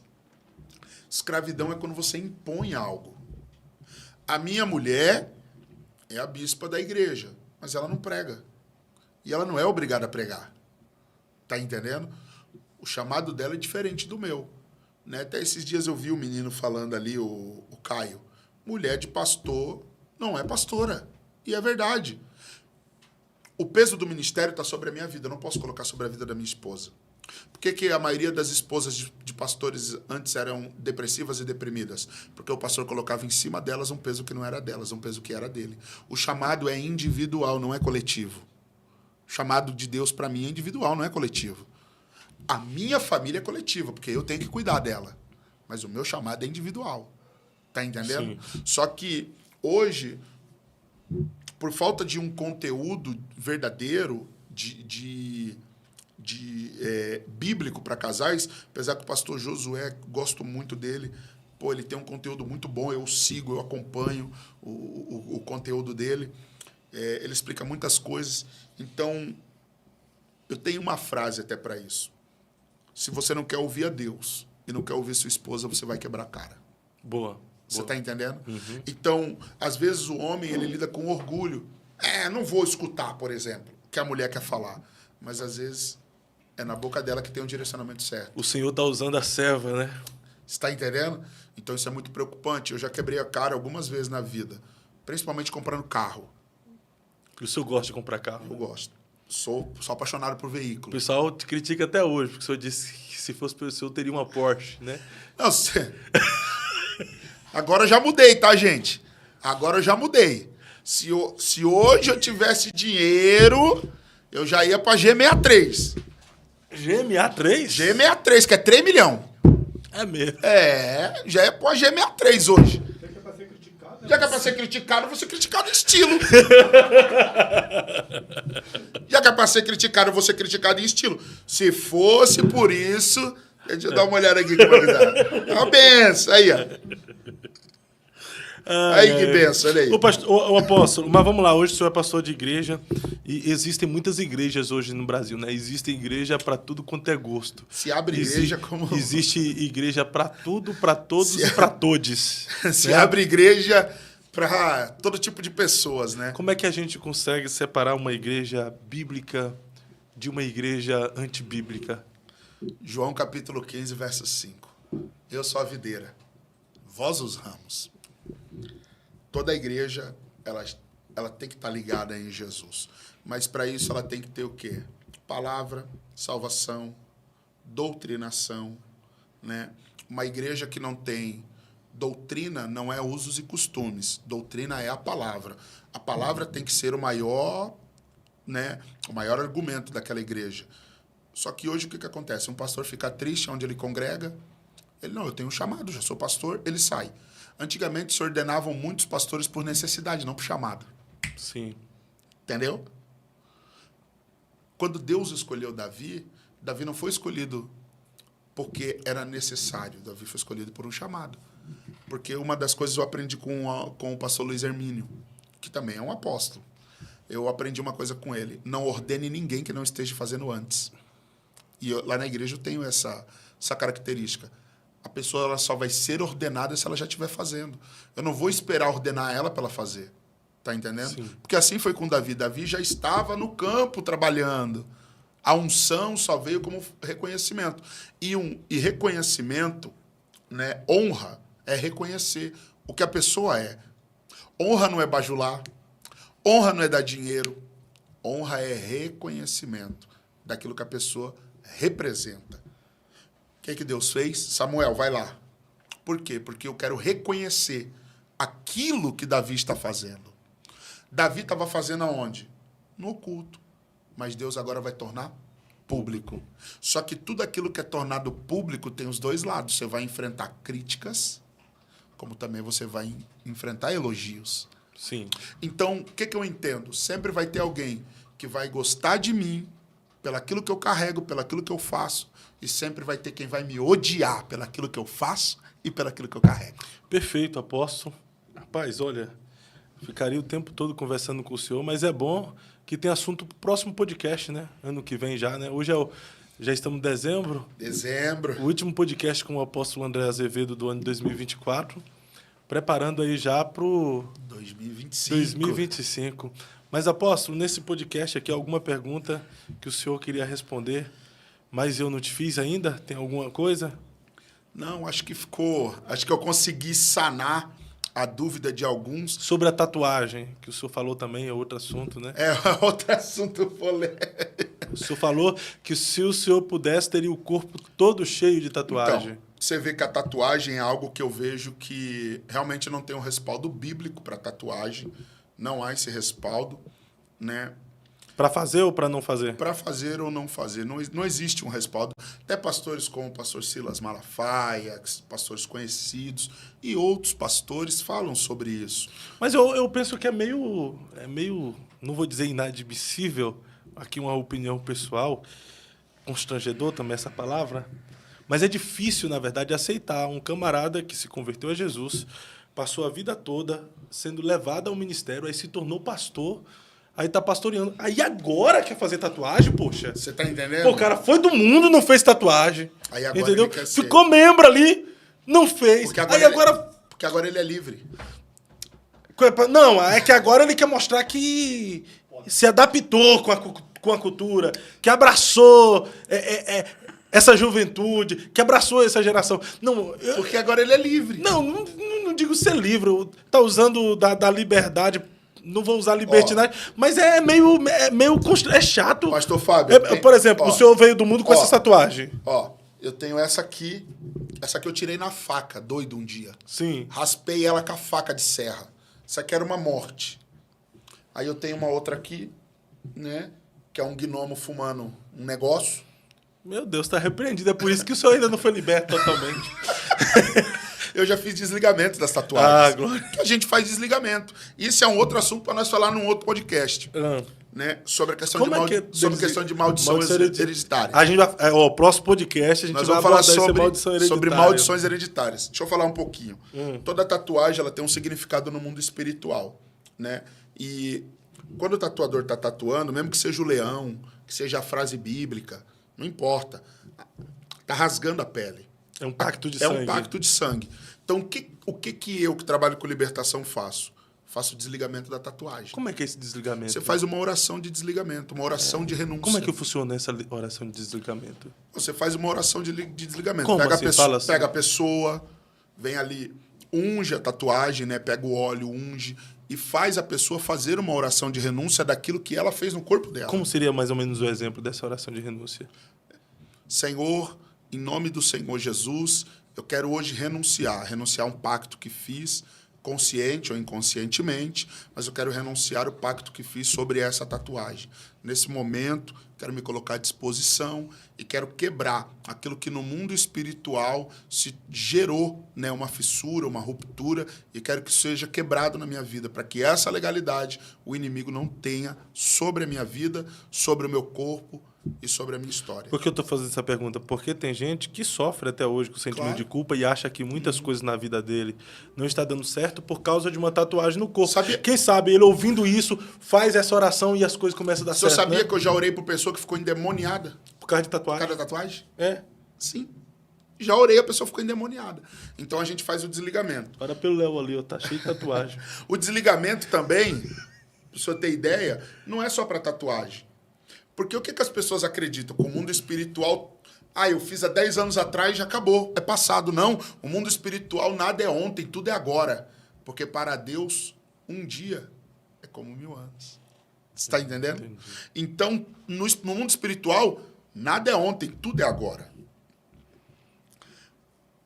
Escravidão é quando você impõe algo. A minha mulher é a bispa da igreja, mas ela não prega. E ela não é obrigada a pregar. Tá entendendo? O chamado dela é diferente do meu. Né? Até esses dias eu vi o menino falando ali, o Caio. Mulher de pastor não é pastora. E é verdade. O peso do ministério está sobre a minha vida. Eu não posso colocar sobre a vida da minha esposa. Por que a maioria das esposas de pastores antes eram depressivas e deprimidas? Porque o pastor colocava em cima delas um peso que não era delas, um peso que era dele. O chamado é individual, não é coletivo. O chamado de Deus para mim é individual, não é coletivo. A minha família é coletiva, porque eu tenho que cuidar dela. Mas o meu chamado é individual. Tá entendendo? Sim. Só que hoje, por falta de um conteúdo verdadeiro, bíblico para casais, apesar que o pastor Josué, gosto muito dele, ele tem um conteúdo muito bom, eu sigo, eu acompanho o conteúdo dele, ele explica muitas coisas, então eu tenho uma frase até para isso: se você não quer ouvir a Deus e não quer ouvir sua esposa, você vai quebrar a cara. Boa. Você está entendendo? Uhum. Então, às vezes o homem ele lida com orgulho. Não vou escutar, por exemplo, o que a mulher quer falar, mas às vezes é na boca dela que tem um direcionamento certo. O Senhor está usando a serva, né? Você está entendendo? Então isso é muito preocupante. Eu já quebrei a cara algumas vezes na vida, principalmente comprando carro. E o senhor gosta de comprar carro? Eu gosto. Sou apaixonado por veículo. O pessoal te critica até hoje, porque o senhor disse que se fosse pelo senhor teria uma Porsche, né? Não, Agora eu já mudei, tá, gente? Agora eu já mudei. Se hoje eu tivesse dinheiro, eu já ia pra G63. G63? G63, que é 3 milhões. É mesmo? Já é pra G63 hoje. Já que é pra ser criticado, eu vou ser criticado em estilo. Já que é pra ser criticado, eu vou ser criticado em estilo. Se fosse por isso... Deixa eu dar uma olhada aqui como ele dá. É uma benção. Aí, ó. Aí que benção, olha aí. O apóstolo, mas vamos lá, hoje o senhor é pastor de igreja e existem muitas igrejas hoje no Brasil, né? Existe igreja para tudo quanto é gosto. Se abre igreja como... Existe igreja para tudo, para todos e para todes. Se abre igreja para todo tipo de pessoas, né? Como é que a gente consegue separar uma igreja bíblica de uma igreja antibíblica? João capítulo 15, verso 5. Eu sou a videira, vós os ramos. Toda a igreja, ela tem que estar ligada em Jesus. Mas para isso ela tem que ter o quê? Palavra, salvação, doutrinação, né? Uma igreja que não tem doutrina não é usos e costumes. Doutrina é a palavra. A palavra tem que ser o maior, né, o maior argumento daquela igreja. Só que hoje o que acontece? Um pastor fica triste onde ele congrega. Ele, não, eu tenho um chamado, já sou pastor, ele sai. Antigamente se ordenavam muitos pastores por necessidade, não por chamado. Sim. Entendeu? Quando Deus escolheu Davi, Davi não foi escolhido porque era necessário. Davi foi escolhido por um chamado. Porque uma das coisas eu aprendi com o pastor Luiz Hermínio, que também é um apóstolo. Eu aprendi uma coisa com ele. Não ordene ninguém que não esteja fazendo antes. E lá na igreja eu tenho essa característica. A pessoa ela só vai ser ordenada se ela já estiver fazendo. Eu não vou esperar ordenar ela para ela fazer. Tá entendendo? Sim. Porque assim foi com Davi. Davi já estava no campo trabalhando. A unção só veio como reconhecimento. E reconhecimento, né? Honra é reconhecer o que a pessoa é. Honra não é bajular. Honra não é dar dinheiro. Honra é reconhecimento daquilo que a pessoa representa. O que Deus fez? Samuel, vai lá. Por quê? Porque eu quero reconhecer aquilo que Davi está fazendo. Davi estava fazendo aonde? No oculto. Mas Deus agora vai tornar público. Só que tudo aquilo que é tornado público tem os dois lados. Você vai enfrentar críticas, como também você vai enfrentar elogios. Sim. Então, o que eu entendo? Sempre vai ter alguém que vai gostar de mim pelaquilo que eu carrego, pelaquilo que eu faço, e sempre vai ter quem vai me odiar pelaquilo que eu faço e pelaquilo que eu carrego. Perfeito, apóstolo. Rapaz, olha, ficaria o tempo todo conversando com o senhor, mas é bom que tem assunto pro próximo podcast, né? Ano que vem já, né? Hoje já estamos em dezembro. Dezembro. O último podcast com o apóstolo André Azevedo do ano de 2024. Preparando aí já para o 2025. Mas, apóstolo, nesse podcast aqui, alguma pergunta que o senhor queria responder, mas eu não te fiz ainda? Tem alguma coisa? Não, acho que eu consegui sanar a dúvida de alguns. Sobre a tatuagem, que o senhor falou também, é outro assunto, né? É outro assunto polêmico. O senhor falou que se o senhor pudesse, teria o corpo todo cheio de tatuagem. Então, você vê que a tatuagem é algo que eu vejo que realmente não tem um respaldo bíblico para tatuagem. Não há esse respaldo, né? Para fazer ou para não fazer? Para fazer ou não fazer. Não existe um respaldo. Até pastores como o pastor Silas Malafaia, pastores conhecidos, e outros pastores falam sobre isso. Mas eu penso que é meio, não vou dizer inadmissível, aqui uma opinião pessoal, constrangedor também essa palavra, mas é difícil, na verdade, aceitar um camarada que se converteu a Jesus, passou a vida toda sendo levado ao ministério, aí se tornou pastor, aí tá pastoreando. Aí agora quer fazer tatuagem, poxa. Você tá entendendo? Pô, o cara foi do mundo, não fez tatuagem. Aí agora entendeu? ele quer ser. Ficou membro ali, não fez. Porque agora ele é livre. Não, é que agora ele quer mostrar que se adaptou com a cultura, que abraçou essa juventude, que abraçou essa geração. Não, porque agora ele é livre. Não digo ser livre, tá usando da liberdade, não vou usar libertinagem, mas é meio chato. Pastor Fábio. Por exemplo, o senhor veio do mundo com essa tatuagem. Eu tenho essa aqui eu tirei na faca, doido um dia. Sim. Raspei ela com a faca de serra. Isso aqui era uma morte. Aí eu tenho uma outra aqui, né, que é um gnomo fumando um negócio. Meu Deus, tá repreendido. É por isso que o senhor ainda não foi liberto totalmente. Eu já fiz desligamento das tatuagens. Glória. A gente faz desligamento. Isso é um outro assunto para nós falar num outro podcast. né, sobre a questão, sobre a questão de maldição hereditária. A gente vai, próximo podcast a gente Nós vai vamos falar sobre maldições hereditárias. Deixa eu falar um pouquinho. Toda tatuagem ela tem um significado no mundo espiritual, né? E quando o tatuador está tatuando, mesmo que seja o leão, que seja a frase bíblica, não importa. Está rasgando a pele. É um pacto de sangue. É um pacto de sangue. Então, o que eu, que trabalho com libertação, faço? Faço o desligamento da tatuagem. Como é que é esse desligamento? Você faz uma oração de desligamento, uma oração de renúncia. Como é que funciona essa oração de desligamento? Você faz uma oração de desligamento. Como pega, assim? Pega a pessoa, vem ali, unge a tatuagem, né? Pega o óleo, unge e faz a pessoa fazer uma oração de renúncia daquilo que ela fez no corpo dela. Como seria mais ou menos o exemplo dessa oração de renúncia? Senhor, em nome do Senhor Jesus, eu quero hoje renunciar a um pacto que fiz, consciente ou inconscientemente, mas eu quero renunciar o pacto que fiz sobre essa tatuagem. Nesse momento, quero me colocar à disposição e quero quebrar aquilo que no mundo espiritual se gerou, né, uma fissura, uma ruptura, e quero que seja quebrado na minha vida, para que essa legalidade o inimigo não tenha sobre a minha vida, sobre o meu corpo e sobre a minha história. Por que eu estou fazendo essa pergunta? Porque tem gente que sofre até hoje com o sentimento de culpa e acha que muitas coisas na vida dele não está dando certo por causa de uma tatuagem no corpo. Quem sabe ele ouvindo isso, faz essa oração e as coisas começam a dar certo. Você sabia, né? que eu já orei por pessoa que ficou endemoniada? Por causa de tatuagem? Por causa da tatuagem? É. Sim. Já orei, a pessoa ficou endemoniada. Então a gente faz o desligamento. Olha pelo Léo ali, ó, tá cheio de tatuagem. O desligamento também, pra você ter ideia, não é só para tatuagem. Porque o que as pessoas acreditam? Com o mundo espiritual, eu fiz há 10 anos atrás e já acabou, é passado. Não, o mundo espiritual nada é ontem, tudo é agora. Porque para Deus, um dia é como 1000 anos. Você está entendendo? Entendi. Então, no mundo espiritual, nada é ontem, tudo é agora.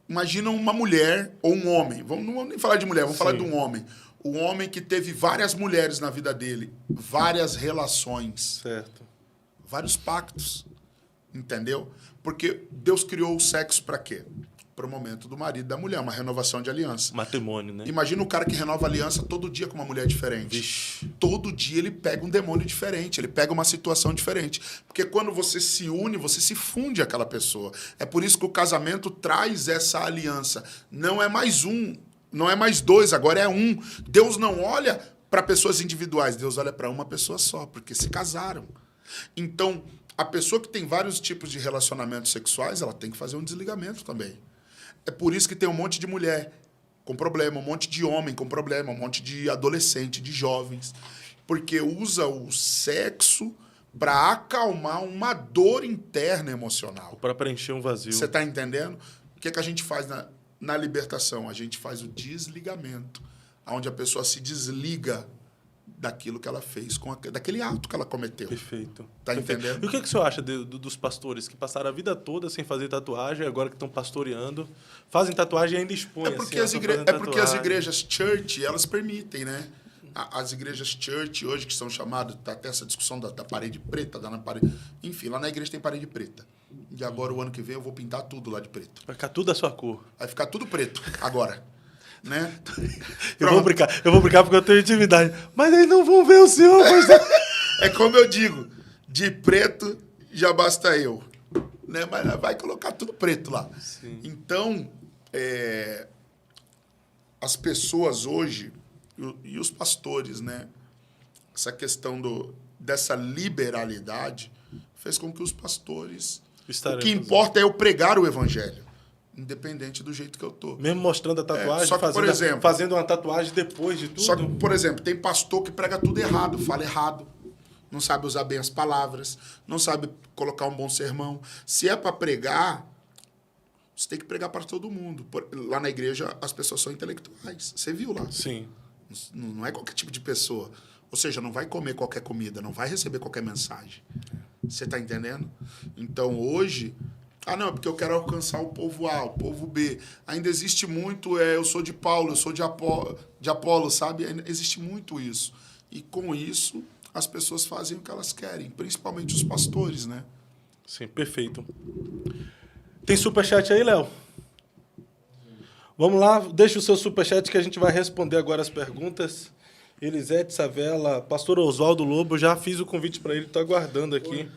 Imagina uma mulher ou um homem. Não vamos nem falar de mulher, vamos falar de um homem. Um homem que teve várias mulheres na vida dele, várias relações. Certo. Vários pactos, entendeu? Porque Deus criou o sexo para quê? Para o momento do marido e da mulher, uma renovação de aliança. Matrimônio, né? Imagina o cara que renova aliança todo dia com uma mulher diferente. Vixe. Todo dia ele pega um demônio diferente, ele pega uma situação diferente. Porque quando você se une, você se funde àquela pessoa. É por isso que o casamento traz essa aliança. Não é mais um, não é mais dois, agora é um. Deus não olha para pessoas individuais, Deus olha para uma pessoa só, porque se casaram. Então, a pessoa que tem vários tipos de relacionamentos sexuais, ela tem que fazer um desligamento também. É por isso que tem um monte de mulher com problema, um monte de homem com problema, um monte de adolescente, de jovens, porque usa o sexo para acalmar uma dor interna emocional. Para preencher um vazio. Você está entendendo? O que a gente faz na libertação? A gente faz o desligamento, onde a pessoa se desliga daquilo que ela fez, daquele ato que ela cometeu. Perfeito. Tá entendendo? E o que o senhor acha dos pastores que passaram a vida toda sem fazer tatuagem, agora que estão pastoreando, fazem tatuagem e ainda expõem? É porque, porque as igrejas church, elas permitem, né? As igrejas church hoje, que são chamadas, tá até essa discussão da parede preta, da parede... Enfim, lá na igreja tem parede preta. E agora, o ano que vem, eu vou pintar tudo lá de preto. Vai ficar tudo da sua cor. Vai ficar tudo preto, agora. Né? Eu vou brincar porque eu tenho intimidade. Mas eles não vão ver o senhor. Mas... É como eu digo, de preto já basta eu. Né? Mas vai colocar tudo preto lá. Sim. Então, as pessoas hoje, e os pastores, né? Essa questão dessa liberalidade fez com que os pastores... O que importa é eu pregar o evangelho. Independente do jeito que eu tô. Mesmo mostrando a tatuagem, só que, por exemplo, fazendo uma tatuagem depois de tudo. Só que, por exemplo, tem pastor que prega tudo errado, fala errado, não sabe usar bem as palavras, não sabe colocar um bom sermão. Se é para pregar, você tem que pregar para todo mundo. Lá na igreja, as pessoas são intelectuais. Você viu lá? Sim. Não é qualquer tipo de pessoa. Ou seja, não vai comer qualquer comida, não vai receber qualquer mensagem. Você está entendendo? Então, hoje... não, porque eu quero alcançar o povo A, o povo B. Ainda existe muito, eu sou de Paulo, eu sou de Apolo, sabe? Ainda existe muito isso. E com isso, as pessoas fazem o que elas querem, principalmente os pastores, né? Sim, perfeito. Tem superchat aí, Léo? Vamos lá, deixa o seu superchat que a gente vai responder agora as perguntas. Elisete Savela, pastor Oswaldo Lobo, já fiz o convite para ele, estou aguardando aqui.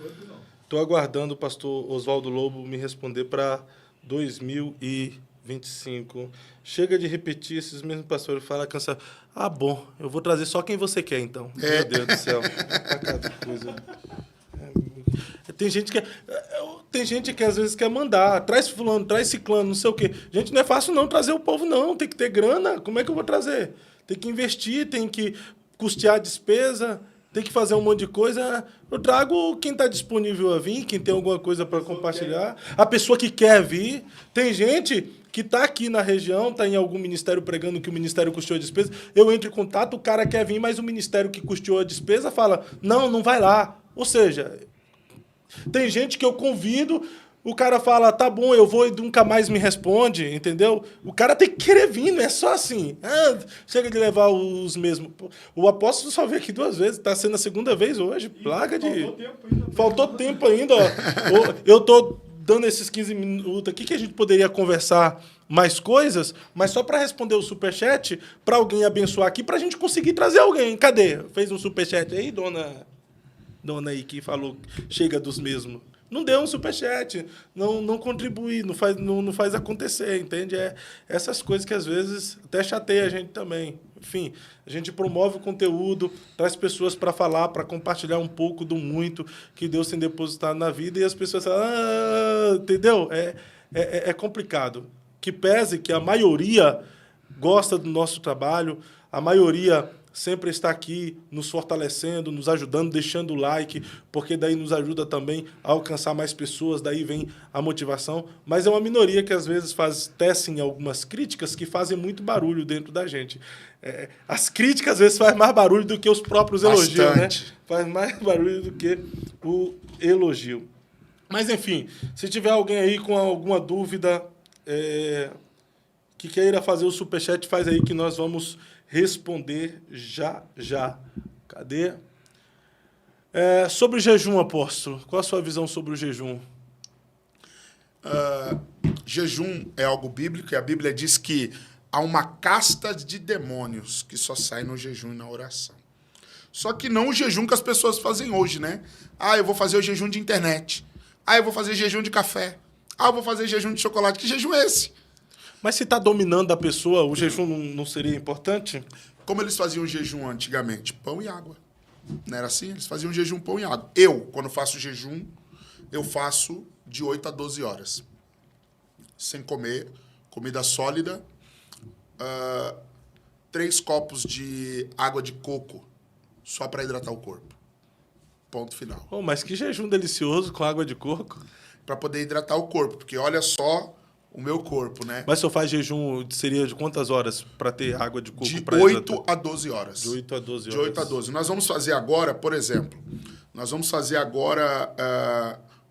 Estou aguardando o pastor Oswaldo Lobo me responder para 2025. Chega de repetir esses mesmos pastores, fala cansado. Ah, bom, eu vou trazer só quem você quer, então. Meu Deus do céu. Cada coisa. Tem gente que às vezes quer mandar, traz fulano, traz ciclano, não sei o quê. Gente, não é fácil não trazer o povo, não. Tem que ter grana. Como é que eu vou trazer? Tem que investir, tem que custear a despesa, tem que fazer um monte de coisa. Eu trago quem está disponível a vir, quem tem alguma coisa para compartilhar. A pessoa que quer vir. Tem gente que está aqui na região, está em algum ministério pregando que o ministério custeou a despesa. Eu entro em contato, o cara quer vir, mas o ministério que custeou a despesa fala, não vai lá. Ou seja, tem gente que eu convido, o cara fala, tá bom, eu vou e nunca mais me responde, entendeu? O cara tem que querer vir, não é só assim. Chega de levar os mesmos. O apóstolo só veio aqui 2 vezes, está sendo a 2ª vez hoje, plaga de... Faltou tempo ainda, ó. Eu tô dando esses 15 minutos aqui que a gente poderia conversar mais coisas, mas só para responder o superchat, para alguém abençoar aqui, para a gente conseguir trazer alguém. Cadê? Fez um superchat aí, dona aí que falou, chega dos mesmos. Não deu um superchat, não contribui, não faz acontecer, entende? Essas coisas que às vezes até chateia a gente também. Enfim, a gente promove o conteúdo, traz pessoas para falar, para compartilhar um pouco do muito que Deus tem depositado na vida e as pessoas falam, entendeu? É complicado. Que pese que a maioria gosta do nosso trabalho, a maioria sempre está aqui nos fortalecendo, nos ajudando, deixando o like, porque daí nos ajuda também a alcançar mais pessoas, daí vem a motivação. Mas é uma minoria que às vezes tecem algumas críticas que fazem muito barulho dentro da gente. As críticas às vezes fazem mais barulho do que os próprios elogios, né? Faz mais barulho do que o elogio. Mas, enfim, se tiver alguém aí com alguma dúvida que queira fazer o superchat, faz aí que nós vamos responder já. Cadê? Sobre o jejum, apóstolo, qual a sua visão sobre o jejum? Jejum é algo bíblico e a Bíblia diz que há uma casta de demônios que só sai no jejum e na oração. Só que não o jejum que as pessoas fazem hoje, né? Eu vou fazer o jejum de internet. Eu vou fazer jejum de café. Eu vou fazer jejum de chocolate. Que jejum é esse? Mas se está dominando a pessoa, o jejum não seria importante? Como eles faziam jejum antigamente? Pão e água. Não era assim? Eles faziam jejum, pão e água. Eu, quando faço jejum, eu faço de 8 a 12 horas. Sem comer, comida sólida, 3 copos de água de coco, só para hidratar o corpo. Ponto final. Mas que jejum delicioso com água de coco. Para poder hidratar o corpo, porque olha só o meu corpo, né? Mas se eu faz jejum, seria de quantas horas para ter água de coco? De 8 a 12 horas. De 8 a 12 horas. De 8 a 12. Nós vamos fazer agora, por exemplo,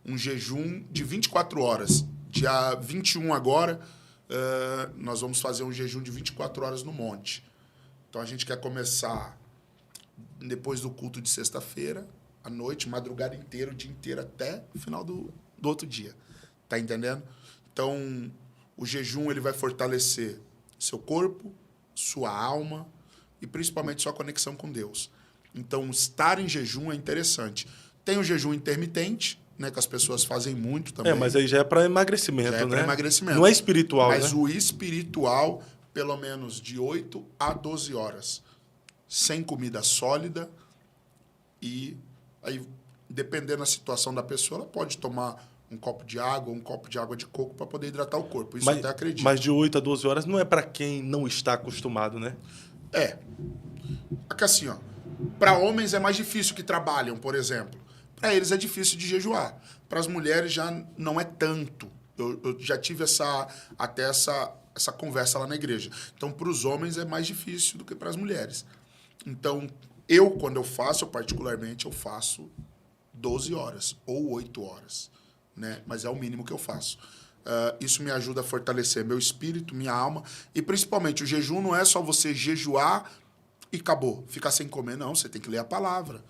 um jejum de 24 horas. Dia 21 agora, nós vamos fazer um jejum de 24 horas no monte. Então, a gente quer começar depois do culto de sexta-feira, à noite, madrugada inteira, o dia inteiro, até o final do outro dia. Tá entendendo? Então, o jejum ele vai fortalecer seu corpo, sua alma e principalmente sua conexão com Deus. Então, estar em jejum é interessante. Tem o jejum intermitente, né, que as pessoas fazem muito também. Mas aí já é para emagrecimento, já é para emagrecimento. Não é espiritual, Mas né? o espiritual, pelo menos de 8 a 12 horas. Sem comida sólida e aí, dependendo da situação da pessoa, ela pode tomar um copo de água, um copo de água de coco para poder hidratar o corpo. Isso eu até acredito. Mas de 8 a 12 horas não é para quem não está acostumado, né? Aqui assim, para homens é mais difícil que trabalham, por exemplo. Para eles é difícil de jejuar. Para as mulheres já não é tanto. Eu já tive essa conversa lá na igreja. Então, para os homens é mais difícil do que para as mulheres. Então, quando eu faço, particularmente, eu faço 12 horas ou 8 horas. Né? Mas é o mínimo que eu faço. Isso me ajuda a fortalecer meu espírito, minha alma. E, principalmente, o jejum não é só você jejuar e acabou, ficar sem comer. Não, você tem que ler a palavra.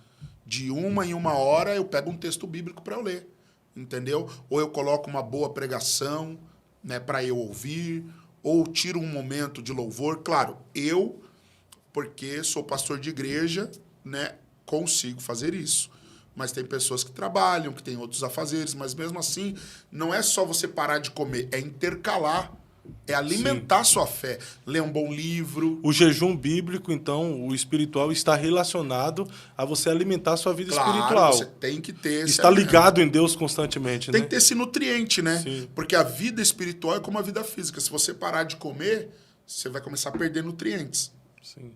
De 1 em 1 hora, eu pego um texto bíblico para eu ler. Entendeu? Ou eu coloco uma boa pregação, né, para eu ouvir, ou tiro um momento de louvor. Claro, eu porque sou pastor de igreja, né? Consigo fazer isso. Mas tem pessoas que trabalham, que têm outros afazeres, mas mesmo assim, não é só você parar de comer, é intercalar, é alimentar sua fé. Ler um bom livro. O jejum bíblico, então, o espiritual, está relacionado a você alimentar a sua vida espiritual. Você tem que ter esse Está alimento. ligado em Deus constantemente, Tem né? que ter esse nutriente, né? Sim. Porque a vida espiritual é como a vida física. Se você parar de comer, você vai começar a perder nutrientes. Sim.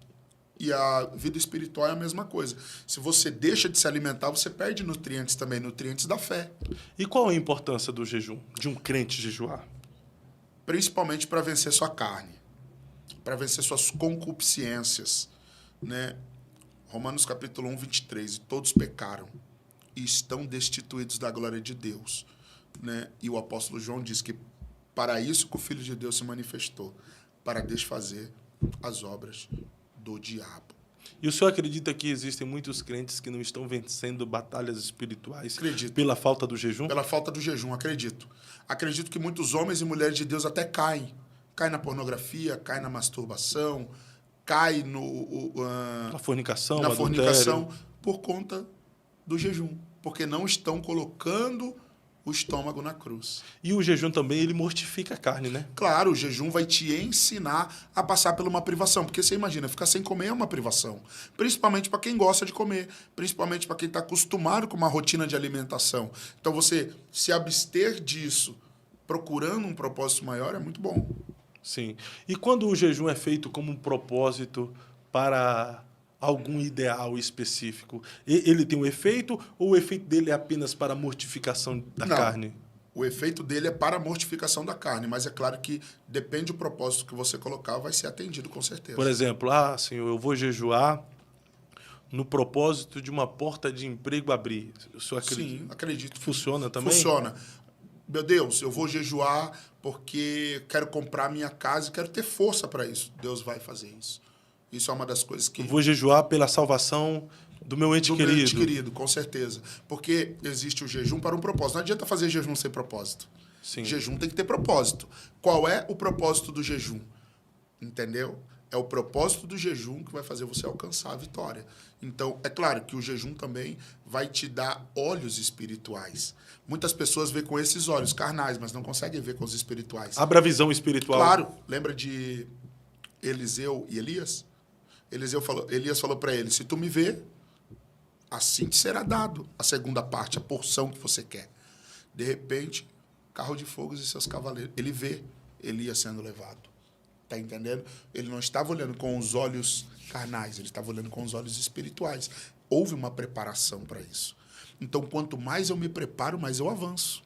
E a vida espiritual é a mesma coisa. Se você deixa de se alimentar, você perde nutrientes também, nutrientes da fé. E qual a importância do jejum, de um crente jejuar? Principalmente para vencer sua carne, para vencer suas concupiscências, né? Romanos capítulo 1, 23. E todos pecaram e estão destituídos da glória de Deus, né? E o apóstolo João diz que para isso que o Filho de Deus se manifestou, para desfazer as obras do diabo. E o senhor acredita que existem muitos crentes que não estão vencendo batalhas espirituais Acredito. pela falta do jejum? Pela falta do jejum, acredito. Acredito que muitos homens e mulheres de Deus até caem. Caem na pornografia, caem na masturbação, caem Na fornicação, na adultério. fornicação por conta do jejum. Porque não estão colocando o estômago na cruz. E o jejum também, ele mortifica a carne, né? Claro, o jejum vai te ensinar a passar por uma privação. Porque você imagina, ficar sem comer é uma privação. Principalmente para quem gosta de comer. Principalmente para quem está acostumado com uma rotina de alimentação. Então, você se abster disso, procurando um propósito maior, é muito bom. Sim. E quando o jejum é feito como um propósito para algum ideal específico, ele tem um efeito ou o efeito dele é apenas para a mortificação da Não. carne? O efeito dele é para a mortificação da carne, mas é claro que depende do propósito que você colocar, vai ser atendido com certeza. Por exemplo, Senhor, eu vou jejuar no propósito de uma porta de emprego abrir. O senhor acredita? Sim, acredito. Funciona também? Funciona. Meu Deus, eu vou jejuar porque quero comprar minha casa e quero ter força para isso. Deus vai fazer isso. Isso é uma das coisas que... Eu vou jejuar pela salvação do meu ente querido. Do meu ente querido, com certeza. Porque existe o jejum para um propósito. Não adianta fazer jejum sem propósito. Sim. Jejum tem que ter propósito. Qual é o propósito do jejum? Entendeu? É o propósito do jejum que vai fazer você alcançar a vitória. Então, é claro que o jejum também vai te dar olhos espirituais. Muitas pessoas veem com esses olhos carnais, mas não conseguem ver com os espirituais. Abra a visão espiritual. Claro. Lembra de Eliseu e Elias? Elias falou para ele, se tu me vê, assim te será dado a segunda parte, a porção que você quer. De repente, carro de fogo e seus cavaleiros. Ele vê Elias sendo levado. Tá entendendo? Ele não estava olhando com os olhos carnais, ele estava olhando com os olhos espirituais. Houve uma preparação para isso. Então, quanto mais eu me preparo, mais eu avanço.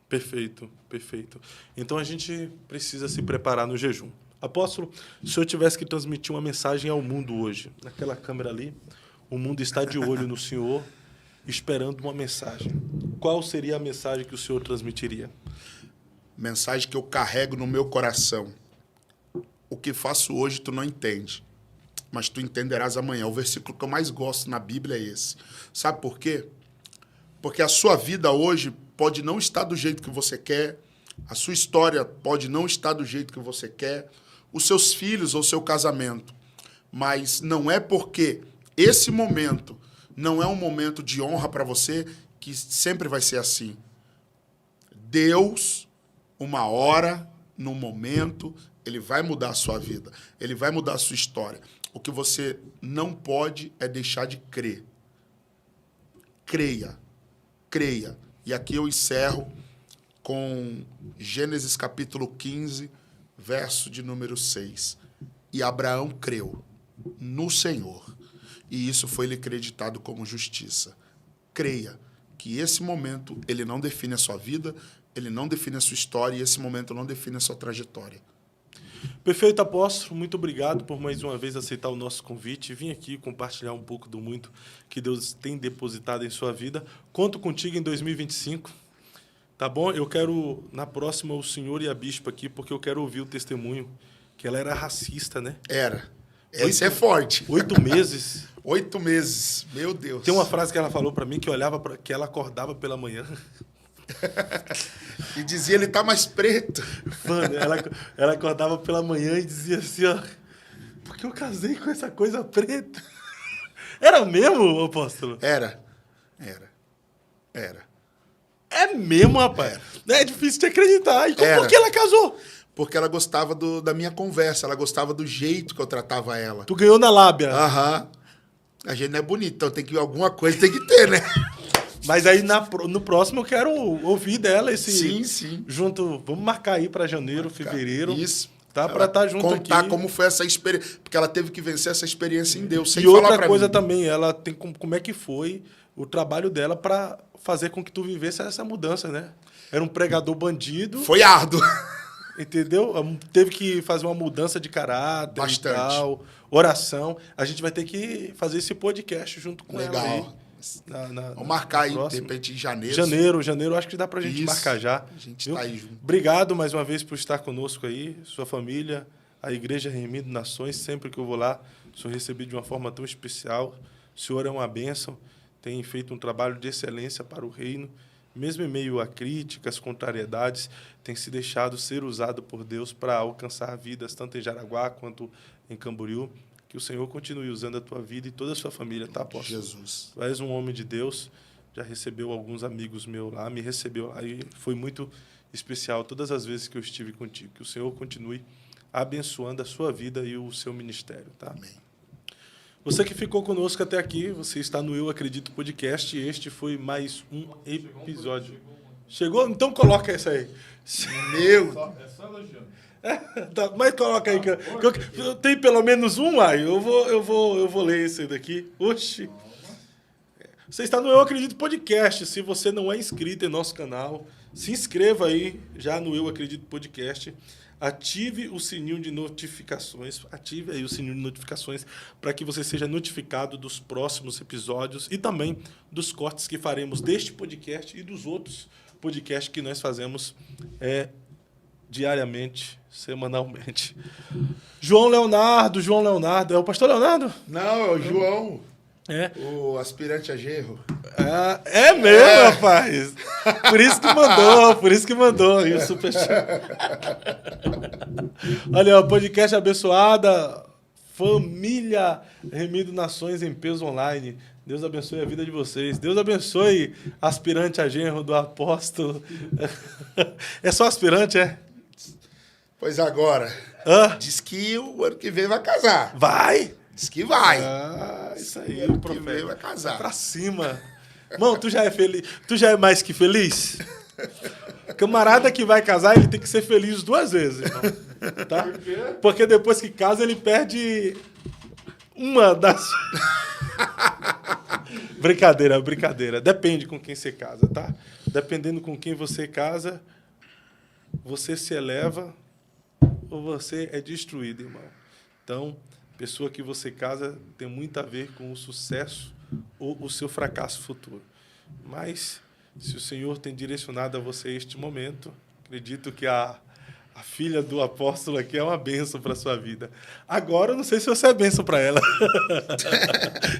Perfeito, perfeito. Então, a gente precisa se preparar no jejum. Apóstolo, se o senhor tivesse que transmitir uma mensagem ao mundo hoje, naquela câmera ali, o mundo está de olho no senhor, esperando uma mensagem. Qual seria a mensagem que o senhor transmitiria? Mensagem que eu carrego no meu coração. O que faço hoje tu não entende, mas tu entenderás amanhã. O versículo que eu mais gosto na Bíblia é esse. Sabe por quê? Porque a sua vida hoje pode não estar do jeito que você quer, a sua história pode não estar do jeito que você quer, os seus filhos ou seu casamento. Mas não é porque esse momento não é um momento de honra para você que sempre vai ser assim. Deus, uma hora, num momento, ele vai mudar a sua vida. Ele vai mudar a sua história. O que você não pode é deixar de crer. Creia. Creia. E aqui eu encerro com Gênesis capítulo 15, verso de número 6. E Abraão creu no Senhor, e isso foi lhe creditado como justiça. Creia que esse momento, ele não define a sua vida, ele não define a sua história, e esse momento não define a sua trajetória. Perfeito, apóstolo. Muito obrigado por mais uma vez aceitar o nosso convite e vir aqui compartilhar um pouco do muito que Deus tem depositado em sua vida. Conto contigo em 2025. Tá bom? Eu quero, na próxima, o senhor e a bispa aqui, porque eu quero ouvir o testemunho, que ela era racista, né? Era. Esse é forte. 8 meses. 8 meses. Meu Deus. Tem uma frase que ela falou para mim, que eu olhava que ela acordava pela manhã. E dizia, ele tá mais preto. Mano, ela acordava pela manhã e dizia assim, ó... porque eu casei com essa coisa preta. Era mesmo, apóstolo? Era. É mesmo, rapaz? É difícil de acreditar. E por que ela casou? Porque ela gostava da minha conversa, ela gostava do jeito que eu tratava ela. Tu ganhou na lábia. Aham. A gente não é bonito, então tem que alguma coisa tem que ter, né? Mas aí no próximo eu quero ouvir dela esse... Sim. Junto, vamos marcar aí para janeiro, fevereiro. Isso. Tá? Para estar junto aqui. Contar como foi essa experiência. Porque ela teve que vencer essa experiência em Deus, sem e falar outra pra coisa mim. também, ela tem como é que foi o trabalho dela para fazer com que tu vivesse essa mudança, né? Era um pregador bandido. Foi árduo. Entendeu? Teve que fazer uma mudança de caráter. Bastante. E tal, oração. A gente vai ter que fazer esse podcast junto com ela aí. Vamos marcar aí, de repente, em janeiro. Janeiro, acho que dá pra gente marcar já. A gente tá aí junto. Obrigado mais uma vez por estar conosco aí, sua família, a Igreja Remindo Nações. Sempre que eu vou lá, sou recebido de uma forma tão especial. O senhor é uma bênção, tem feito um trabalho de excelência para o reino. Mesmo em meio a críticas, contrariedades, tem se deixado ser usado por Deus para alcançar vidas, tanto em Jaraguá quanto em Camboriú. Que o Senhor continue usando a tua vida e toda a sua família, tá, apóstolo? Jesus. Tu és um homem de Deus, já recebeu alguns amigos meus lá, me recebeu lá e foi muito especial todas as vezes que eu estive contigo. Que o Senhor continue abençoando a sua vida e o seu ministério, tá? Amém. Você que ficou conosco até aqui, você está no Eu Acredito Podcast e este foi mais um episódio. Chegou? Então coloca isso aí. Meu! É só elogiando. Tá, mas coloca aí. Tem pelo menos um aí. Eu vou ler esse daqui. Oxi. Você está no Eu Acredito Podcast. Se você não é inscrito em nosso canal, se inscreva aí já no Eu Acredito Podcast. Ative o sininho de notificações. Ative aí o sininho de notificações para que você seja notificado dos próximos episódios e também dos cortes que faremos deste podcast e dos outros podcasts que nós fazemos diariamente, semanalmente. João Leonardo. É o pastor Leonardo? Não, é o João. É. O aspirante a genro. É mesmo, rapaz. Por isso que mandou. Aí o superchat. Olha, o podcast abençoada, família Remindo Nações em Peso Online. Deus abençoe a vida de vocês. Deus abençoe aspirante a genro do apóstolo. É só aspirante, é? Pois agora, diz que o ano que vem vai casar. Vai? Diz que vai. Isso aí, ano o que vem profeta. vai casar. Pra cima. Irmão, tu já é feliz? Tu já é mais que feliz? Camarada que vai casar, ele tem que ser feliz 2 vezes, irmão. Tá? Por quê? Porque depois que casa, ele perde uma das... Brincadeira. Depende com quem você casa, tá? Dependendo com quem você casa, você se eleva ou você é destruído, irmão. Então, pessoa que você casa tem muito a ver com o sucesso ou o seu fracasso futuro. Mas, se o Senhor tem direcionado a você este momento, acredito que a filha do apóstolo aqui é uma bênção para a sua vida. Agora, eu não sei se você é bênção para ela.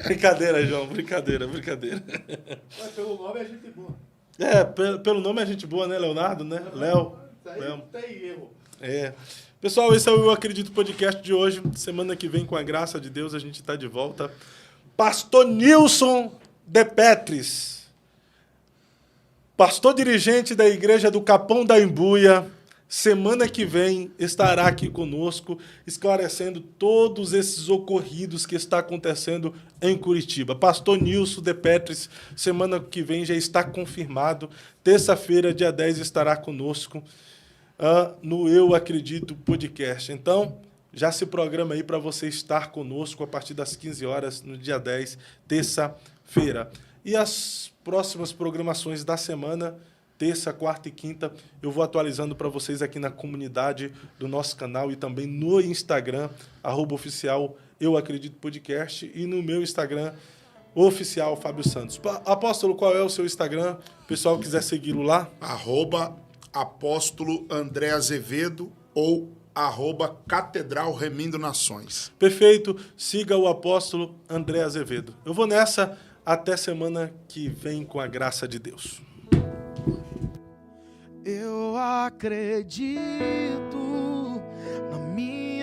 Brincadeira, João. Brincadeira. Mas pelo nome é gente boa. Pelo nome é gente boa, né, Leonardo, né? Léo. Isso aí não tem erro. Pessoal, esse é o Eu Acredito Podcast de hoje. Semana que vem, com a graça de Deus, a gente está de volta. Pastor Nilson de Petris, pastor dirigente da Igreja do Capão da Embuia, semana que vem estará aqui conosco, esclarecendo todos esses ocorridos que está acontecendo em Curitiba. Pastor Nilson de Petris, semana que vem já está confirmado. Terça-feira, dia 10, estará conosco no Eu Acredito Podcast. Então, já se programa aí para você estar conosco a partir das 15 horas, no dia 10, terça-feira. E as próximas programações da semana, terça, quarta e quinta, eu vou atualizando para vocês aqui na comunidade do nosso canal e também no Instagram, @oficial Eu Acredito Podcast, e no meu Instagram, oficial Fábio Santos. Apóstolo, qual é o seu Instagram? O pessoal quiser segui-lo lá? @apóstolo André Azevedo ou @Catedral Remindo Nações. Perfeito. Siga o apóstolo André Azevedo. Eu vou nessa. Até semana que vem, com a graça de Deus. Eu acredito na minha